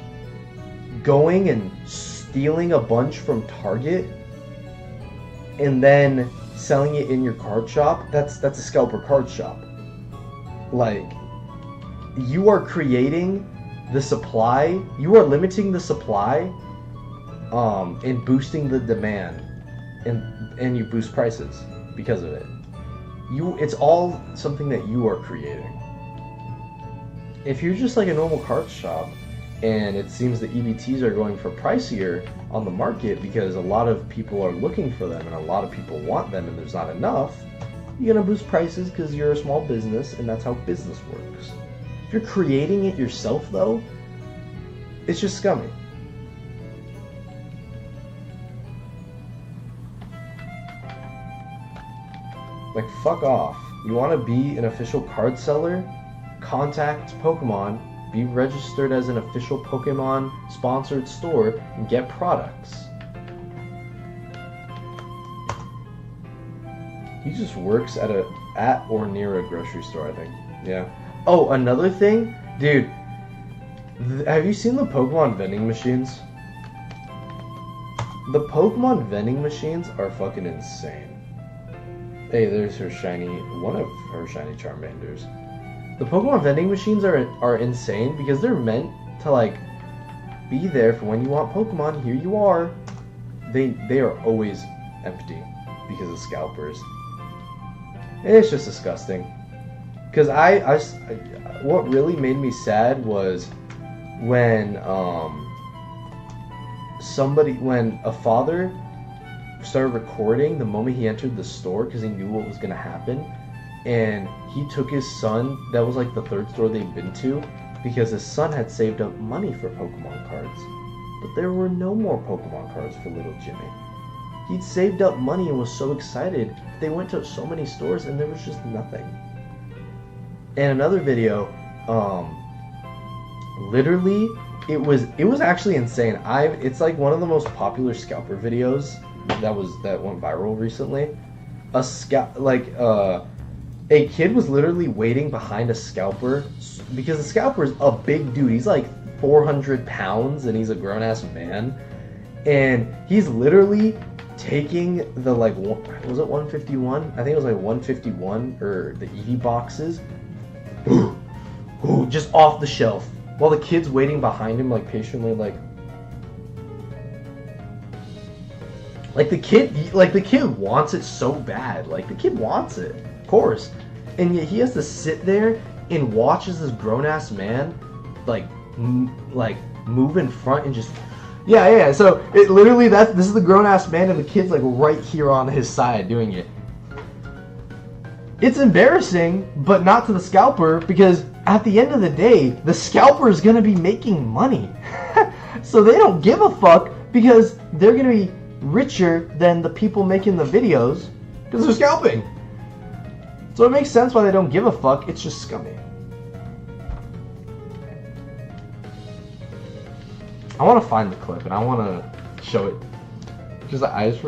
Speaker 1: going and stealing a bunch from Target and then selling it in your card shop, that's a scalper card shop. Like, you are creating the supply, you are limiting the supply, and boosting the demand, and you boost prices because of it. It's all something that you are creating. If you're just like a normal card shop, and it seems that EBTs are going for pricier on the market because a lot of people are looking for them and a lot of people want them and there's not enough, you're gonna boost prices because you're a small business and that's how business works. If you're creating it yourself though, it's just scummy. Like, fuck off. You want to be an official card seller? Contact Pokemon, be registered as an official Pokemon sponsored store, and get products. He just works at or near a grocery store, I think. Yeah. Oh, another thing? Dude, have you seen the Pokemon vending machines? The Pokemon vending machines are fucking insane. Hey, there's one of her shiny Charmanders. The Pokemon vending machines are insane because they're meant to, like, be there for when you want Pokemon. Here you are. They are always empty because of scalpers. And it's just disgusting. Because what really made me sad was when when a father started recording the moment he entered the store because he knew what was going to happen, and he took his son, that was like the third store they'd been to, because his son had saved up money for Pokemon cards, but there were no more Pokemon cards for little Jimmy. He'd saved up money and was so excited. They went to so many stores and there was just nothing. And another video, literally, it was actually insane. It's like one of the most popular scalper videos that went viral recently. A kid was literally waiting behind a scalper because the scalper is a big dude. He's like 400 pounds and he's a grown-ass man, and he's literally taking the like, was it 151? I think it was like 151 or the EV boxes. Just off the shelf. While the kid's waiting behind him, like patiently, like the kid wants it so bad. Like the kid wants it, of course, and yet he has to sit there and watch as this grown ass man, like move in front and just, yeah. So it literally this is the grown ass man and the kid's like right here on his side doing it. It's embarrassing, but not to the scalper, because at the end of the day, the scalper is going to be making money. So they don't give a fuck, because they're going to be richer than the people making the videos, because they're scalping. So it makes sense why they don't give a fuck. It's just scummy. I want to find the clip, and I want to show it, because I just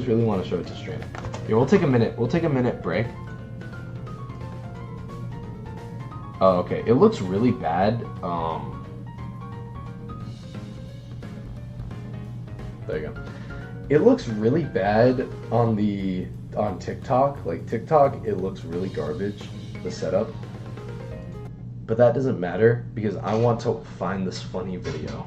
Speaker 1: really want to show it to stream. Yeah, we'll take a minute break. Oh, okay. It looks really bad. There you go. It looks really bad on TikTok. Like TikTok, it looks really garbage, the setup. But that doesn't matter, because I want to find this funny video.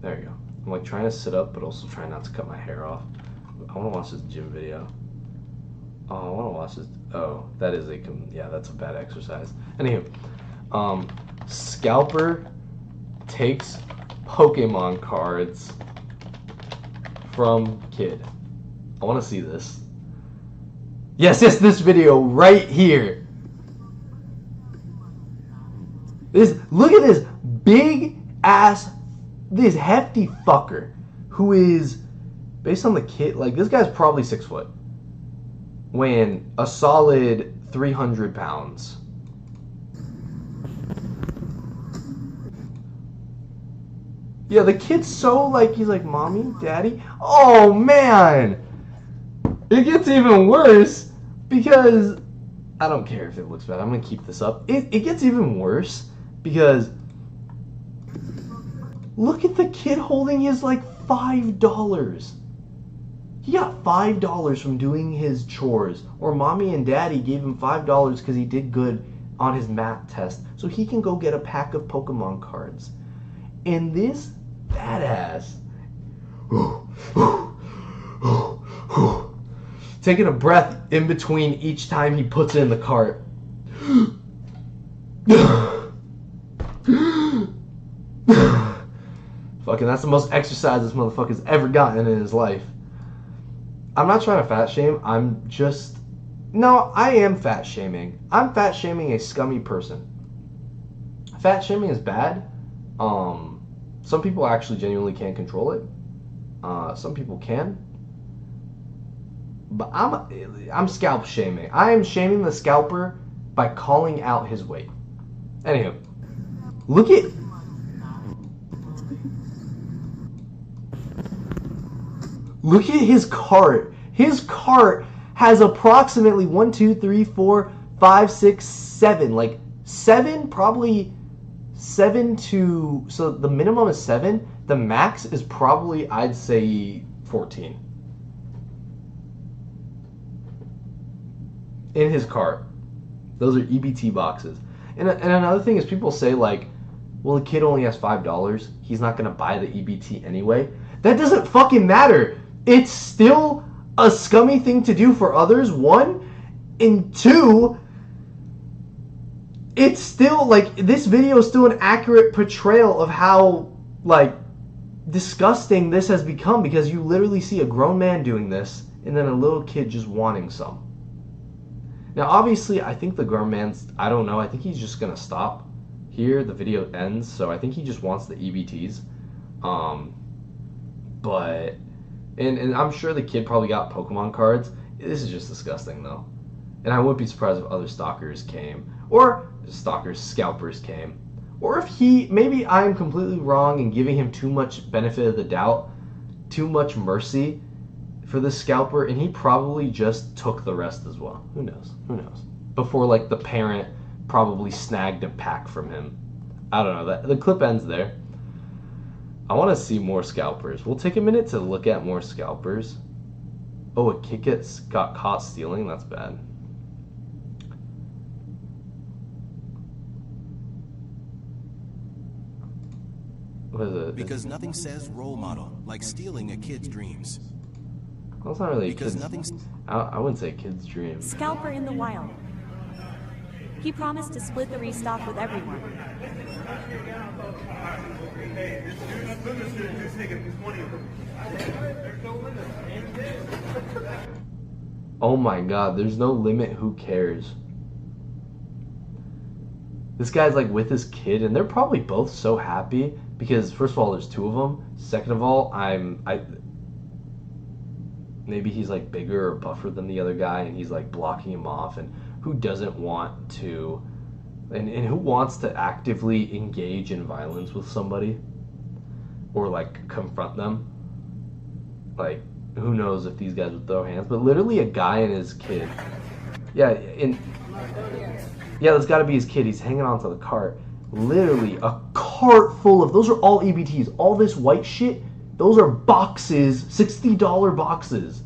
Speaker 1: There you go. I'm like trying to sit up, but also trying not to cut my hair off. I want to watch this gym video. Oh, I want to watch this. Oh, that is that's a bad exercise. Anywho, scalper takes Pokemon cards from kid. I want to see this. Yes, this video right here. Look at this big ass, this hefty fucker who is, based on the kid, like this guy's probably 6 foot, weighing a solid 300 pounds. Yeah, the kid's so like, he's like, mommy, daddy. Oh man, it gets even worse, because I don't care if it looks bad. I'm gonna keep this up. It gets even worse because look at the kid holding his like $5. He got $5 from doing his chores, or mommy and daddy gave him $5 because he did good on his math test, so he can go get a pack of Pokemon cards. And this badass, taking a breath in between each time he puts it in the cart. Fucking, that's the most exercise this motherfucker's ever gotten in his life. I'm not trying to fat shame. I am fat shaming. I'm fat shaming a scummy person. Fat shaming is bad. Some people actually genuinely can't control it. Some people can. But I'm scalp shaming. I am shaming the scalper by calling out his weight. Anywho, look at his cart. His cart has approximately 1, 2, 3, 4, 5, 6, 7. Like 7, probably 7 to, so the minimum is 7. The max is probably, I'd say, 14. In his cart. Those are EBT boxes. And another thing is, people say like, well, the kid only has $5. He's not going to buy the EBT anyway. That doesn't fucking matter. It's still a scummy thing to do for others, 1. And 2, it's still, like, this video is still an accurate portrayal of how, like, disgusting this has become, because you literally see a grown man doing this and then a little kid just wanting some. Now, obviously, I think the grown man's, I don't know, I think he's just going to stop here. The video ends, so I think he just wants the EBTs. But, and I'm sure the kid probably got Pokemon cards. This is just disgusting, though. And I wouldn't be surprised if other stalkers came. Or scalpers came. Or if maybe I'm completely wrong in giving him too much benefit of the doubt, too much mercy for the scalper, and he probably just took the rest as well. Who knows? Before, like, the parent probably snagged a pack from him. I don't know. The clip ends there. I want to see more scalpers. We'll take a minute to look at more scalpers. Oh, a kid got caught stealing? That's bad. What is it?
Speaker 3: Because nothing says role model like stealing a kid's dreams.
Speaker 1: Well, it's not really
Speaker 3: Because
Speaker 1: a kid's...
Speaker 3: nothing's...
Speaker 1: I wouldn't say kid's dream.
Speaker 4: Scalper in the wild. He promised to split the restock with everyone.
Speaker 1: Oh my god, there's no limit, who cares? This guy's like with his kid, and they're probably both so happy because first of all, there's two of them. Second of all, maybe he's like bigger or buffer than the other guy, and he's like blocking him off. And who doesn't want to, and who wants to actively engage in violence with somebody or like confront them? Like, who knows if these guys would throw hands? But literally, a guy and his kid. Yeah, that's got to be his kid. He's hanging onto the cart. Literally, a cart full of... Those are all EBTs. All this white shit, those are boxes. $60 boxes.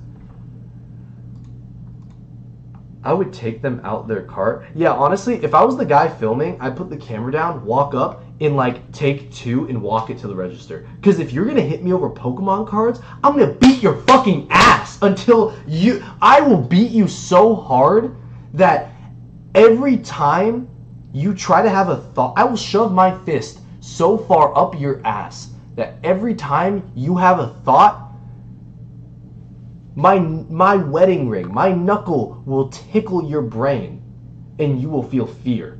Speaker 1: I would take them out their cart. Yeah, honestly, if I was the guy filming, I'd put the camera down, walk up, and like take two and walk it to the register. Because if you're going to hit me over Pokemon cards, I'm going to beat your fucking ass until you... I will beat you so hard that... every time you try to have a thought, I will shove my fist so far up your ass that every time you have a thought, my wedding ring, my knuckle will tickle your brain and you will feel fear.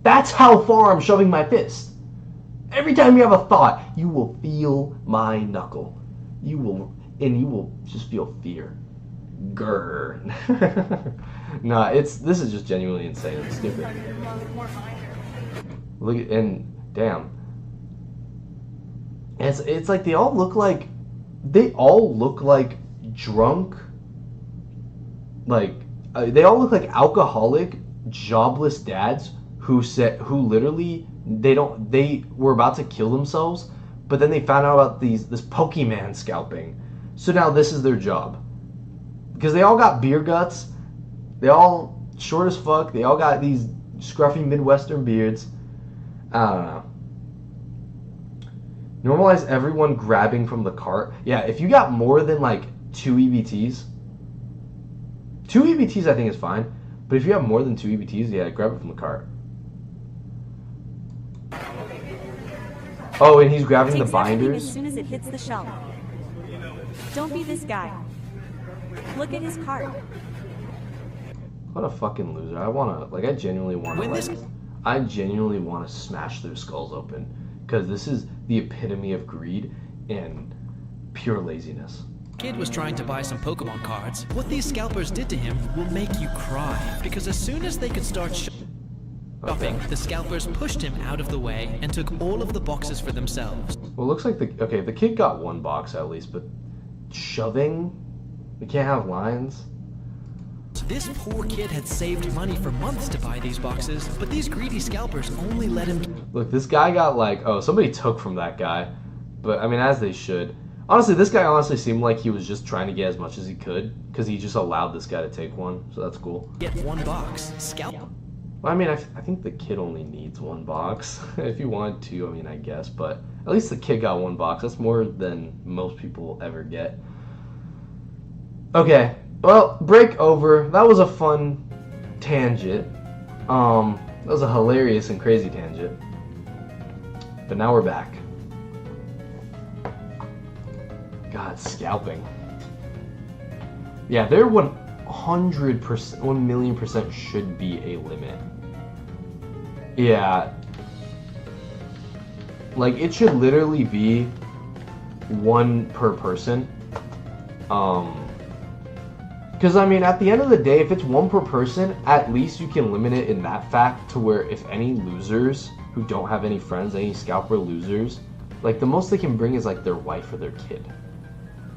Speaker 1: That's how far I'm shoving my fist. Every time you have a thought, you will feel my knuckle. You will just feel fear. Grr. Nah, this is just genuinely insane and stupid. Look at, and damn. It's like they all look like drunk, like they all look like alcoholic, jobless dads who literally they were about to kill themselves, but then they found out about this Pokemon scalping. So now this is their job. Because they all got beer guts, they all short as fuck, they all got these scruffy Midwestern beards. I don't know. Normalize everyone grabbing from the cart. Yeah, if you got more than like 2 EBTs, I think is fine. But if you have more than 2 EBTs, yeah, grab it from the cart. Oh, and he's grabbing the binders.
Speaker 4: As soon as it hits the shelf. Don't be this guy. Look at his cart.
Speaker 1: What a fucking loser. I genuinely want to smash their skulls open. Because this is the epitome of greed and pure laziness.
Speaker 5: Kid was trying to buy some Pokemon cards. What these scalpers did to him will make you cry. Because as soon as they could start shopping, the scalpers pushed him out of the way and took all of the boxes for themselves.
Speaker 1: Well, it looks like the kid got 1 box at least, but shoving? We can't have lines.
Speaker 5: This poor kid had saved money for months to buy these boxes, but these greedy scalpers only let him...
Speaker 1: Look, this guy got like... Oh, somebody took from that guy. But, I mean, as they should. Honestly, this guy honestly seemed like he was just trying to get as much as he could, because he just allowed this guy to take one, so that's cool.
Speaker 5: Get 1 box. Scalp.
Speaker 1: Well, I mean, I think the kid only needs 1 box. If you wanted 2, I mean, I guess. But at least the kid got 1 box. That's more than most people ever get. Okay, well, break over. That was a fun tangent. That was a hilarious and crazy tangent. But now we're back. God, scalping. Yeah, there 100%, 1,000,000% should be a limit. Yeah. Like, it should literally be 1 per person. Because, I mean, at the end of the day, if it's 1 per person, at least you can limit it in that fact to where if any losers who don't have any friends, any scalper losers, like, the most they can bring is, like, their wife or their kid.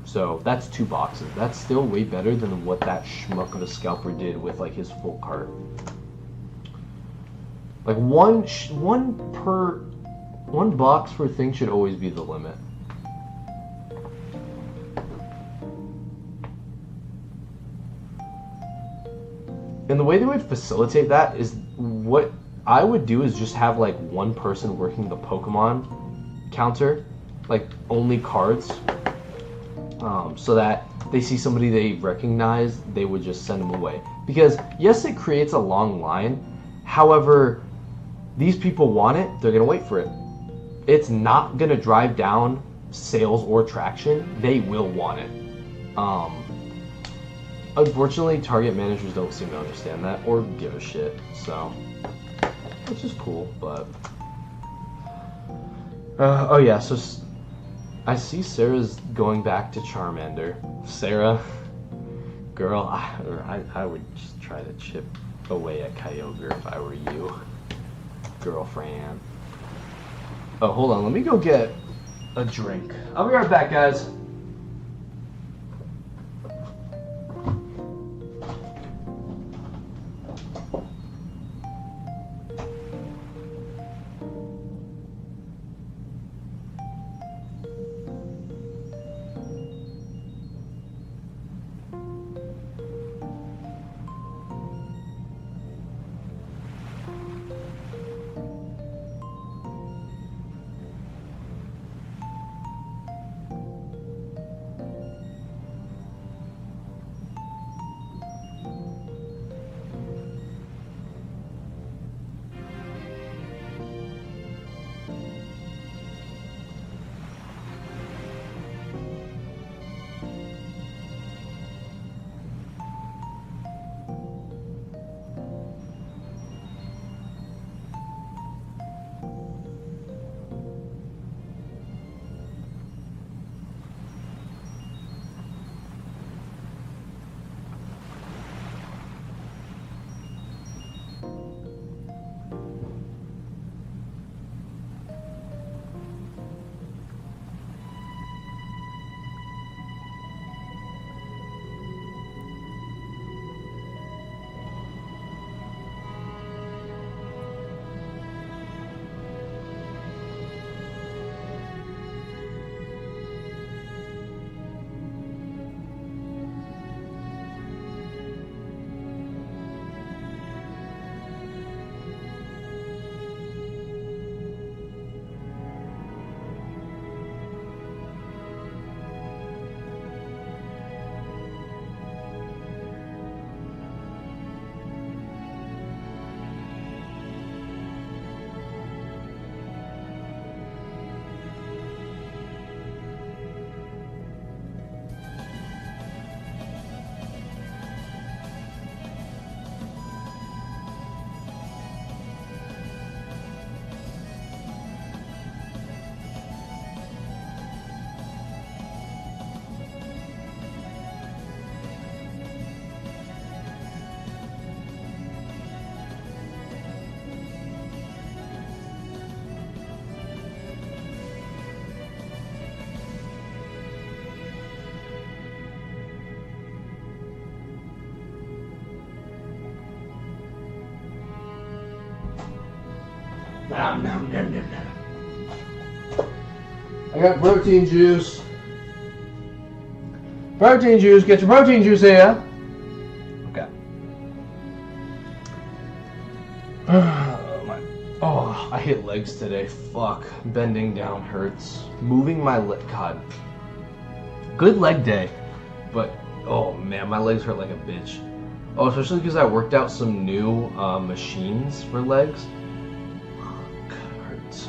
Speaker 1: So, that's 2 boxes. That's still way better than what that schmuck of a scalper did with, like, his full cart. Like, one box per thing should always be the limit. And the way they would facilitate that is, what I would do is just have like one person working the Pokemon counter, like only cards, so that they see somebody they recognize, they would just send them away. Because yes, it creates a long line. However, these people want it, they're gonna wait for it. It's not gonna drive down sales or traction. They will want it. Unfortunately, Target managers don't seem to understand that or give a shit, so which is cool. But oh yeah, so I see Sarah's going back to Charmander. Sarah, girl, I would just try to chip away at Kyogre if I were you, girlfriend. Oh, hold on, let me go get a drink. I'll be right back, guys. I got protein juice. Protein juice. Get your protein juice here. Okay. Oh, I hit legs today. Fuck. Bending down hurts. Moving my leg. God. Good leg day. But, oh man, my legs hurt like a bitch. Oh, especially because I worked out some new machines for legs. Hurts.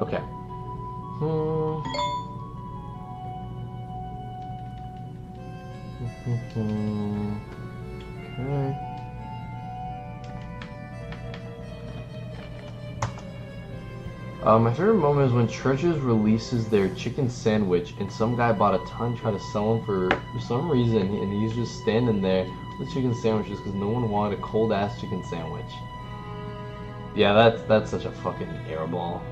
Speaker 1: Okay. Okay. My favorite moment is when Churches releases their chicken sandwich and some guy bought a ton, tried to sell them for some reason, and he's just standing there with chicken sandwiches because no one wanted a cold ass chicken sandwich. Yeah, that's such a fucking airball.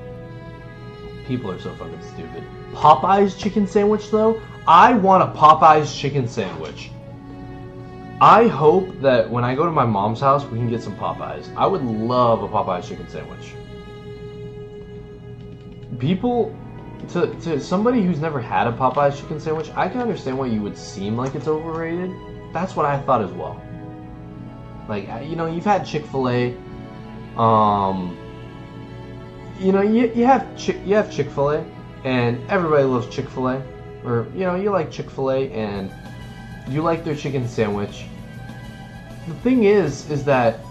Speaker 1: People are so fucking stupid. Popeye's chicken sandwich though? I want a Popeye's chicken sandwich. I hope that when I go to my mom's house we can get some Popeyes. I would love a Popeye's chicken sandwich. people, to somebody who's never had a Popeye's chicken sandwich, I can understand why you would seem like it's overrated. That's what I thought as well. Like, you know, you've had Chick-fil-A. You know, you have Chick-fil-A, and everybody loves Chick-fil-A. Or, you know, you like Chick-fil-A, and you like their chicken sandwich. The thing is that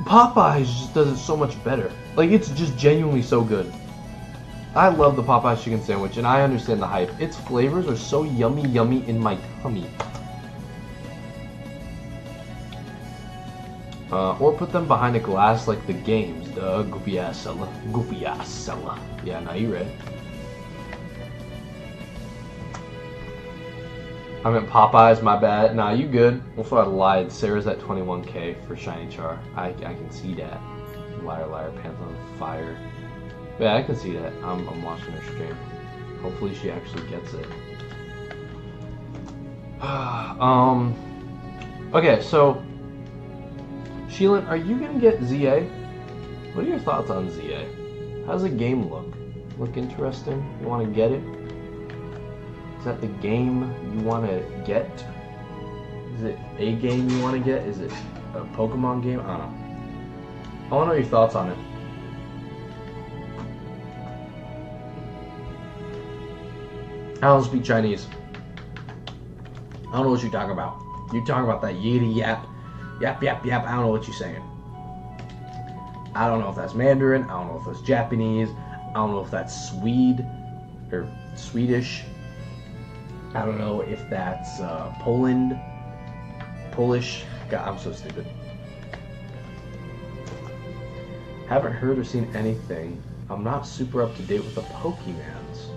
Speaker 1: Popeyes just does it so much better. Like, it's just genuinely so good. I love the Popeyes chicken sandwich, and I understand the hype. Its flavors are so yummy in my tummy. Or put them behind a glass like the games. The goofy ass seller. Yeah, now you ready? I meant Popeyes, my bad. Nah, you good. Also, I lied. Sarah's at 21K for Shiny Char. I can see that. Liar, pants on fire. Yeah, I can see that. I'm watching her stream. Hopefully she actually gets it. Okay, so Sheelan, are you gonna get ZA? What are your thoughts on ZA? How's the game look? Look interesting? You wanna get it? Is that the game you wanna get? Is it a game you wanna get? Is it a Pokemon game? I don't know. I wanna know your thoughts on it. I don't speak Chinese. I don't know what you're talking about. You're talking about that yitty yap. Yap. I don't know what you're saying. I don't know if that's Mandarin. I don't know if that's Japanese. I don't know if that's Swede or Swedish. I don't know if that's Poland, Polish. God, I'm so stupid. Haven't heard or seen anything. I'm not super up to date with the Pokemans.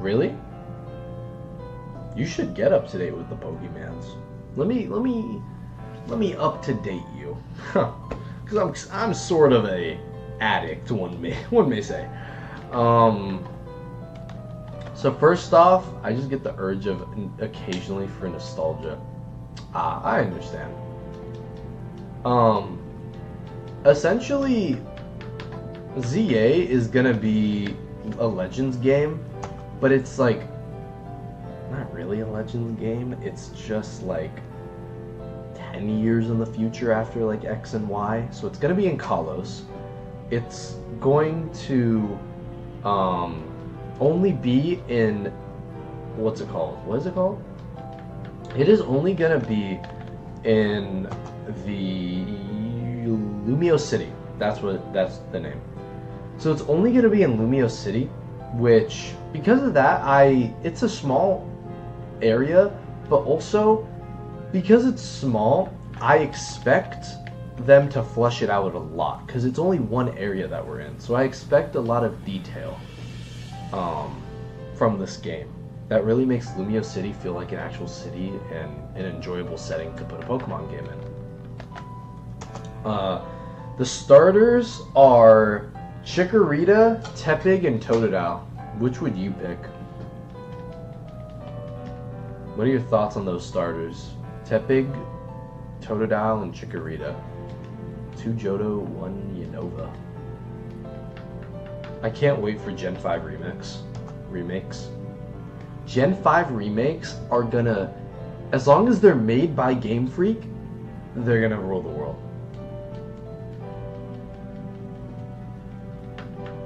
Speaker 1: Really? You should get up to date with the Pokemans. Let me up to date you, because I'm sort of a addict. One may say. So first off, I just get the urge of occasionally for nostalgia. I understand. Essentially, ZA is gonna be a Legends game, but it's like not really a Legends game. It's just like 10 years in the future after like X and Y. So it's gonna be in Kalos. It's going to only be in what's it called? What is it called? It is only gonna be in the Lumio City. That's the name. So it's only gonna be in Lumio City, which because of that, it's a small area, but also because it's small, I expect them to flesh it out a lot because it's only one area that we're in. So I expect a lot of detail from this game that really makes Lumio City feel like an actual city and an enjoyable setting to put a Pokemon game in. The starters are Chikorita, Tepig, and Totodile. Which would you pick? What are your thoughts on those starters? Tepig, Totodile, and Chikorita. 2 Johto, 1 Unova. I can't wait for Gen 5 remakes. Gen 5 remakes are gonna, as long as they're made by Game Freak, they're gonna rule the world.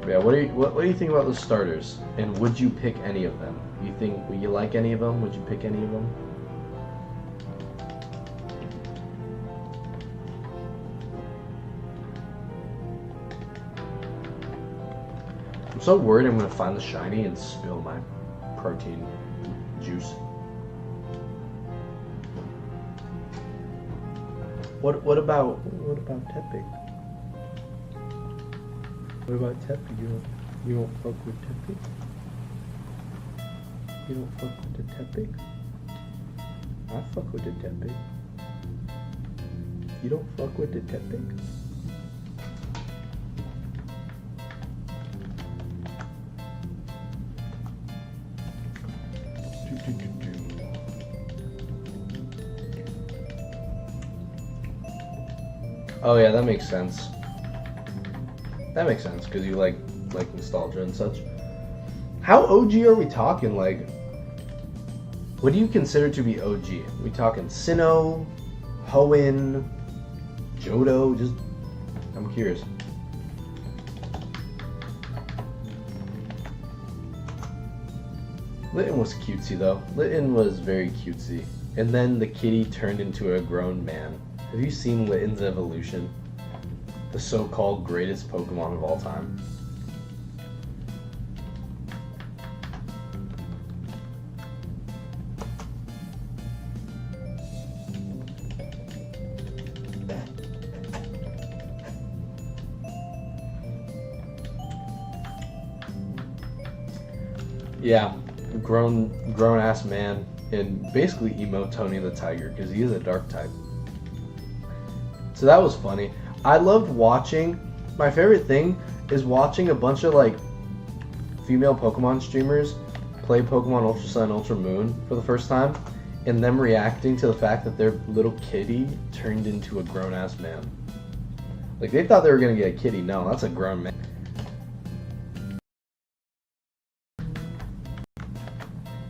Speaker 1: Yeah, what do you think about those starters? And would you pick any of them? Would you like any of them? Would you pick any of them? I'm so worried I'm gonna find the shiny and spill my protein juice. What about Tepig? What about Tepig? You don't fuck with Tepig? You don't fuck with the Tepig? I fuck with the Tepig. You don't fuck with the Tepig? Oh yeah, that makes sense. That makes sense because you like like nostalgia and such. How OG are we talking? Like, what do you consider to be OG? Are we talking Sinnoh, Hoenn, Johto? Just, I'm curious. Litten was cutesy though. Litten was very cutesy. And then the kitty turned into a grown man. Have you seen Litten's evolution? The so-called greatest Pokemon of all time. Yeah, grown ass man, and basically emo Tony the Tiger because he is a dark type. So that was funny. I loved watching. My favorite thing is watching a bunch of like female Pokemon streamers play Pokemon Ultra Sun, Ultra Moon for the first time, and them reacting to the fact that their little kitty turned into a grown ass man. Like they thought they were gonna get a kitty. No, that's a grown man.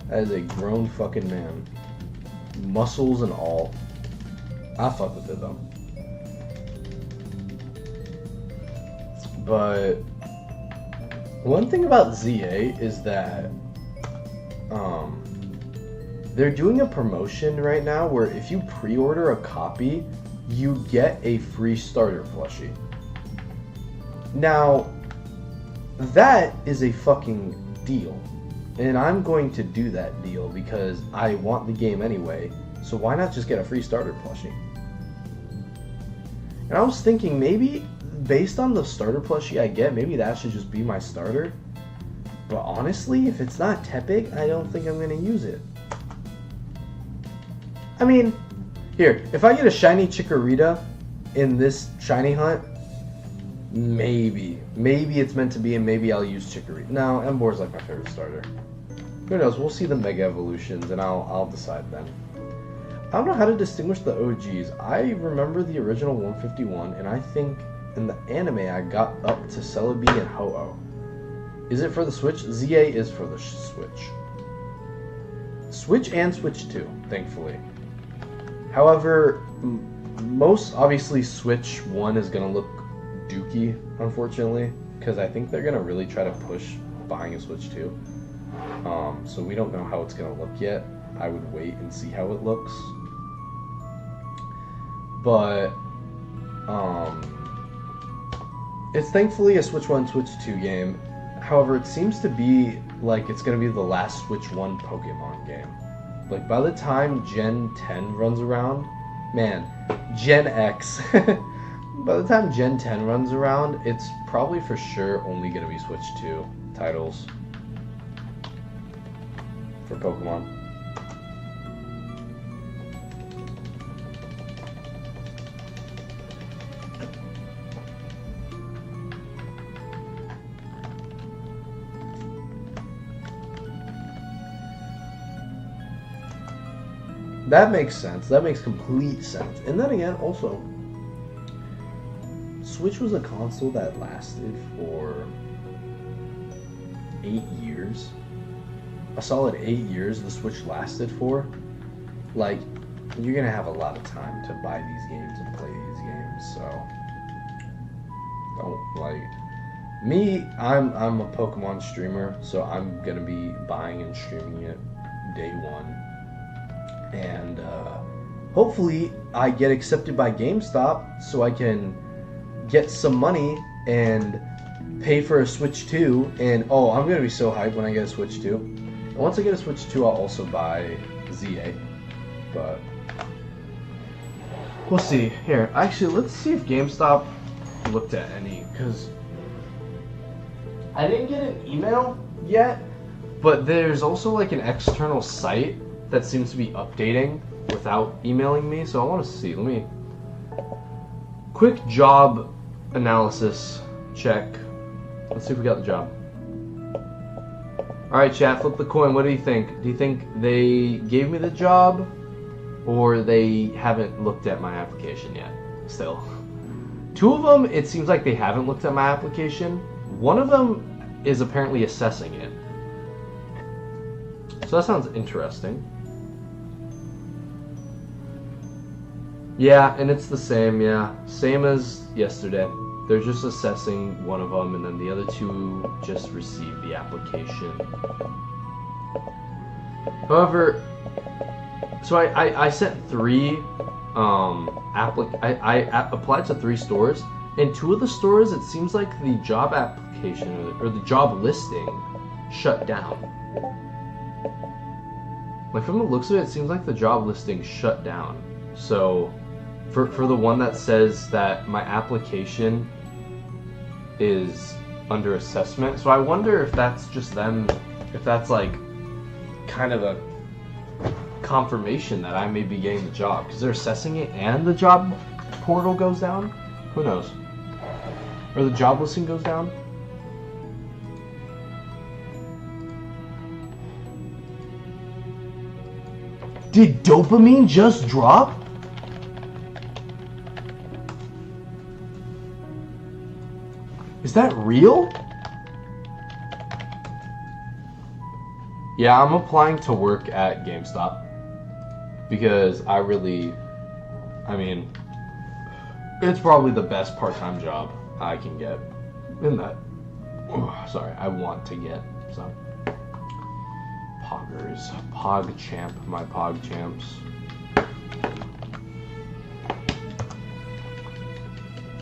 Speaker 1: That is a grown fucking man. Muscles and all. I fuck with it though. But one thing about ZA is that they're doing a promotion right now where if you pre-order a copy, you get a free starter plushie. Now, that is a fucking deal. And I'm going to do that deal because I want the game anyway, so why not just get a free starter plushie? And I was thinking maybe, based on the starter plushie I get, maybe that should just be my starter. But honestly, if it's not Tepig, I don't think I'm going to use it. I mean, here, if I get a shiny Chikorita in this shiny hunt, maybe it's meant to be and maybe I'll use Chikorita. No, Emboar's like my favorite starter. Who knows? We'll see the Mega Evolutions and I'll decide then. I don't know how to distinguish the OGs. I remember the original 151, and I think in the anime I got up to Celebi and Ho-Oh. Is it for the Switch? ZA is for the Switch. Switch and Switch 2, thankfully. However, most obviously Switch 1 is going to look dookie, unfortunately, because I think they're going to really try to push buying a Switch 2. So we don't know how it's going to look yet. I would wait and see how it looks. But, it's thankfully a Switch 1, Switch 2 game. However, it seems to be like it's going to be the last Switch 1 Pokemon game. Like, by the time Gen 10 runs around, man, Gen X, by the time Gen 10 runs around, it's probably for sure only going to be Switch 2 titles for Pokemon. That makes sense. That makes complete sense. And then again, also, Switch was a console that lasted for 8 years. A solid 8 years the Switch lasted for. Like, you're gonna have a lot of time to buy these games and play these games, so don't, like, me, I'm a Pokemon streamer, so I'm gonna be buying and streaming it day one. And hopefully I get accepted by GameStop so I can get some money and pay for a Switch 2. And oh, I'm gonna be so hyped when I get a Switch 2. And once I get a Switch 2, I'll also buy ZA. But we'll see. Here, actually, let's see if GameStop looked at any, because I didn't get an email yet, but there's also like an external site that seems to be updating without emailing me, so I want to see. Let me... Quick job analysis check. Let's see if we got the job. Alright, chat, flip the coin. What do you think? Do you think they gave me the job, or they haven't looked at my application yet? Still. Two of them, it seems like they haven't looked at my application. one of them is apparently assessing it. So that sounds interesting. Yeah, and it's the same, yeah. Same as yesterday. They're just assessing one of them, and then the other two just received the application. However, so I sent 3 I applied to 3 stores. In 2 of the stores, it seems like the job application or the job listing shut down. Like from the looks of it, it seems like the job listing shut down. So for the one that says that my application is under assessment, so I wonder if that's just them, if that's like kind of a confirmation that I may be getting the job because they're assessing it and the job portal goes down. Who knows? Or the job listing goes down. Did dopamine just drop? Is that real? Yeah, I'm applying to work at GameStop because I mean, it's probably the best part-time job I can get in that. Sorry, I want to get. So, Poggers, PogChamp, my PogChamps.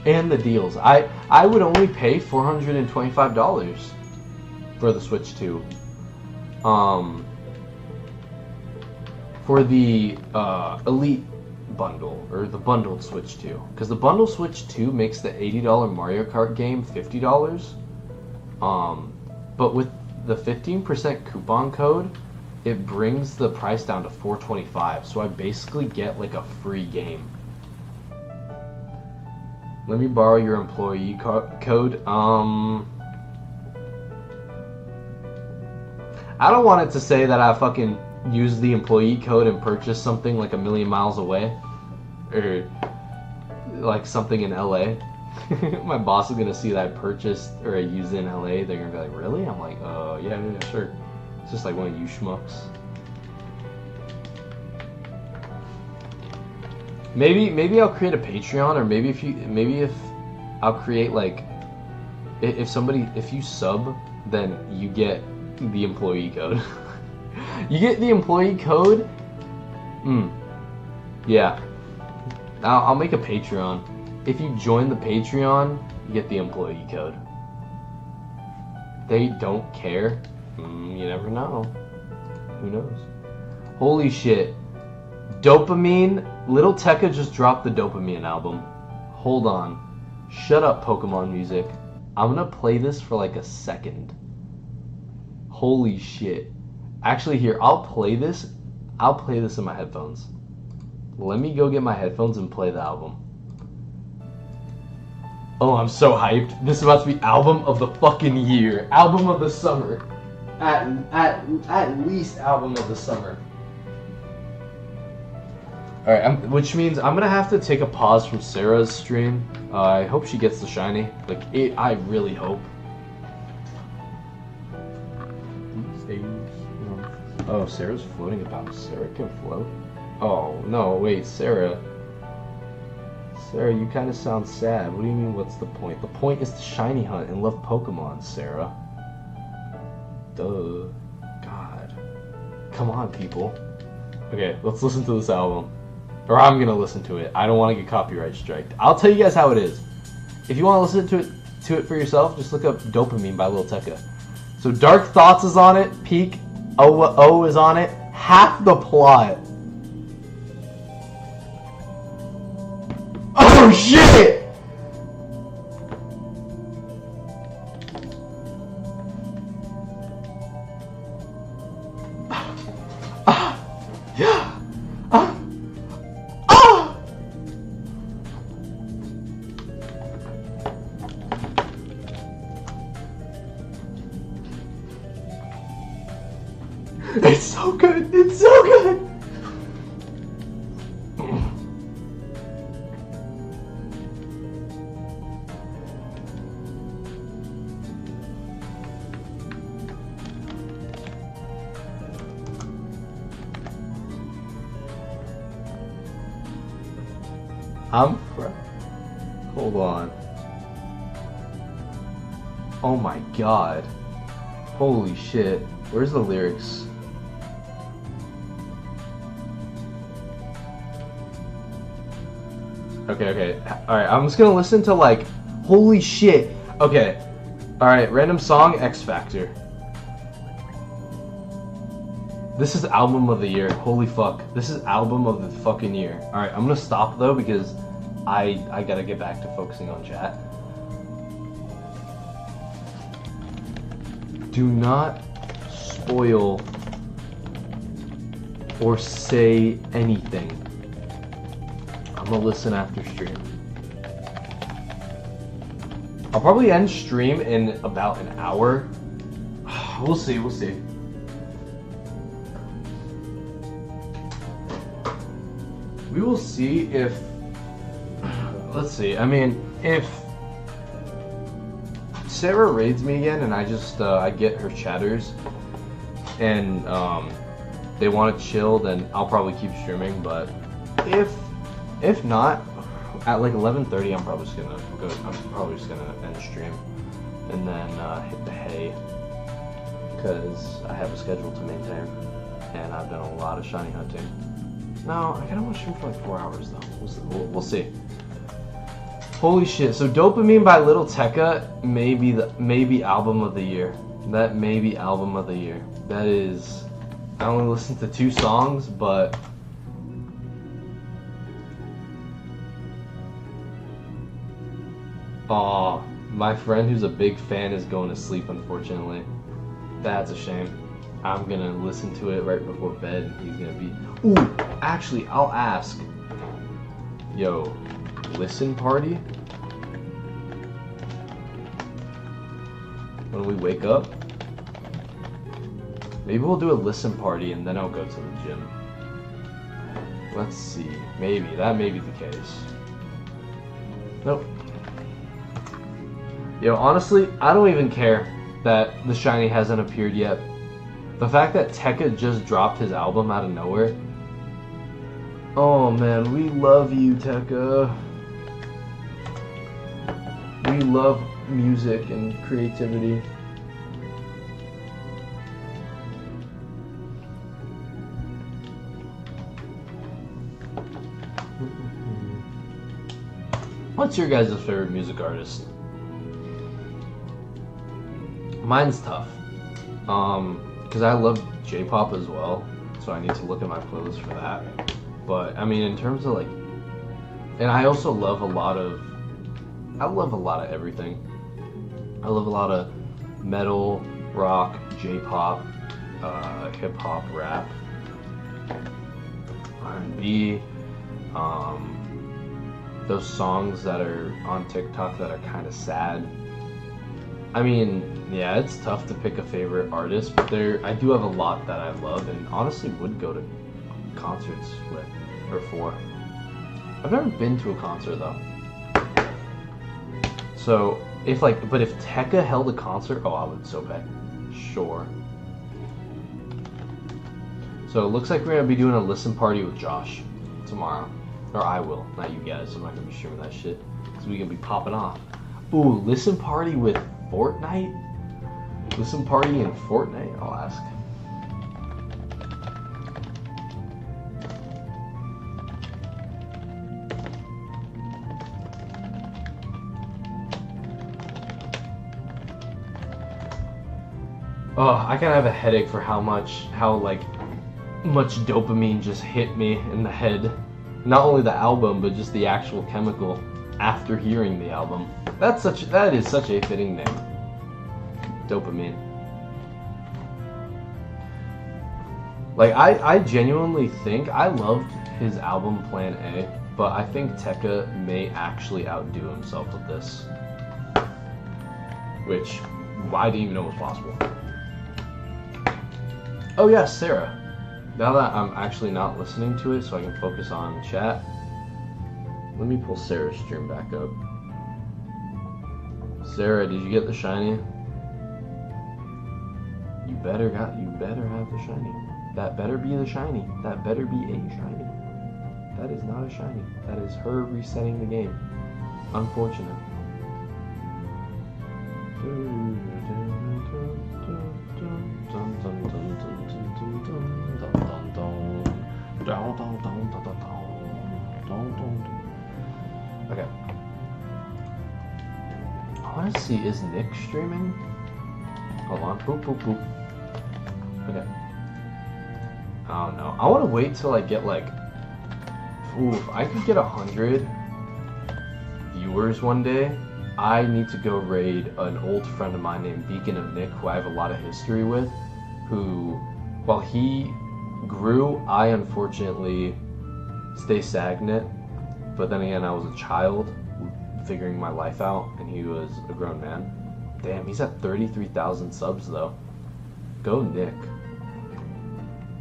Speaker 1: And the deals. I would only pay $425 for the Switch 2. For the Elite bundle, or the bundled Switch 2, because the bundled Switch 2 makes the $80 Mario Kart game $50. But with the 15% coupon code, it brings the price down to $425. So I basically get like a free game. Let me borrow your employee code. I don't want it to say that I fucking use the employee code and purchase something like a million miles away, or like something in LA. My boss is gonna see that I purchased or I used it in LA. They're gonna be like, "Really?" I'm like, yeah, sure." It's just like one of you schmucks. Maybe I'll create a Patreon, or maybe if I'll create like, if you sub, then you get the employee code. You get the employee code. Yeah. I'll make a Patreon. If you join the Patreon, you get the employee code. They don't care. You never know. Who knows? Holy shit. Dopamine. Little Tekka just dropped the Dopamine album. Hold on. Shut up, Pokemon music. I'm gonna play this for like a second. Holy shit. Actually, here, I'll play this in my headphones. Let me go get my headphones and play the album. Oh, I'm so hyped. This is about to be album of the fucking year. Album of the summer. At least album of the summer. Alright, which means I'm gonna have to take a pause from Sarah's stream. I hope she gets the shiny. I really hope. Oh, Sarah's floating about. Sarah can float? Oh, no, wait, Sarah. Sarah, you kind of sound sad. What do you mean, what's the point? The point is to shiny hunt and love Pokemon, Sarah. Duh. God. Come on, people. Okay, let's listen to this album. Or I'm gonna listen to it. I don't want to get copyright striked. I'll tell you guys how it is. If you want to listen to it for yourself, just look up Dopamine by Lil Tekka. So Dark Thoughts is on it. Peak O is on it. Half the plot. Oh shit! It's so good. It's so good. Hold on. Oh my god. Holy shit. Where's the lyrics? Okay. Alright, I'm just gonna listen to like, holy shit. Okay. Alright, random song, X Factor. This is album of the year. Holy fuck. This is album of the fucking year. Alright, I'm gonna stop though because I gotta get back to focusing on chat. Do not spoil or say anything. I'm gonna listen after stream. I'll probably end stream in about an hour. We'll see. We will see if, let's see, I mean, if Sarah raids me again and I just, I get her chatters and they want to chill, then I'll probably keep streaming, but if not, at like 11:30 I'm probably just gonna end stream and then hit the hay, because I have a schedule to maintain and I've done a lot of shiny hunting. No, I kinda want to stream for like 4 hours though. We'll see. Holy shit! So Dopamine by Little Tekka maybe album of the year. That may be album of the year. That is. I only listened to 2 songs, but. Aw, my friend who's a big fan is going to sleep, unfortunately. That's a shame. I'm gonna listen to it right before bed, and he's gonna be. Ooh, actually, I'll ask. Yo, listen party? When we wake up? Maybe we'll do a listen party and then I'll go to the gym. Let's see. Maybe. That may be the case. Nope. Yo, honestly, I don't even care that the shiny hasn't appeared yet. The fact that Tekka just dropped his album out of nowhere. Oh man, we love you, Tekka. We love music and creativity. What's your guys' favorite music artist? Mine's tough. Because I love J-pop as well, so I need to look at my playlist for that. But I mean, in terms of like, and I also love a lot of everything. I love a lot of metal, rock, J-pop, hip-hop, rap, R&B, those songs that are on TikTok that are kind of sad. I mean, yeah, it's tough to pick a favorite artist, but I do have a lot that I love and honestly would go to concerts with or for. I've never been to a concert though. So if Tekka held a concert, oh, I would so bet. Sure. So it looks like we're gonna be doing a listen party with Josh tomorrow. Or I will, not you guys. I'm not gonna be streaming that shit. Because we gonna be popping off. Ooh, listen party with Fortnite? Listen party in Fortnite? I'll ask. Oh, I kind of have a headache for how much dopamine just hit me in the head. Not only the album, but just the actual chemical after hearing the album. That is such a fitting name. Dopamine. Like, I genuinely think I loved his album Plan A, but I think Tekka may actually outdo himself with this. Which I didn't even know was possible. Oh yeah, Sarah. Now that I'm actually not listening to it so I can focus on chat, let me pull Sarah's stream back up. Sarah, did you get the shiny? You better have the shiny. That better be the shiny. That better be a shiny. That is not a shiny. That is her resetting the game. Unfortunate. Okay. I want to see, is Nick streaming? Hold on. Boop, boop, boop. Okay. I don't know. I want to wait till I get like... Ooh, if I could get 100 viewers one day, I need to go raid an old friend of mine named Beacon of Nick, who I have a lot of history with, who, while he grew, I unfortunately stay stagnant. But then again, I was a child figuring my life out, and he was a grown man. Damn, he's at 33,000 subs though. Go Nick.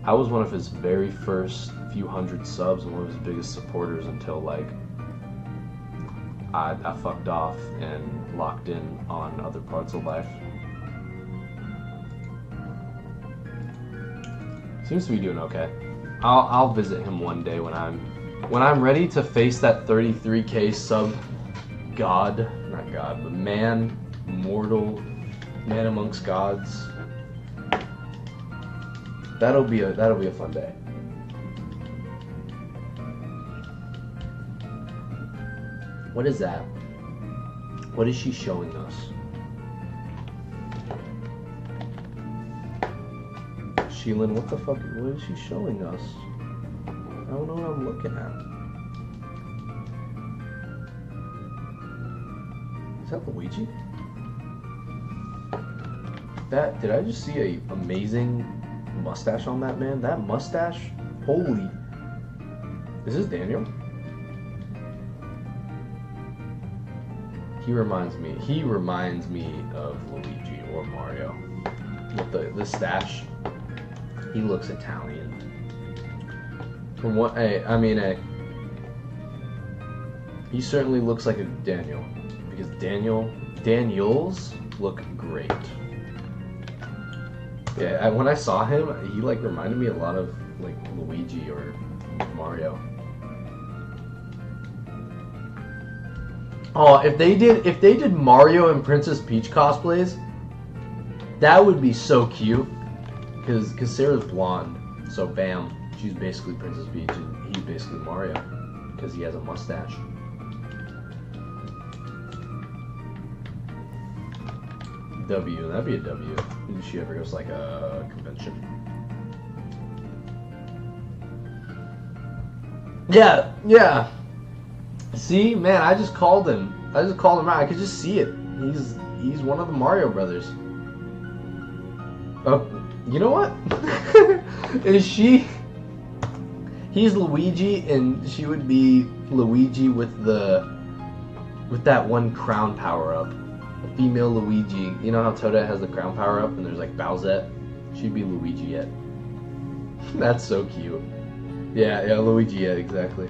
Speaker 1: I was one of his very first few hundred subs and one of his biggest supporters until like I fucked off and locked in on other parts of life. Seems to be doing okay. I'll visit him one day when I'm ready to face that 33k sub god, not god, but man, mortal, man amongst gods. That'll be a fun day. What is that? What is she showing us? Sheelan, what the fuck? What is she showing us? I don't know what I'm looking at. Is that Luigi? Did I just see a amazing mustache on that man? That mustache? Holy. Is this Daniel? He reminds me of Luigi or Mario. With the stash. He looks Italian. From what he certainly looks like a Daniel. Because Daniels look great. Yeah, when I saw him, he like reminded me a lot of like Luigi or Mario. Oh, if they did Mario and Princess Peach cosplays, that would be so cute. Cause Sarah's blonde, so bam, she's basically Princess Peach and he's basically Mario, because he has a mustache. W, that'd be a W. If she ever goes to like a convention. Yeah. See, man, I just called him out. I could just see it. He's one of the Mario brothers. Oh, you know what? He's Luigi, and she would be Luigi with that one crown power up. A female Luigi. You know how Toadette has the crown power up, and there's like Bowsette? She'd be Luigi yet. That's so cute. Yeah, Luigi yet, exactly.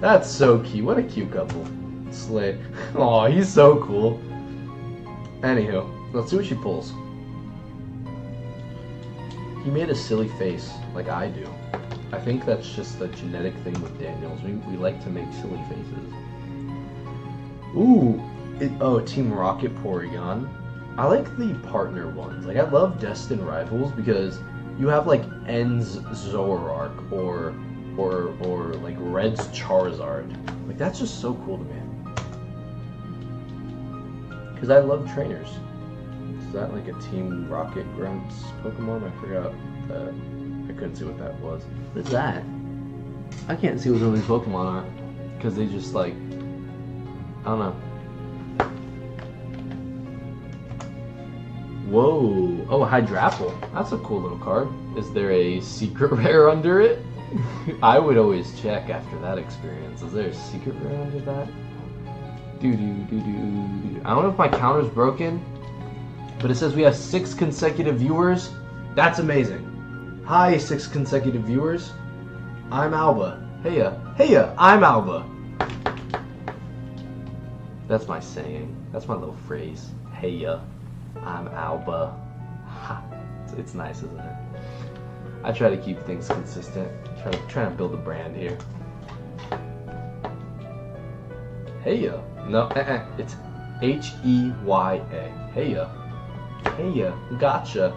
Speaker 1: That's so cute. What a cute couple. Slay. Aw, he's so cool. Anywho, let's see what she pulls. He made a silly face, like I do. I think that's just a genetic thing with Daniels. We like to make silly faces. Ooh. Team Rocket Porygon. I like the partner ones. Like, I love Destined Rivals because you have, like, N's Zoroark or like, Red's Charizard. Like, that's just so cool to me. Because I love trainers. Is that, like, a Team Rocket Grunts Pokemon? I forgot that. I couldn't see what that was. What is that? I can't see what some of these Pokemon are. Because they just, like, I don't know. Whoa. Oh, Hydrapple. That's a cool little card. Is there a secret rare under it? I would always check after that experience. Is there a secret rare under that? I don't know if my counter's broken, but it says we have 6 consecutive viewers. That's amazing. Hi, 6 consecutive viewers. I'm Alba. Heya, I'm Alba. That's my saying. That's my little phrase. Heya. I'm Alba. Ha. It's nice, isn't it? I try to keep things consistent. Trying to build a brand here. Heya. No, it's H-E-Y-A. Heya. Heya. Gotcha.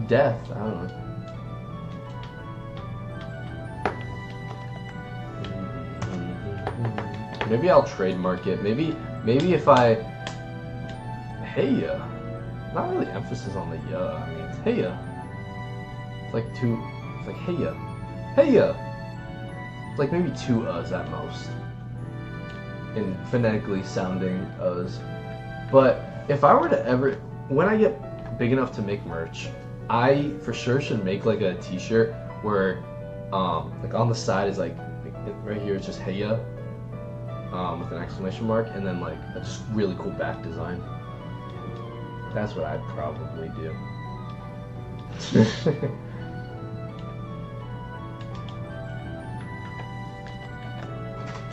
Speaker 1: Death. I don't know. Maybe I'll trademark it. Maybe if I... Heya. Not really emphasis on the ya. I mean, it's Heya. It's like two... It's like Heya. Heya! It's like maybe two uhs at most. In phonetically sounding uhs. But if I were to ever... When I get big enough to make merch, I for sure should make like a t-shirt where like on the side is like right here it's just Heya. With an exclamation mark, and then like a just really cool back design. That's what I'd probably do.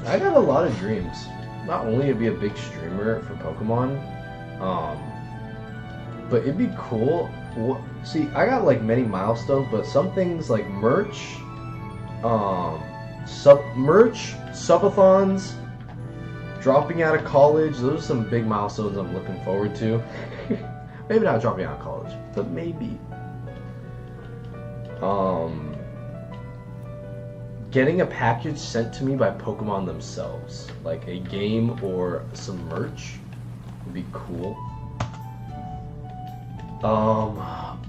Speaker 1: I got a lot of dreams. Not only to be a big streamer for Pokemon, but it'd be cool. See, I got like many milestones, but some things like merch, subathons, dropping out of college, those are some big milestones I'm looking forward to. Maybe not dropping out of college, but maybe. Getting a package sent to me by Pokemon themselves, like a game or some merch, would be cool.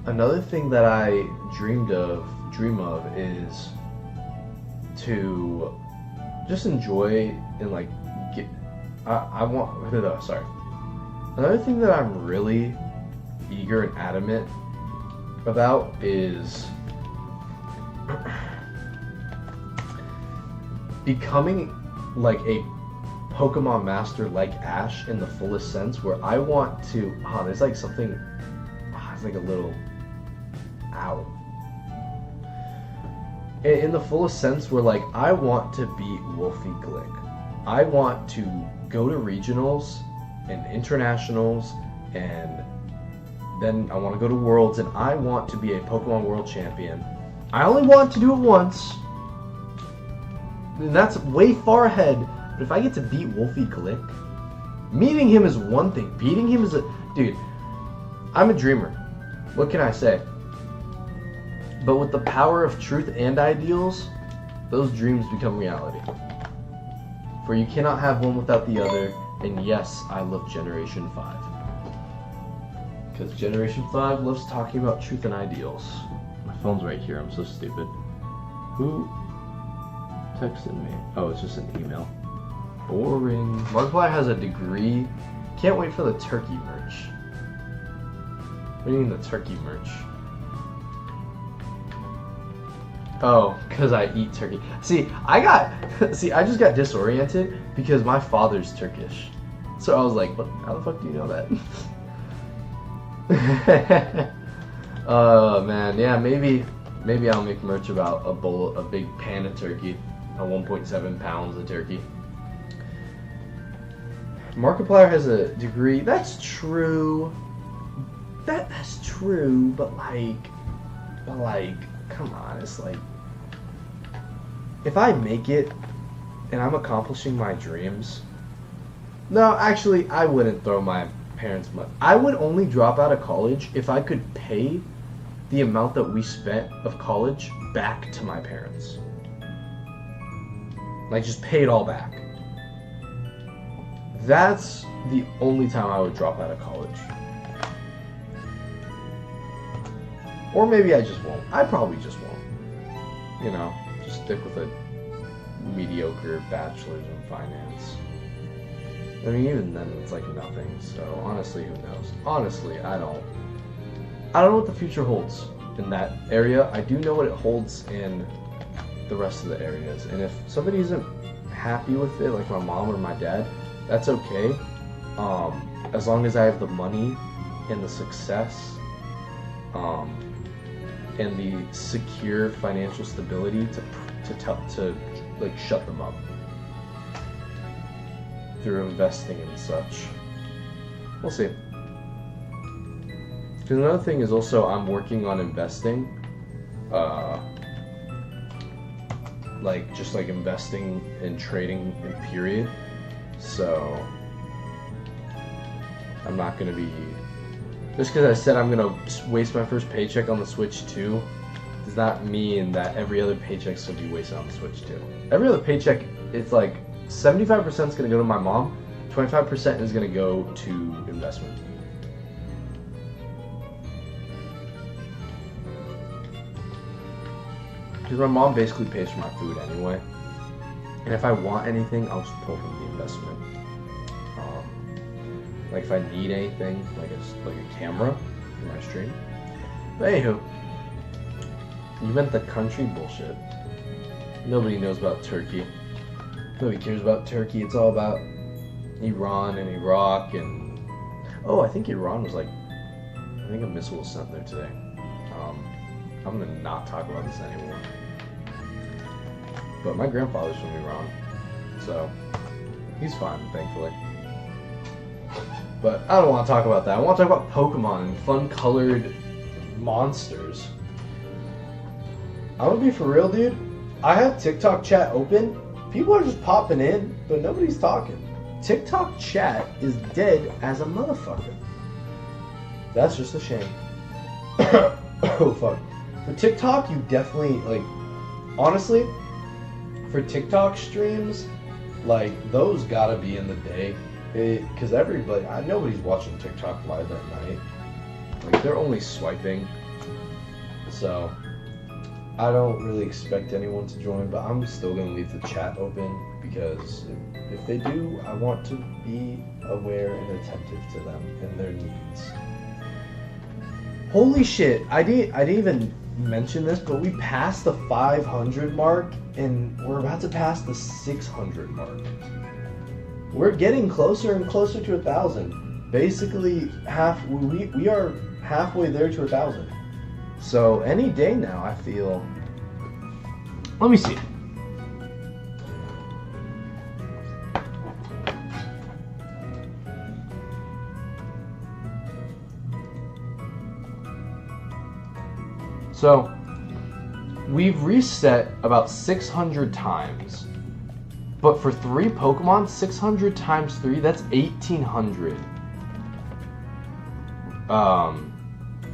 Speaker 1: Another thing that I dream of is to just enjoy and like Another thing that I'm really eager and adamant about is becoming like a Pokemon master like Ash in the fullest sense, where I want to, there's like something, it's like a little, ow. In the fullest sense where like I want to beat Wolfie Glick. I want to go to regionals and internationals, and then I want to go to worlds, and I want to be a Pokemon World Champion. I only want to do it once, and that's way far ahead, but if I get to beat Wolfie Glick, meeting him is one thing, beating him is a... Dude, I'm a dreamer. What can I say? But with the power of truth and ideals, those dreams become reality. For you cannot have one without the other, and yes, I love Generation 5. Because Generation 5 loves talking about truth and ideals. My phone's right here, I'm so stupid. Who texted me? Oh, it's just an email. Boring. Markiplier has a degree. Can't wait for the turkey merch. What do you mean the turkey merch? Oh, because I eat turkey. See, I just got disoriented because my father's Turkish. So I was like, what? How the fuck do you know that? Man, yeah, maybe I'll make merch about a big pan of turkey, a 1.7 pounds of turkey. Markiplier has a degree. That's true. That's true, but like, come on, it's like, if I make it and I'm accomplishing my dreams, no, actually, I wouldn't throw my parents' money. I would only drop out of college if I could pay the amount that we spent of college back to my parents. Like, just pay it all back. That's the only time I would drop out of college. Or maybe I just won't. I probably just won't. You know, just stick with a mediocre bachelor's in finance. I mean, even then, it's like nothing. So honestly, who knows? Honestly, I don't know what the future holds in that area. I do know what it holds in the rest of the areas. And if somebody isn't happy with it, like my mom or my dad, that's okay. As long as I have the money and the success, and the secure financial stability to like shut them up through investing and such. We'll see. Because another thing is also I'm working on investing. like just like investing and trading in period. So I'm not gonna be, just because I said I'm gonna waste my first paycheck on the Switch 2 does not mean that every other paycheck's gonna be wasted on the Switch 2. Every other paycheck, it's like 75% is gonna go to my mom, 25% is gonna go to investment. Because my mom basically pays for my food anyway. And if I want anything, I'll just pull from the investment. Like if I need anything, like a camera for my stream. But anywho, you meant the country? Bullshit. Nobody knows about Turkey. Nobody cares about Turkey. It's all about Iran and Iraq and... Oh, I think Iran was like... I think a missile was sent there today. I'm gonna not talk about this anymore. But my grandfather's from Iran, so he's fine, thankfully. But I don't want to talk about that. I want to talk about Pokemon and fun-colored monsters. I'm gonna be for real, dude. I have TikTok chat open. People are just popping in, but nobody's talking. TikTok chat is dead as a motherfucker. That's just a shame. Oh, fuck. For TikTok, you definitely, like, honestly, for TikTok streams, like, those gotta be in the day. Because nobody's watching TikTok live at night. Like, they're only swiping. So, I don't really expect anyone to join, but I'm still gonna leave the chat open, because if they do, I want to be aware and attentive to them and their needs. Holy shit, I didn't even mention this, but we passed the 500 mark and we're about to pass the 600 mark. We're getting closer and closer to 1,000. Basically, we are halfway there to 1,000. So any day now, I feel. Let me see. So, we've reset about 600 times. But for 3 Pokemon, 600 times 3, that's 1,800.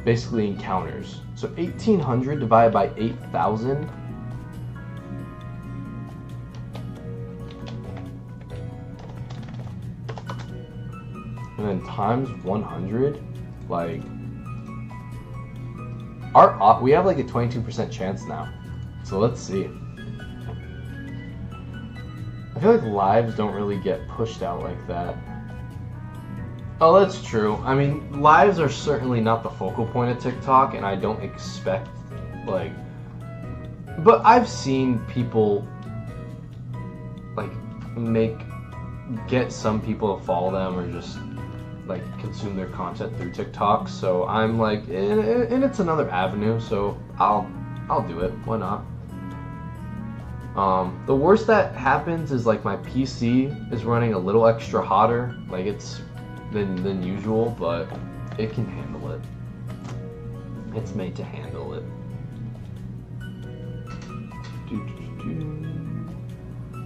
Speaker 1: Basically encounters. So 1,800 divided by 8,000. And then times 100, like... we have like a 22% chance now, so let's see. I feel like lives don't really get pushed out like that. Oh, that's true. I mean, lives are certainly not the focal point of TikTok, and I don't expect, like... But I've seen people, like, get some people to follow them or just... like consume their content through TikTok, so I'm like, and it's another avenue, so I'll do it. Why not? The worst that happens is like my PC is running a little extra hotter, like it's than usual, but it can handle it. It's made to handle it.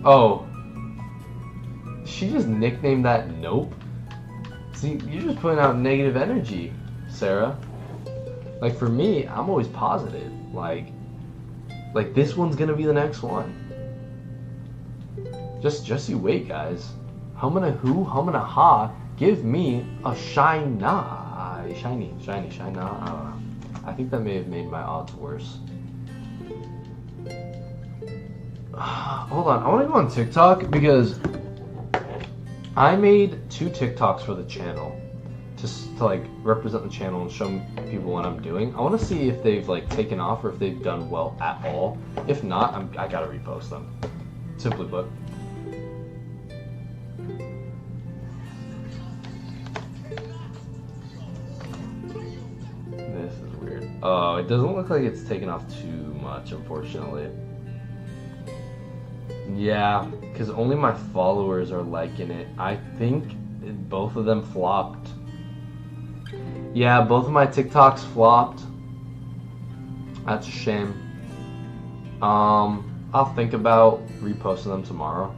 Speaker 1: Oh, she just nicknamed that Nope. See, you're just putting out negative energy, Sarah. Like, for me, I'm always positive. Like this one's gonna be the next one. Just you wait, guys. Humana who, humana ha, give me a shiny. I think that may have made my odds worse. Hold on, I want to go on TikTok because I made 2 TikToks for the channel to like represent the channel and show people what I'm doing. I want to see if they've like taken off or if they've done well at all. If not, I gotta repost them. Simply put. This is weird. Oh, it doesn't look like it's taken off too much, unfortunately. Yeah, because only my followers are liking it. I think both of them flopped. Yeah, both of my TikToks flopped. That's a shame. I'll think about reposting them tomorrow.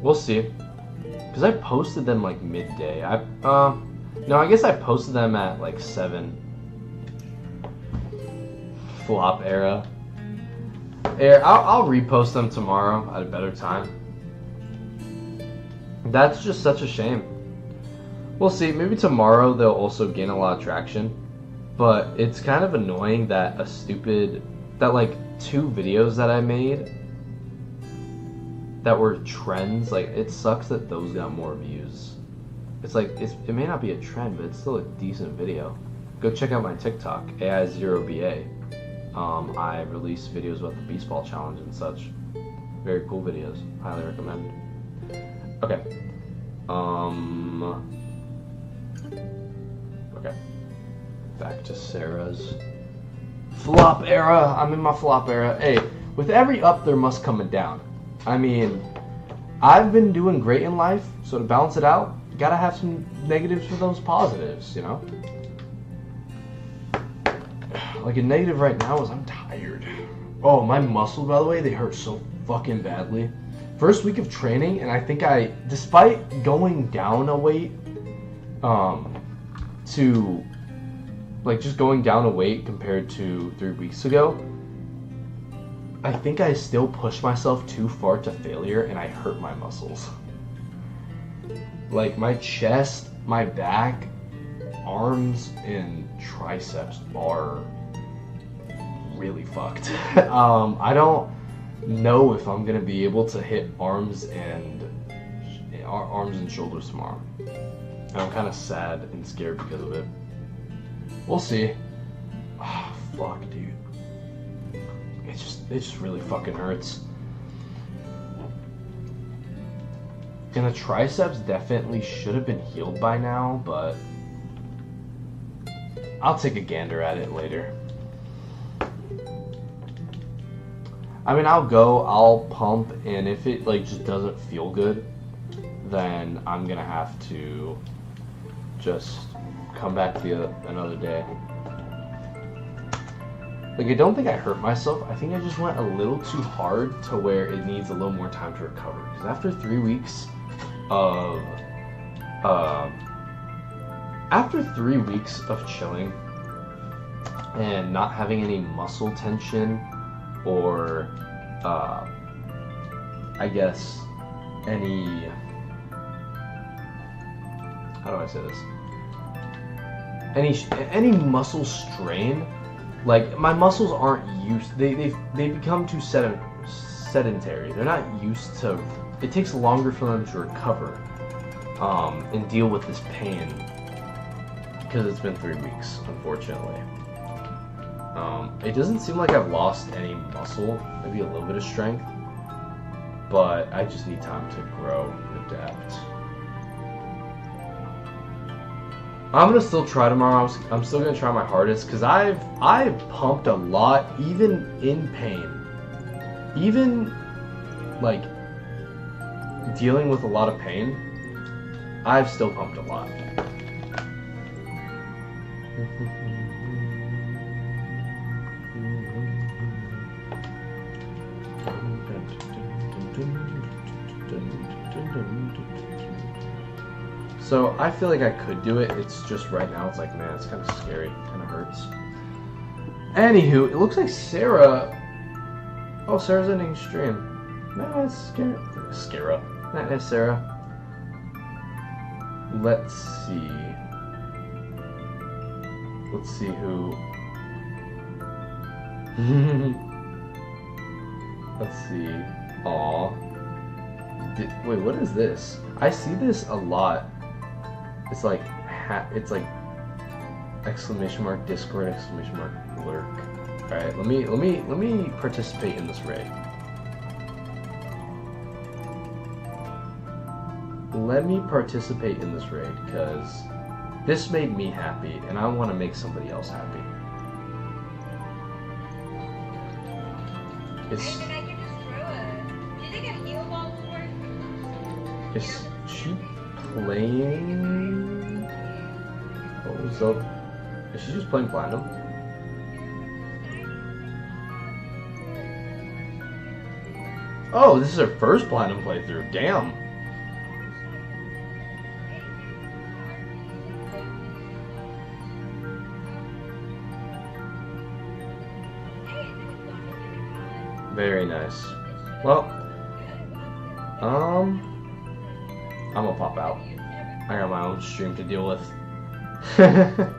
Speaker 1: We'll see. Because I posted them like midday. No, I guess I posted them at like 7. Flop era. I'll repost them tomorrow at a better time. That's just such a shame. We'll see. Maybe tomorrow they'll also gain a lot of traction. But it's kind of annoying that like 2 videos that I made that were trends, like it sucks that those got more views. It's like, it may not be a trend, but it's still a decent video. Go check out my TikTok, AI0BA. I release videos about the Beast Ball Challenge and such. Very cool videos. Highly recommend. Okay. Okay. Back to Sarah's flop era. I'm in my flop era. Hey, with every up, there must come a down. I mean, I've been doing great in life, so to balance it out, you gotta have some negatives for those positives, you know? Like a negative right now is I'm tired. Oh, my muscles, by the way, they hurt so fucking badly. First week of training, and I think despite going down a weight, to, like just going down a weight compared to 3 weeks ago, I think I still pushed myself too far to failure and I hurt my muscles. Like my chest, my back, arms, and triceps are really fucked. I don't know if I'm gonna be able to hit arms and shoulders tomorrow. And I'm kind of sad and scared because of it. We'll see. Oh, fuck, dude. It just really fucking hurts. And the triceps definitely should have been healed by now, but I'll take a gander at it later. I mean, I'll pump, and if it like just doesn't feel good, then I'm gonna have to just come back another day. Like, I don't think I hurt myself. I think I just went a little too hard to where it needs a little more time to recover. Because after 3 weeks of chilling and not having any muscle tension or I guess any, how do I say this? Any muscle strain. Like, my muscles aren't used, they've become too sedentary. They're not used to, it takes longer for them to recover and deal with this pain because it's been 3 weeks, unfortunately. It doesn't seem like I've lost any muscle, maybe a little bit of strength, but I just need time to grow and adapt. I'm gonna still try tomorrow. I'm still gonna try my hardest because I've pumped a lot, even in pain, even like dealing with a lot of pain. I've still pumped a lot. So I feel like I could do it. It's just right now it's like, man, it's kind of scary. It kind of hurts. Anywho, it looks like Sarah. Oh, Sarah's ending stream. No, it's Sarah. That is Sarah. Let's see. Let's see who. Let's see. Aw. Wait, what is this? I see this a lot. It's like exclamation mark Discord, exclamation mark lurk. All right, let me participate in this raid. Let me participate in this raid because this made me happy, and I want to make somebody else happy. It's. Is she playing? What was up? Is she just playing Platinum? Oh, this is her first platinum playthrough. Damn. Very nice. Well, I'm gonna pop out. I got my own stream to deal with. That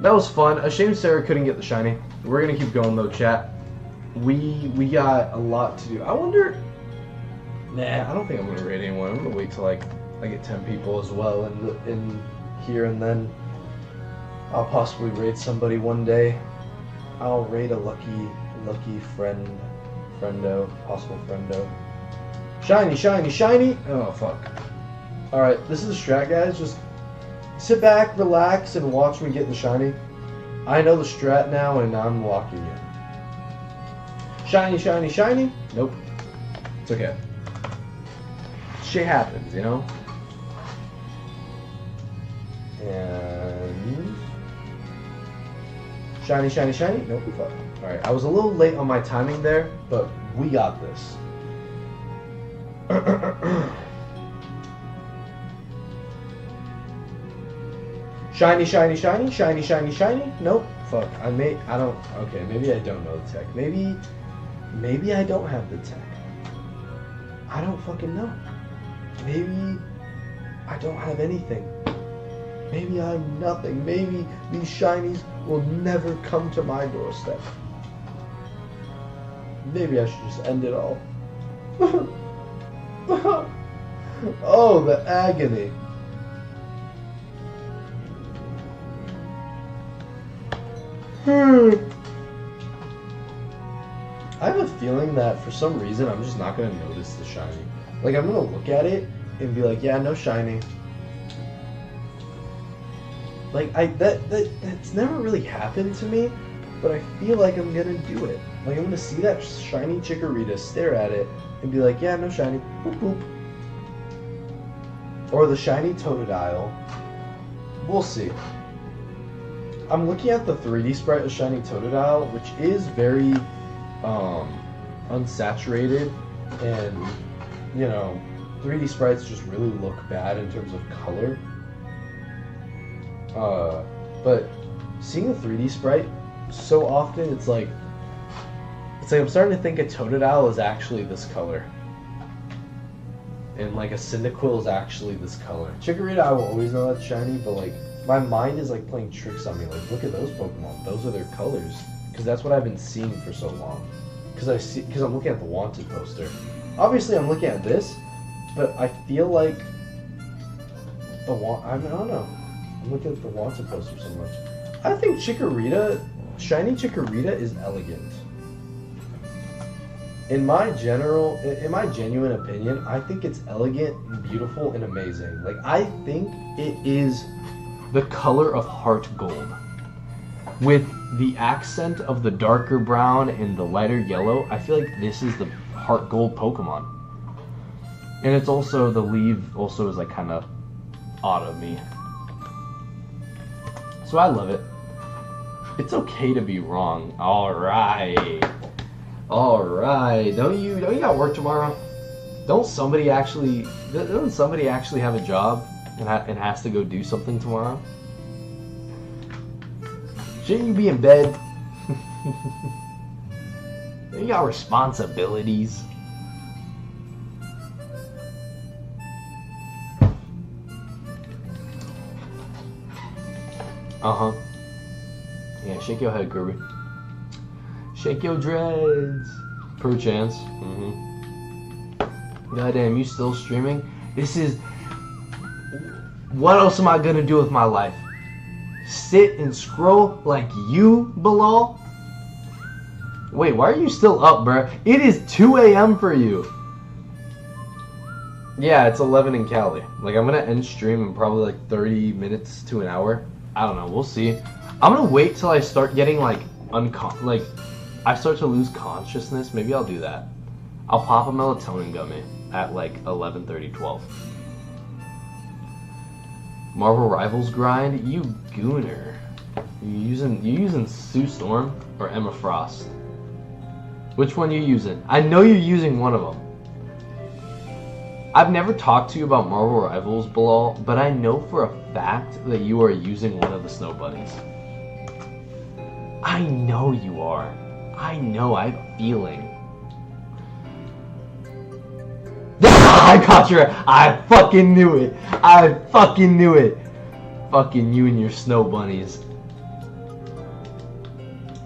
Speaker 1: was fun. A shame Sarah couldn't get the shiny. We're gonna keep going though, chat. We got a lot to do. I wonder. Nah, I don't think I'm gonna raid anyone. I'm gonna wait till like I get 10 people as well in here, and then I'll possibly raid somebody one day. I'll raid a lucky friendo, possible friendo. Shiny, shiny, shiny! Oh, fuck. Alright, this is the strat, guys. Just sit back, relax, and watch me get the shiny. I know the strat now, and I'm locking it. Shiny, shiny, shiny? Nope. It's okay. Shit happens, you know? And... shiny, shiny, shiny? Nope, fuck. Alright, I was a little late on my timing there, but we got this. Shiny, shiny, shiny, shiny, shiny, shiny? Nope. Fuck. Okay, maybe I don't know the tech. Maybe I don't have the tech. I don't fucking know. Maybe I don't have anything. Maybe I'm nothing. Maybe these shinies will never come to my doorstep. Maybe I should just end it all. Oh, the agony. I have a feeling that for some reason I'm just not going to notice the shiny. Like, I'm going to look at it and be like, yeah, no shiny. Like, that's never really happened to me, but I feel like I'm going to do it. Like, I'm going to see that shiny Chikorita, stare at it, and be like, yeah, no shiny. Boop, boop. Or the shiny Totodile. We'll see. I'm looking at the 3D sprite of shiny Totodile, which is very unsaturated, and, you know, 3D sprites just really look bad in terms of color. But seeing a 3D sprite so often, it's like I'm starting to think a Totodile is actually this color, and like a Cyndaquil is actually this color. Chikorita, I will always know that's shiny, but like my mind is like playing tricks on me. Like, look at those Pokemon; those are their colors, because that's what I've been seeing for so long. Because I'm looking at the Wanted poster. Obviously, I'm looking at this, but I feel like I don't know. I'm looking at the Wanted poster so much. I think Chikorita, shiny Chikorita, is elegant. In my genuine opinion, I think it's elegant and beautiful and amazing. Like, I think it is the color of heart gold, with the accent of the darker brown and the lighter yellow. I feel like this is the heart gold Pokemon. And it's also, the leaf also is like kind of odd of me. So I love it. It's okay to be wrong. Alright. Alright. Don't you got work tomorrow? Doesn't somebody actually have a job and has to go do something tomorrow? Shouldn't you be in bed? You got responsibilities. Uh-huh. Yeah, shake your head, Kirby. Shake your dreads. Per chance. Goddamn, you still streaming? This is... What else am I gonna do with my life? Sit and scroll like you, Bilal? Wait, why are you still up, bruh? It is 2 a.m. for you. Yeah, it's 11 in Cali. Like, I'm gonna end stream in probably like 30 minutes to an hour. I don't know, we'll see. I'm gonna wait till I start getting like I start to lose consciousness. Maybe I'll do that. I'll pop a melatonin gummy at like 11:30, 12. Marvel Rivals grind? You gooner. You using Sue Storm or Emma Frost? Which one are you using? I know you're using one of them. I've never talked to you about Marvel Rivals, Bilal, but I know for a fact that you are using one of the snow bunnies. I know you are. I know, I have a feeling. I caught your... I fucking knew it. I fucking knew it. Fucking you and your snow bunnies.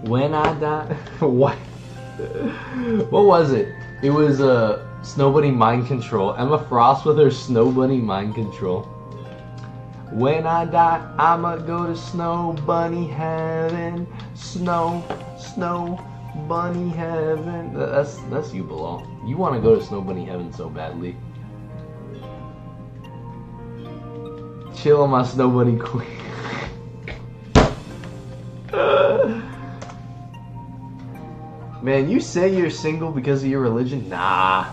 Speaker 1: When I die... What? What was it? It was Snow Bunny Mind Control. Emma Frost with her Snow Bunny Mind Control. When I die, I'ma go to Snow Bunny Heaven. Snow Bunny Heaven. That's you, Bilal. You want to go to Snow Bunny Heaven so badly. Chill on my Snow Bunny queen. Man, you say you're single because of your religion? Nah.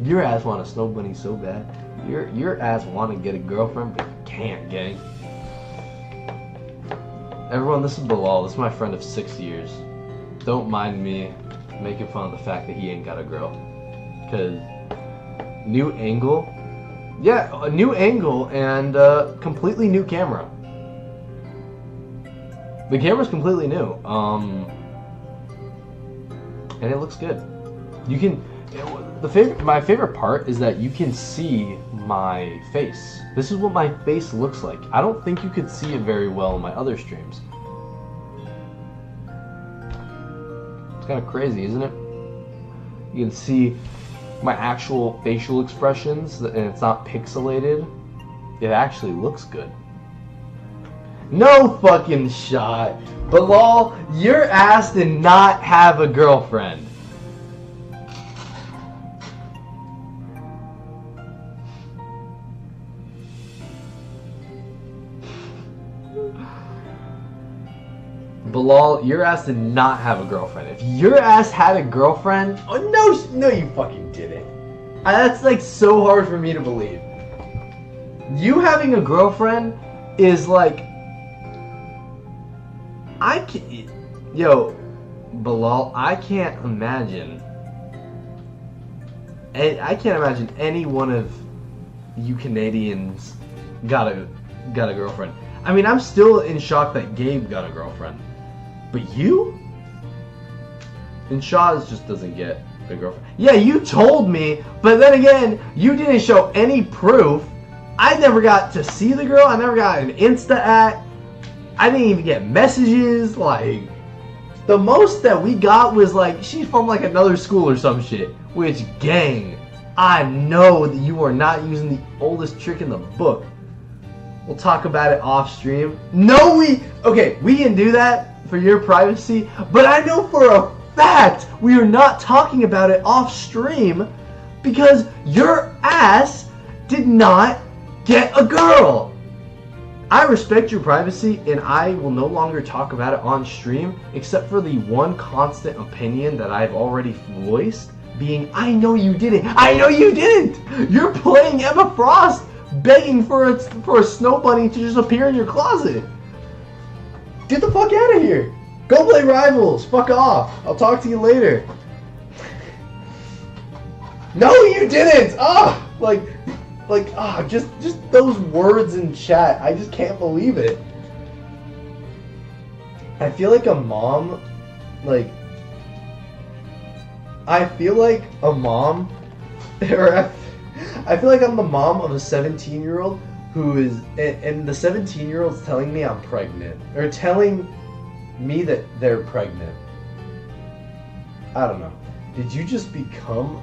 Speaker 1: Your ass want a Snow Bunny so bad. Your ass want to get a girlfriend, but you can't, gang. Everyone, this is Bilal. This is my friend of 6 years. Don't mind me making fun of the fact that he ain't got a girl. Because new angle. Yeah, a new angle and completely new camera. The camera's completely new. And it looks good. You can... My favorite part is that you can see my face. This is what my face looks like. I don't think you could see it very well in my other streams. It's kind of crazy, isn't it? You can see my actual facial expressions, and it's not pixelated. It actually looks good. No fucking shot. Bilal, your ass did not have a girlfriend. Bilal, your ass did not have a girlfriend. If your ass had a girlfriend... Oh, no, you fucking didn't. That's like so hard for me to believe. You having a girlfriend is like... I can't... Yo, Bilal, I can't imagine... I can't imagine any one of you Canadians got a girlfriend. I mean, I'm still in shock that Gabe got a girlfriend. But you? And Shaw's just doesn't get a girlfriend. Yeah, you told me, but then again, you didn't show any proof. I never got to see the girl. I never got an Insta at. I didn't even get messages. Like, the most that we got was like, she's from like another school or some shit. Which, gang, I know that you are not using the oldest trick in the book. We'll talk about it off stream. No, okay, we can do that for your privacy, but I know for a fact we are not talking about it off stream because your ass did not get a girl. I respect your privacy and I will no longer talk about it on stream except for the one constant opinion that I've already voiced being, I know you didn't. I know you didn't. You're playing Emma Frost begging for a snow bunny to just appear in your closet. Get the fuck out of here. Go play Rivals. Fuck off. I'll talk to you later. No, you didn't. Just those words in chat. I just can't believe it. I feel like a mom, I feel like a mom, or I feel like I'm the mom of a 17-year-old who is, and the 17-year-old's telling me I'm pregnant, or telling me that they're pregnant. I don't know. Did you just become,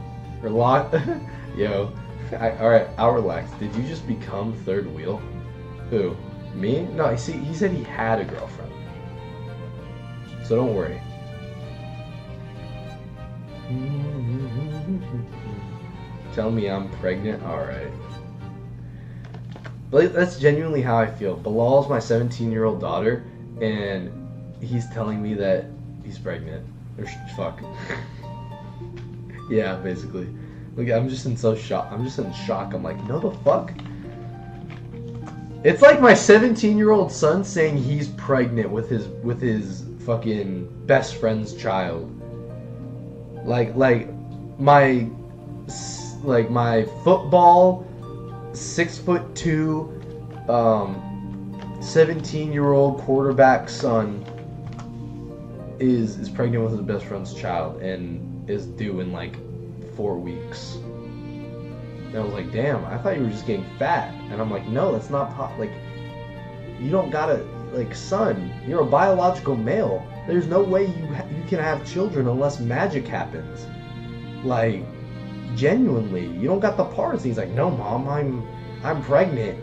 Speaker 1: yo, alright, I'll relax. Did you just become third wheel? Who? Me? No, see, he said he had a girlfriend. So don't worry. Tell me I'm pregnant? Alright. But that's genuinely how I feel. Bilal's my 17-year-old daughter, and he's telling me that he's pregnant. Or fuck. Yeah, basically. Look, I'm just in shock. I'm like, no the fuck? It's like my 17-year-old son saying he's pregnant with his fucking best friend's child. Like my football 6'2", 17-year-old quarterback son is pregnant with his best friend's child and is due in like 4 weeks. And I was like, damn, I thought you were just getting fat. And I'm like, no, that's not like, you don't gotta, like, son, you're a biological male. There's no way you can have children unless magic happens. Like, genuinely, you don't got the parts. And he's like, no, mom, I'm pregnant.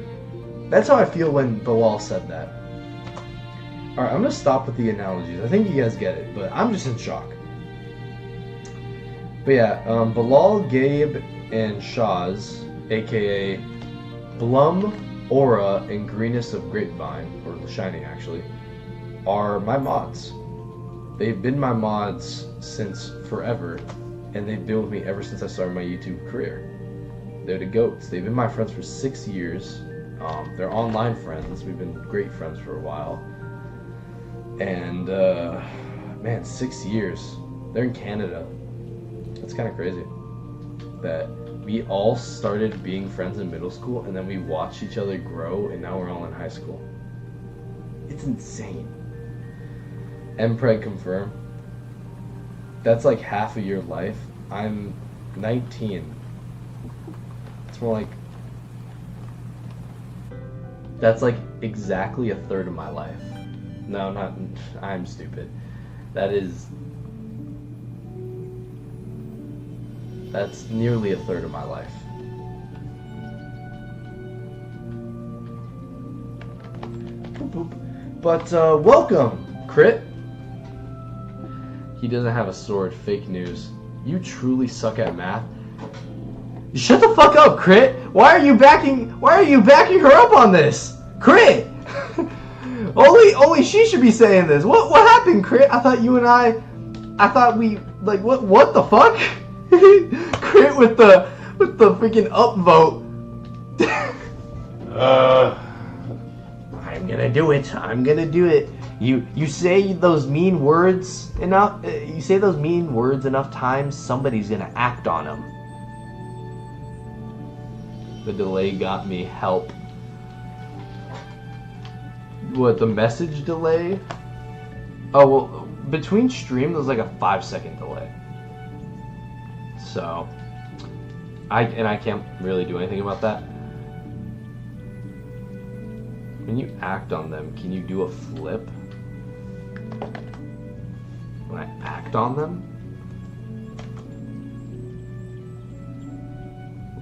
Speaker 1: That's how I feel when Bilal said that. Alright, I'm gonna stop with the analogies. I think you guys get it, but I'm just in shock. But yeah, Bilal, Gabe, and Shaz, aka Blum, Aura, and Greenest of Grapevine, or The Shining actually, are my mods. They've been my mods since forever, and they've been with me ever since I started my YouTube career. They're the GOATs. They've been my friends for 6 years. They're online friends. We've been great friends for a while. And, man, 6 years. They're in Canada. That's kind of crazy. That we all started being friends in middle school, and then we watched each other grow, and now we're all in high school. It's insane. Mpreg confirm. That's like half of your life. I'm 19. It's more like... That's like exactly a third of my life. No, not... I'm stupid. That's nearly a third of my life. Boop, boop. But, welcome, Crit. He doesn't have a sword. Fake news. You truly suck at math. Shut the fuck up, Crit! Why are you backing her up on this? Crit! only she should be saying this. What happened, Crit? I thought you and I thought we, like, what the fuck? Crit with the freaking upvote. I'm gonna do it. I'm gonna do it. You say those mean words enough. You say those mean words enough times, somebody's gonna act on them. The delay got me. Help. What, the message delay? Oh, well, between stream there's like a 5-second delay. So, I can't really do anything about that. When you act on them, can you do a flip? When I act on them?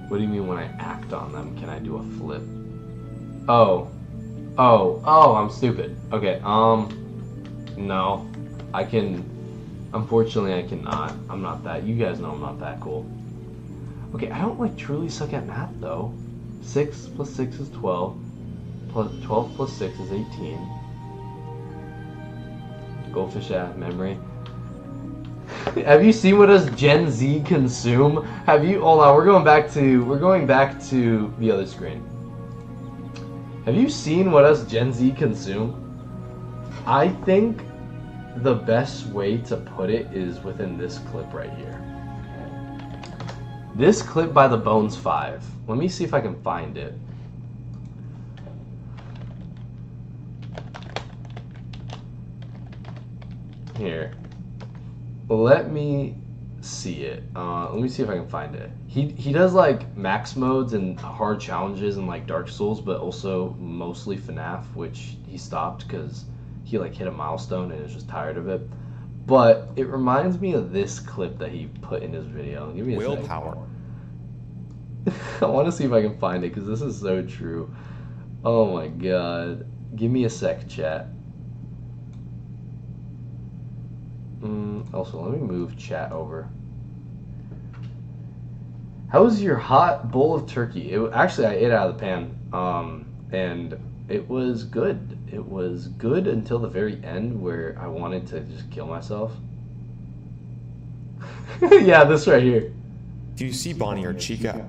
Speaker 1: What do you mean when I act on them? Can I do a flip? Oh, I'm stupid. Okay, no. I can, unfortunately I cannot. I'm not that, you guys know I'm not that cool. Okay, I don't like truly suck at math though. 6 plus 6 is 12. 12 plus 6 is 18. Goldfish at memory. Have you seen what us Gen Z consume? Have you? Hold on, we're going back to the other screen. Have you seen what us Gen Z consume? I think the best way to put it is within this clip right here. This clip by the Bones 5. Let me see if I can find it. Here. Let me see it. Let me see if I can find it. He does like max modes and hard challenges and like Dark Souls, but also mostly FNAF, which he stopped because he like hit a milestone and is just tired of it. But it reminds me of this clip that he put in his video. Give me a willpower. I want to see if I can find it because this is so true. Oh my god. Give me a sec, chat. Also, let me move chat over. How was your hot bowl of turkey? Actually, I ate out of the pan, and it was good. It was good until the very end where I wanted to just kill myself. Yeah, this right here.
Speaker 6: Do you see Bonnie or Chica?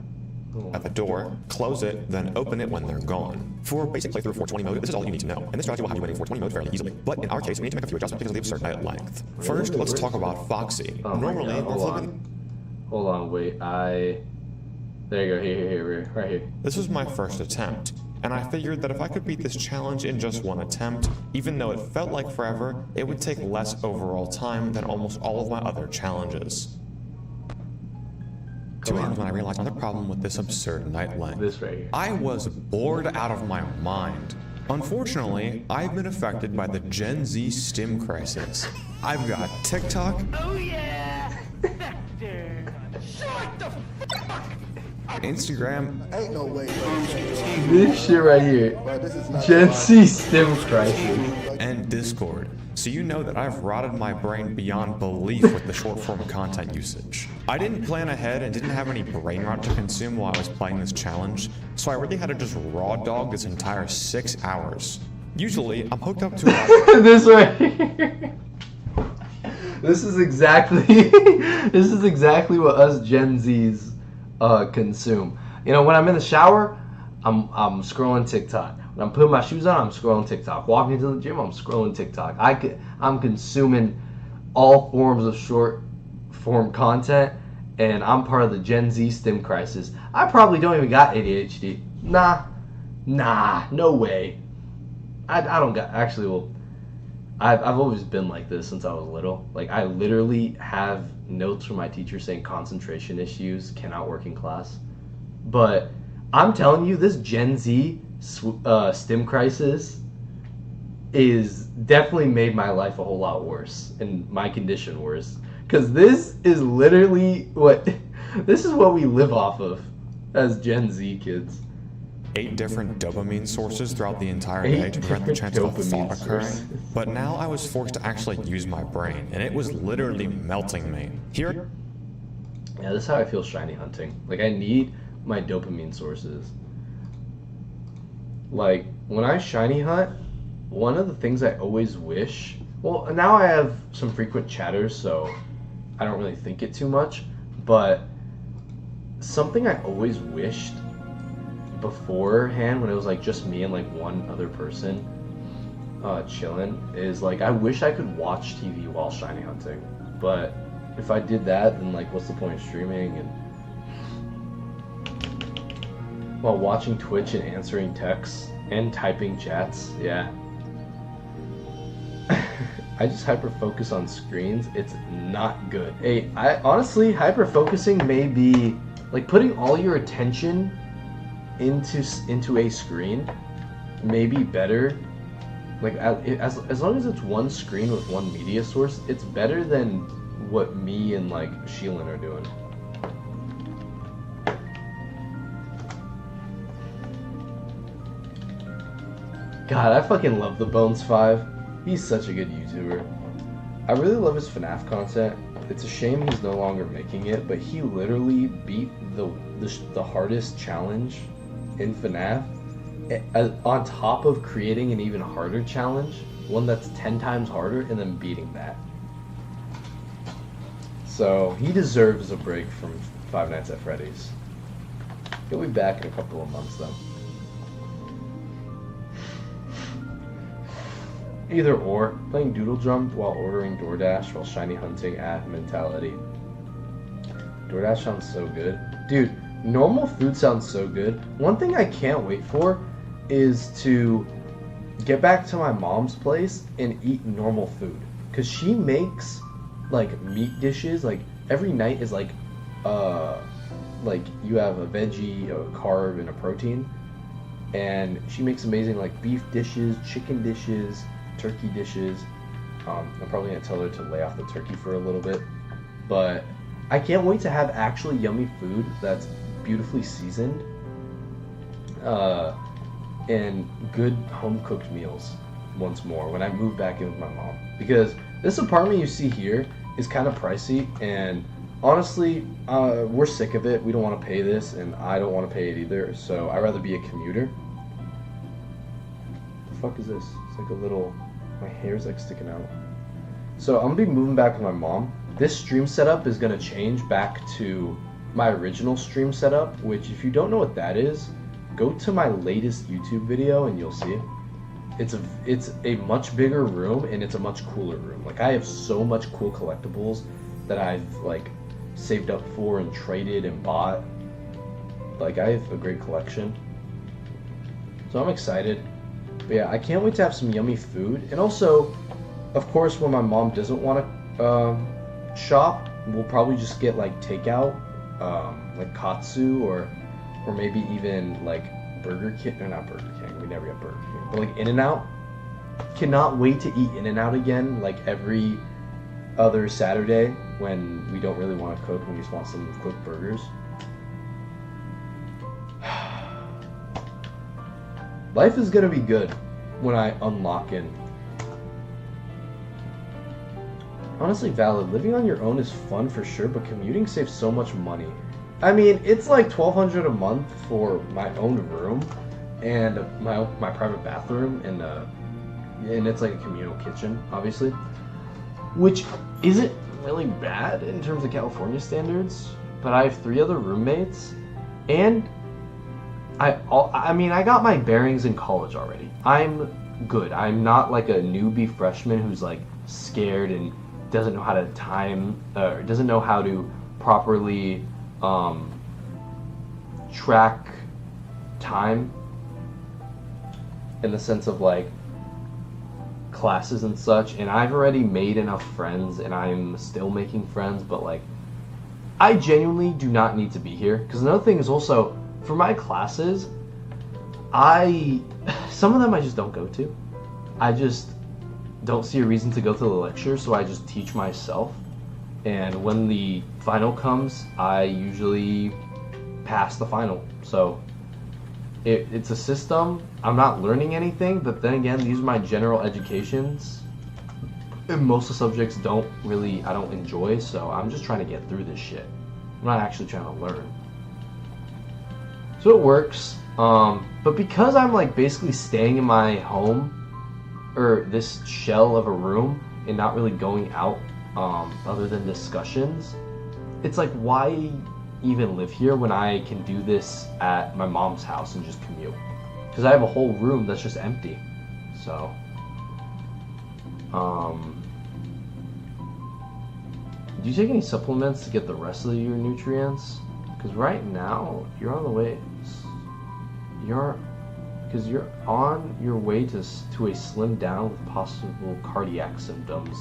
Speaker 6: at the door, close it, then open it when they're gone. For basic playthrough 420 mode, this is all you need to know, and this strategy will have you winning 420 mode fairly easily. But in our case, we need to make a few adjustments because of the absurd night length. First, let's talk about Foxy. Normally, we're flipping...
Speaker 1: Hold on, wait, There you go, here, right here.
Speaker 6: This was my first attempt, and I figured that if I could beat this challenge in just one attempt, even though it felt like forever, it would take less overall time than almost all of my other challenges. 2 a.m. when I realized another problem with this absurd night length.
Speaker 1: This right here.
Speaker 6: I was bored out of my mind. Unfortunately, I've been affected by the Gen Z STEM crisis. I've got TikTok. Oh yeah! Shut the fuck! Instagram.
Speaker 7: Ain't no way.
Speaker 1: This shit right here. Gen Z STEM crisis.
Speaker 6: And Discord. So you know that I've rotted my brain beyond belief with the short form content usage. I didn't plan ahead and didn't have any brain rot to consume while I was playing this challenge, so I really had to just raw dog this entire 6 hours. Usually, I'm hooked up to
Speaker 1: this right here. This is exactly what us Gen Zs consume. You know, when I'm in the shower, I'm scrolling TikTok. When I'm putting my shoes on, I'm scrolling TikTok. Walking to the gym, I'm scrolling TikTok. I'm consuming all forms of short form content, and I'm part of the Gen Z STEM crisis. I probably don't even got ADHD. Nah, no way. I don't got, actually, well, I've always been like this since I was little. Like, I literally have notes from my teacher saying concentration issues, cannot work in class. But I'm telling you, this Gen Z STEM crisis is definitely made my life a whole lot worse and my condition worse, because this is literally what we live off of as Gen Z kids.
Speaker 6: 8 different dopamine sources throughout the entire day to prevent the chance of a thought occurring, but now I was forced to actually use my brain, and it was literally melting me. Here,
Speaker 1: yeah, this is how I feel shiny hunting. Like, I need my dopamine sources. Like, when I shiny hunt, one of the things I always wish, well, now I have some frequent chatters, so I don't really think it too much, but something I always wished beforehand, when it was like just me and like one other person chilling, is like, I wish I could watch TV while shiny hunting. But if I did that, then like, what's the point of streaming? And while watching Twitch and answering texts and typing chats, yeah. I just hyper focus on screens. It's not good. Hey, I honestly, hyper focusing may be like putting all your attention into a screen may be better. Like, as long as it's one screen with one media source, it's better than what me and like Sheelan are doing. God, I fucking love the Bones 5. He's such a good YouTuber. I really love his FNAF content. It's a shame he's no longer making it, but he literally beat the hardest challenge in FNAF on top of creating an even harder challenge, one that's 10 times harder, and then beating that. So he deserves a break from Five Nights at Freddy's. He'll be back in a couple of months though. Either or, playing Doodle Jump while ordering DoorDash while shiny hunting mentality. DoorDash sounds so good. Dude, normal food sounds so good. One thing I can't wait for is to get back to my mom's place and eat normal food. Because she makes, like, meat dishes. Like, every night is like you have a veggie, a carb, and a protein. And she makes amazing, like, beef dishes, chicken dishes, turkey dishes. I'm probably gonna tell her to lay off the turkey for a little bit, but I can't wait to have actually yummy food that's beautifully seasoned and good home cooked meals once more when I move back in with my mom, because this apartment you see here is kind of pricey, and honestly we're sick of it. We don't want to pay this, and I don't want to pay it either, so I'd rather be a commuter. The fuck is this? It's like a little, my hair's like sticking out. So I'm gonna be moving back with my mom. This stream setup is gonna change back to my original stream setup, which if you don't know what that is, go to my latest YouTube video and you'll see. It's a much bigger room and it's a much cooler room. Like I have so much cool collectibles that I've like saved up for and traded and bought. Like I have a great collection. So I'm excited. But yeah, I can't wait to have some yummy food. And also, of course, when my mom doesn't want to shop, we'll probably just get like takeout, like Katsu or maybe even like Burger King. Or not Burger King. We never get Burger King. But like In-N-Out. Cannot wait to eat In-N-Out again. Like every other Saturday when we don't really want to cook and we just want some quick burgers. Life is gonna be good when I unlock in. Honestly, valid. Living on your own is fun for sure, but commuting saves so much money. I mean, it's like $1,200 a month for my own room and my private bathroom and it's like a communal kitchen, obviously, which isn't really bad in terms of California standards. But I have 3 other roommates, and I mean, I got my bearings in college already. I'm good. I'm not like a newbie freshman who's like scared and doesn't know how to doesn't know how to properly track time in the sense of like classes and such. And I've already made enough friends and I'm still making friends, but like I genuinely do not need to be here. Because another thing is also, for my classes, some of them I just don't go to. I just don't see a reason to go to the lecture, so I just teach myself. And when the final comes, I usually pass the final. So it's a system. I'm not learning anything, but then again, these are my general educations. And most of the subjects I don't enjoy, so I'm just trying to get through this shit. I'm not actually trying to learn. So it works, but because I'm like basically staying in my home, or this shell of a room, and not really going out other than discussions, it's like, why even live here when I can do this at my mom's house and just commute? Because I have a whole room that's just empty. So, do you take any supplements to get the rest of your nutrients? Because right now, you're on the way... Because you're on your way to a slim down with possible cardiac symptoms.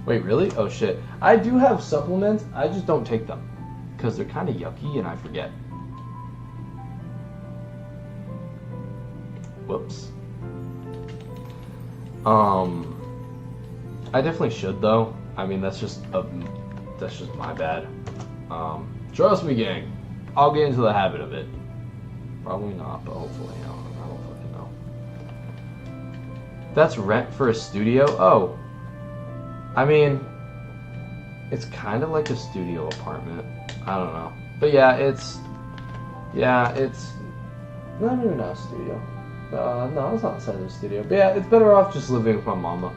Speaker 1: Wait, really? Oh shit. I do have supplements, I just don't take them. Because they're kind of yucky and I forget. Whoops. I definitely should though. I mean, that's just my bad. Trust me, gang. I'll get into the habit of it. Probably not, but hopefully. I don't fucking know. That's rent for a studio? Oh. I mean, it's kind of like a studio apartment. I don't know. But yeah, it's not even a studio. No, it's not the size of a studio. But yeah, it's better off just living with my mama.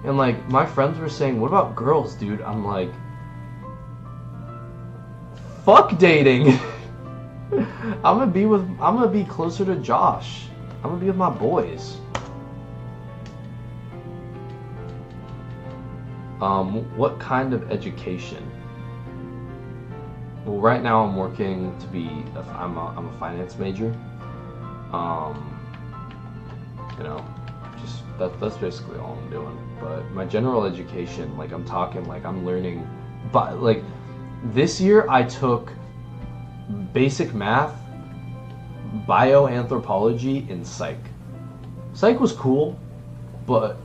Speaker 1: And like, my friends were saying, what about girls, dude? I'm like, fuck dating. I'm gonna be closer to Josh. I'm gonna be with my boys. What kind of education? Well, right now I'm working to be. I'm a finance major. You know, just that's basically all I'm doing. But my general education, like I'm talking, like I'm learning. But like this year I took basic math, bioanthropology, and psych. Psych was cool, but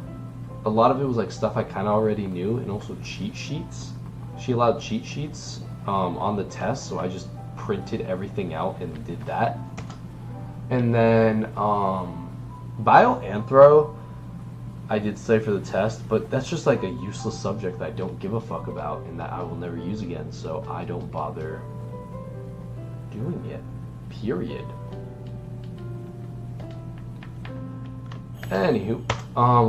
Speaker 1: a lot of it was like stuff I kind of already knew, and also cheat sheets. She allowed cheat sheets on the test, so I just printed everything out and did that. And then bioanthro, I did study for the test, but that's just like a useless subject that I don't give a fuck about and that I will never use again, so I don't bother doing it, period. Anywho,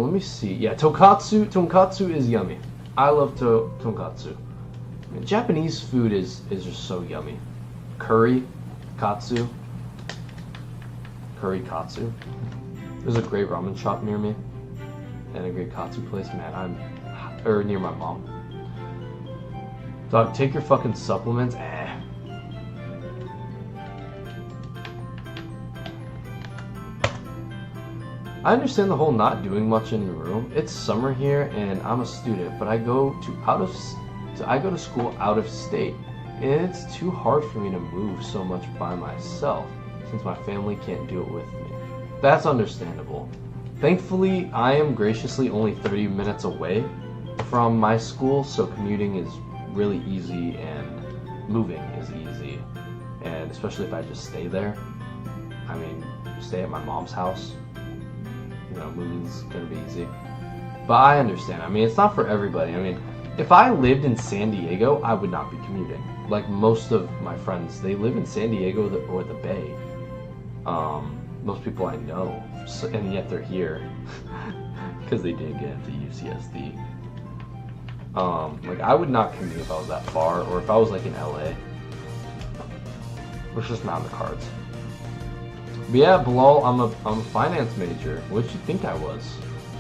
Speaker 1: let me see. Yeah, tonkatsu is yummy. I love tonkatsu. Japanese food is just so yummy. Curry katsu. There's a great ramen shop near me, and a great katsu place. Man, or near my mom. Dog, take your fucking supplements. I understand the whole not doing much in the room. It's summer here, and I'm a student, but I go to school out of state, and it's too hard for me to move so much by myself since my family can't do it with me. That's understandable. Thankfully, I am graciously only 30 minutes away from my school, so commuting is really easy and moving is easy. And especially if I just stay there. I mean, stay at my mom's house. You know, moving's gonna be easy. But I understand. I mean, it's not for everybody. I mean, if I lived in San Diego, I would not be commuting. Like most of my friends, they live in San Diego or the Bay. Most people I know, and yet they're here because they did get into UCSD. Like I would not commute if I was that far, or if I was like in LA. It's just not in the cards. But yeah, Bilal, I'm a finance major. What did you think I was?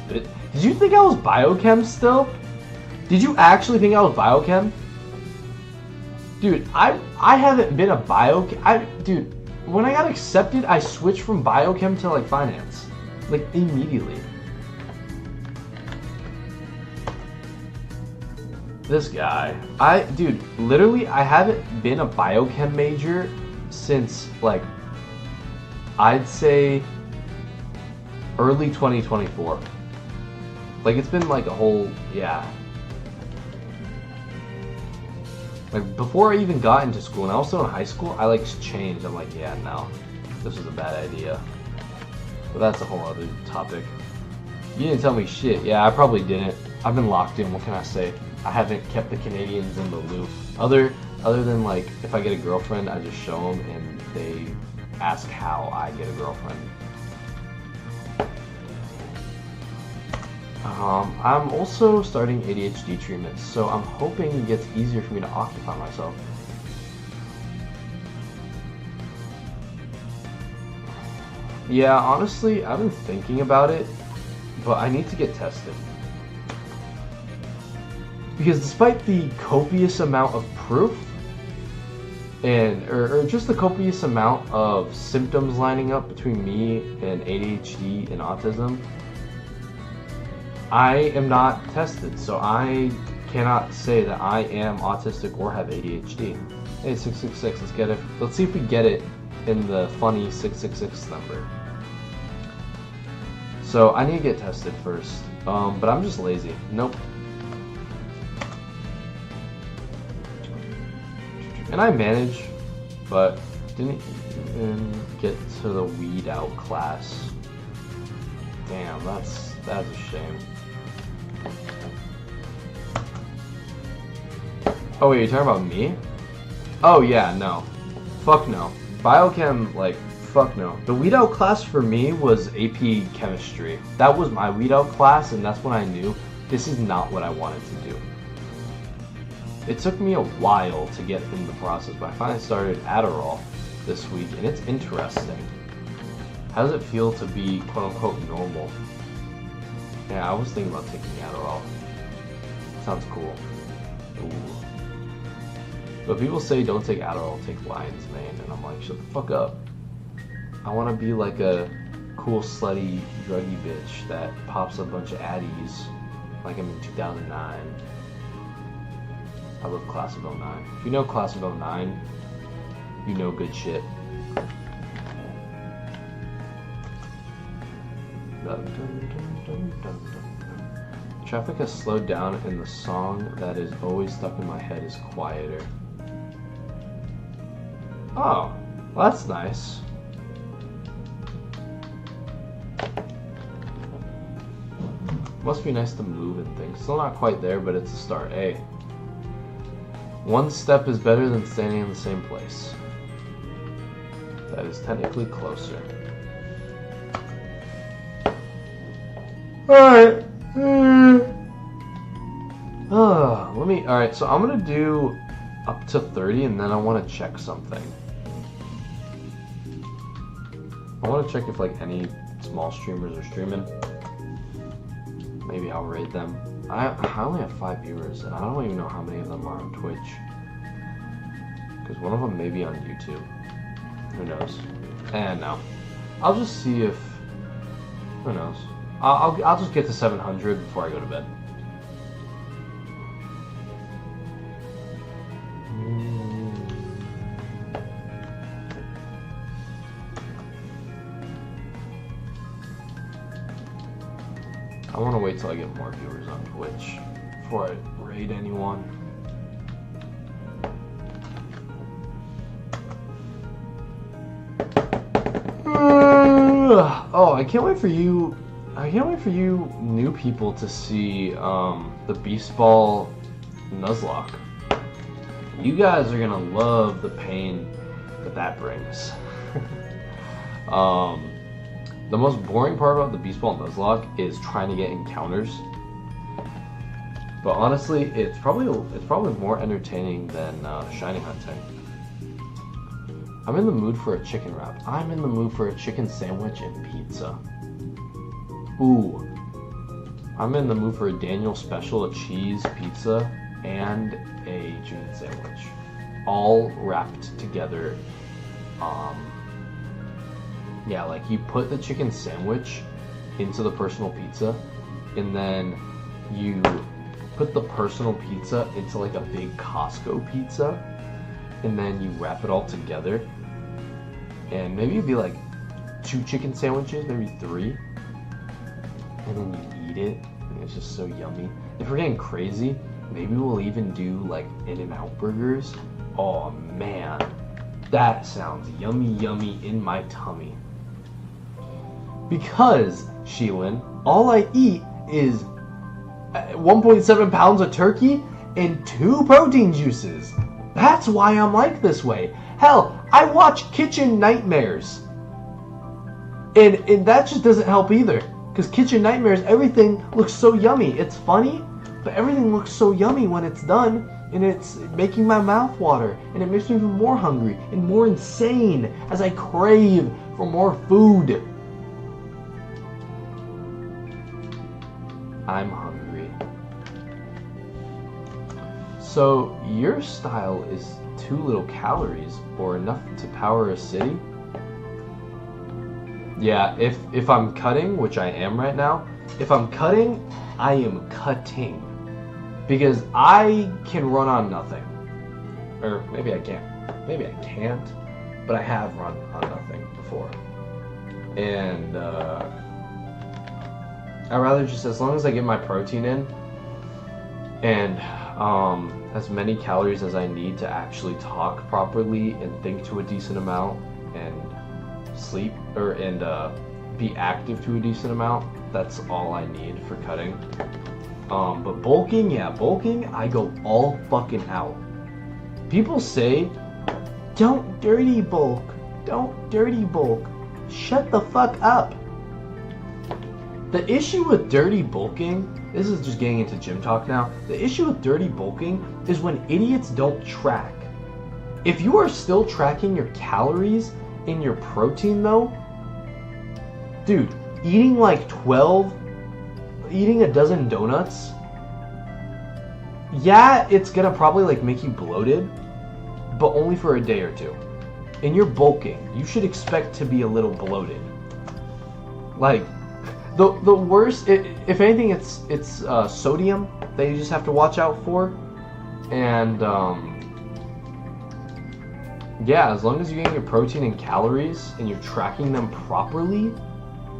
Speaker 1: Did you think I was biochem still? Did you actually think I was biochem? Dude, I haven't been a biochem. Dude, when I got accepted, I switched from biochem to like finance, like immediately. This guy, dude, literally, I haven't been a biochem major since like, I'd say early 2024. Like it's been like a whole, yeah. Like before I even got into school, and I was still in high school, I like changed. I'm like, yeah, no, this was a bad idea. But that's a whole other topic. You didn't tell me shit. Yeah, I probably didn't. I've been locked in. What can I say? I haven't kept the Canadians in the loop. Other than like, if I get a girlfriend, I just show them, and they ask how I get a girlfriend. I'm also starting ADHD treatment, so I'm hoping it gets easier for me to occupy myself. Yeah, honestly, I've been thinking about it, but I need to get tested. Because despite the copious amount of proof, or just the copious amount of symptoms lining up between me and ADHD and autism, I am not tested, so I cannot say that I am autistic or have ADHD. Hey, 666, let's get it. Let's see if we get it in the funny 666 number. So I need to get tested first, but I'm just lazy. Nope. And I manage, but didn't even get to the weed out class. Damn, that's a shame. Oh wait, you're talking about me? Oh yeah, no. Fuck no. Biochem, like, fuck no. The weed out class for me was AP chemistry. That was my weed out class, and that's when I knew this is not what I wanted to do. It took me a while to get in the process, but I finally started Adderall this week, and it's interesting. How does it feel to be quote-unquote normal? Yeah, I was thinking about taking Adderall. Sounds cool. Ooh. But people say don't take Adderall, take lion's mane, and I'm like, shut the fuck up. I want to be like a cool, slutty, druggy bitch that pops a bunch of Addies, like I'm in 2009. I love Class of 09. If you know Class of 09, you know good shit. Traffic has slowed down, and the song that is always stuck in my head is quieter. Oh, well, that's nice. Must be nice to move and things. Still not quite there, but it's a start. Hey, one step is better than standing in the same place. That is technically closer. Alright. Alright, so I'm gonna do up to 30 and then I want to check something. I want to check if like any small streamers are streaming. Maybe I'll raid them. I only have 5 viewers and I don't even know how many of them are on Twitch. Because one of them may be on YouTube. Who knows? And no. I'll just see if... Who knows? I'll just get to 700 before I go to bed. I want to wait till I get more viewers on Twitch before I raid anyone. Oh, I can't wait for you new people to see the Beast Ball Nuzlocke. You guys are gonna love the pain that brings. The most boring part about the Beast Ball Nuzlocke is trying to get encounters. But honestly, it's probably more entertaining than shiny hunting. I'm in the mood for a chicken wrap. I'm in the mood for a chicken sandwich and pizza. Ooh. I'm in the mood for a Daniel special, a cheese pizza, and a chicken sandwich. All wrapped together. Yeah, like you put the chicken sandwich into the personal pizza, and then you put the personal pizza into like a big Costco pizza, and then you wrap it all together, and maybe it'd be like 2 chicken sandwiches, maybe 3, and then you eat it, and it's just so yummy. If we're getting crazy, maybe we'll even do like In-N-Out burgers. Oh man, that sounds yummy yummy in my tummy. Because, Sheilin, all I eat is 1.7 pounds of turkey and 2 protein juices. That's why I'm like this way. Hell, I watch Kitchen Nightmares. And that just doesn't help either. Because Kitchen Nightmares, everything looks so yummy. It's funny, but everything looks so yummy when it's done. And it's making my mouth water. And it makes me even more hungry and more insane as I crave for more food. I'm hungry. So your style is too little calories or enough to power a city? Yeah, if I'm cutting, which I am right now, if I'm cutting, I am cutting. Because I can run on nothing. Or maybe I can't. Maybe I can't. But I have run on nothing before. And I'd rather just, as long as I get my protein in and as many calories as I need to actually talk properly and think to a decent amount and sleep and be active to a decent amount, that's all I need for cutting. But bulking, yeah, bulking, I go all fucking out. People say, don't dirty bulk, don't dirty bulk. Shut the fuck up. The issue with dirty bulking, this is just getting into gym talk now. The issue with dirty bulking is when idiots don't track. If you are still tracking your calories and your protein though, dude, eating a dozen donuts, yeah, it's gonna probably like make you bloated, but only for a day or 2. And you're bulking. You should expect to be a little bloated. Like, the worst, if anything, it's sodium that you just have to watch out for. And yeah, as long as you're getting your protein and calories and you're tracking them properly,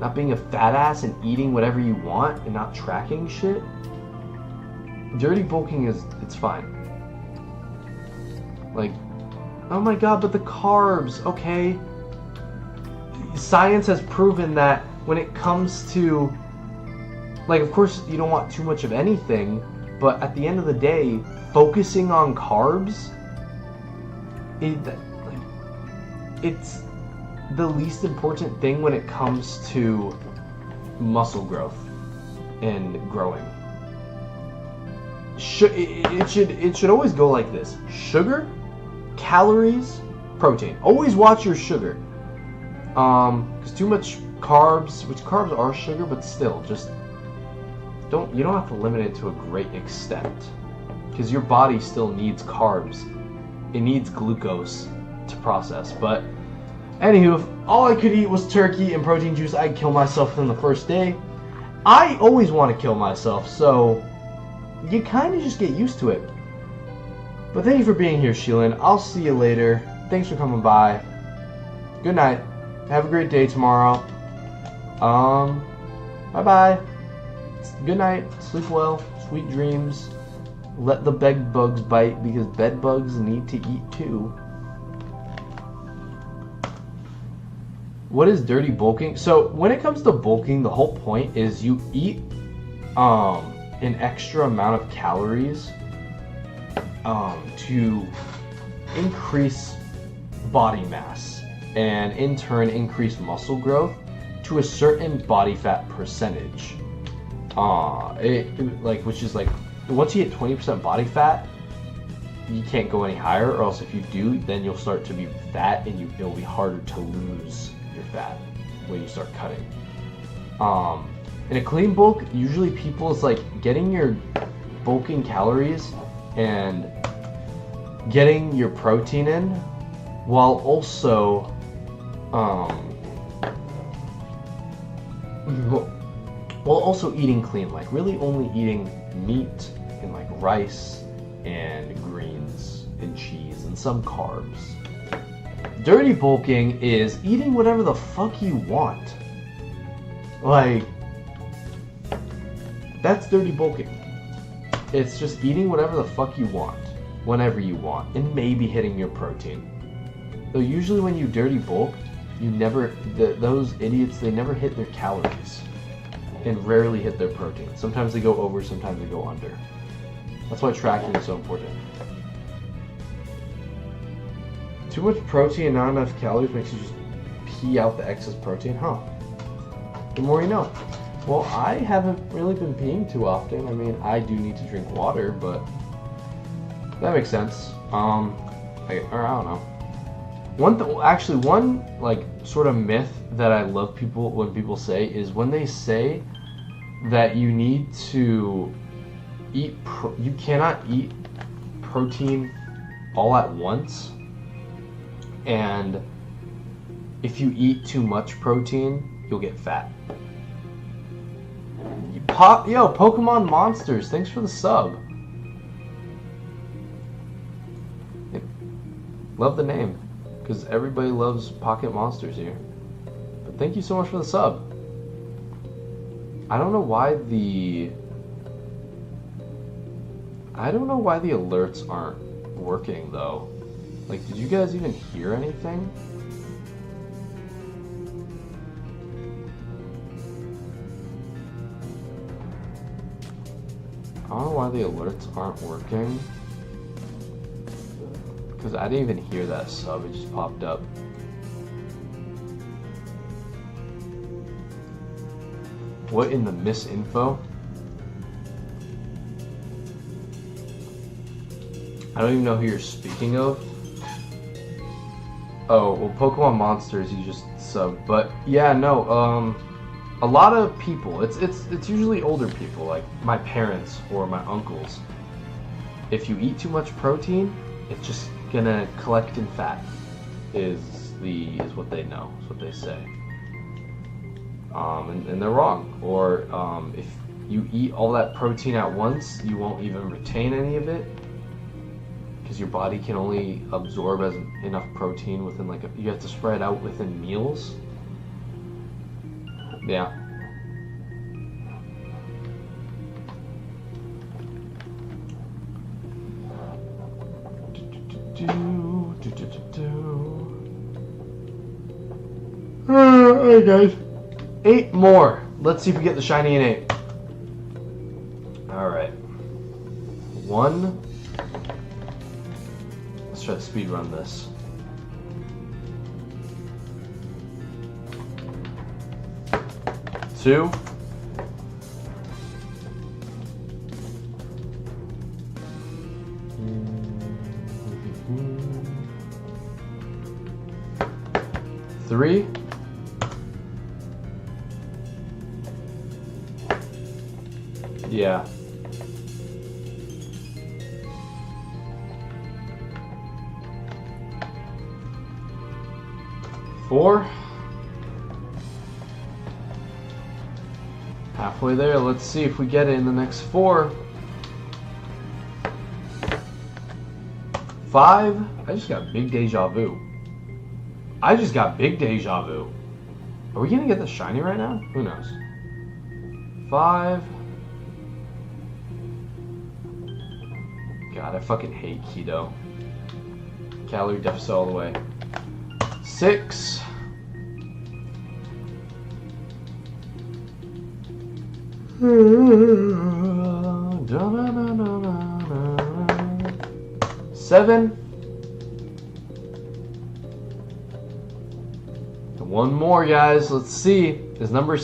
Speaker 1: not being a fat ass and eating whatever you want and not tracking shit, dirty bulking it's fine. Like, oh my god, but the carbs, okay. Science has proven that when it comes to, like, of course you don't want too much of anything, but at the end of the day, focusing on carbs, it's the least important thing when it comes to muscle growth and growing. it should always go like this: sugar, calories, protein. Always watch your sugar. Because too much carbs, which carbs are sugar, but still, just you don't have to limit it to a great extent. Because your body still needs carbs. It needs glucose to process. But anywho, if all I could eat was turkey and protein juice, I'd kill myself within the first day. I always want to kill myself, so you kind of just get used to it. But thank you for being here, Sheelan. I'll see you later. Thanks for coming by. Good night. Have a great day tomorrow. Bye-bye. Good night. Sleep well. Sweet dreams. Let the bed bugs bite, because bed bugs need to eat too. What is dirty bulking? So when it comes to bulking, the whole point is you eat an extra amount of calories to increase body mass, and in turn increase muscle growth to a certain body fat percentage. Which is like, once you hit 20% body fat, you can't go any higher, or else if you do, then you'll start to be fat, and it'll be harder to lose your fat when you start cutting. In a clean bulk, usually people is like getting your bulking calories and getting your protein in, while also eating clean, like really only eating meat and like rice and greens and cheese and some carbs. Dirty bulking is eating whatever the fuck you want. Like, that's dirty bulking. It's just eating whatever the fuck you want, whenever you want, and maybe hitting your protein. So usually when you dirty bulk, you never, those idiots, they never hit their calories and rarely hit their protein. Sometimes they go over, sometimes they go under. That's why tracking is so important. Too much protein and not enough calories makes you just pee out the excess protein, huh? The more you know. Well, I haven't really been peeing too often. I mean, I do need to drink water, but that makes sense. Or I don't know. One like sort of myth that I love when people say is when they say that you need to eat, you cannot eat protein all at once, and if you eat too much protein, you'll get fat. Yo, Pokemon Monsters, thanks for the sub. Love the name, because everybody loves Pocket Monsters here. But thank you so much for the sub. I don't know why the alerts aren't working though. Like, did you guys even hear anything? I don't know why the alerts aren't working. Because I didn't even hear that sub, it just popped up. What in the misinfo? I don't even know who you're speaking of. Oh, well, Pokemon Monsters, you just subbed. But yeah, no, a lot of people, it's usually older people, like my parents or my uncles. If you eat too much protein, it's just gonna collect in fat, is what they know, is what they say. And they're wrong. Or if you eat all that protein at once, you won't even retain any of it, because your body can only absorb enough protein within you have to spread out within meals. Yeah. Alright guys, 8 more. Let's see if we get the shiny in 8. Alright. 1. Let's try to speed run this. 2. 3. Yeah. 4. Halfway there. Let's see if we get it in the next 4. 5. I just got big deja vu. I just got big deja vu. Are we gonna get the shiny right now? Who knows? 5. God, I fucking hate keto. Calorie deficit all the way. 6. 7. And one more, guys. Let's see. Is number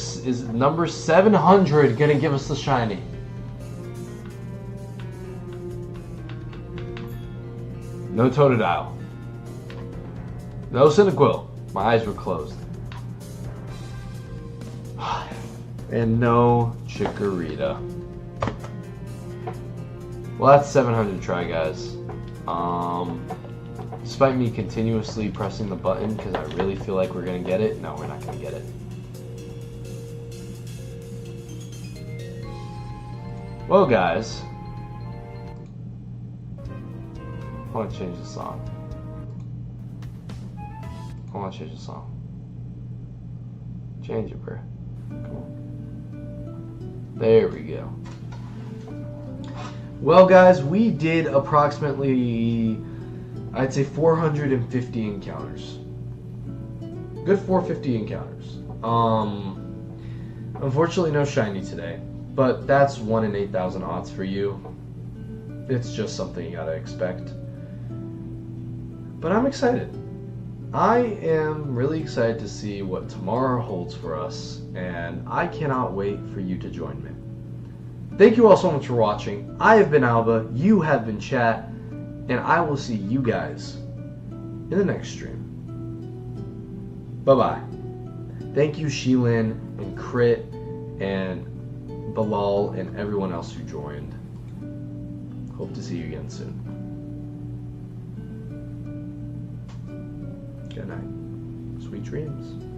Speaker 1: 700 gonna give us the shiny? No Totodile. No Cyndaquil. My eyes were closed. And no Chikorita. Well, that's 700 try, guys. Despite me continuously pressing the button because I really feel like we're gonna get it. No, we're not gonna get it. Well, guys. I want to change the song. I want to change the song. Change it, bro. Come on. There we go. Well, guys, we did approximately, I'd say, 450 encounters. Good 450 encounters. Unfortunately, no shiny today, but that's 1 in 8,000 odds for you. It's just something you gotta expect. But I'm excited. I am really excited to see what tomorrow holds for us, and I cannot wait for you to join me. Thank you all so much for watching. I have been Alba, you have been Chat, and I will see you guys in the next stream. Bye-bye. Thank you, Sheelin and Crit and Bilal and everyone else who joined. Hope to see you again soon. Good night. Sweet dreams.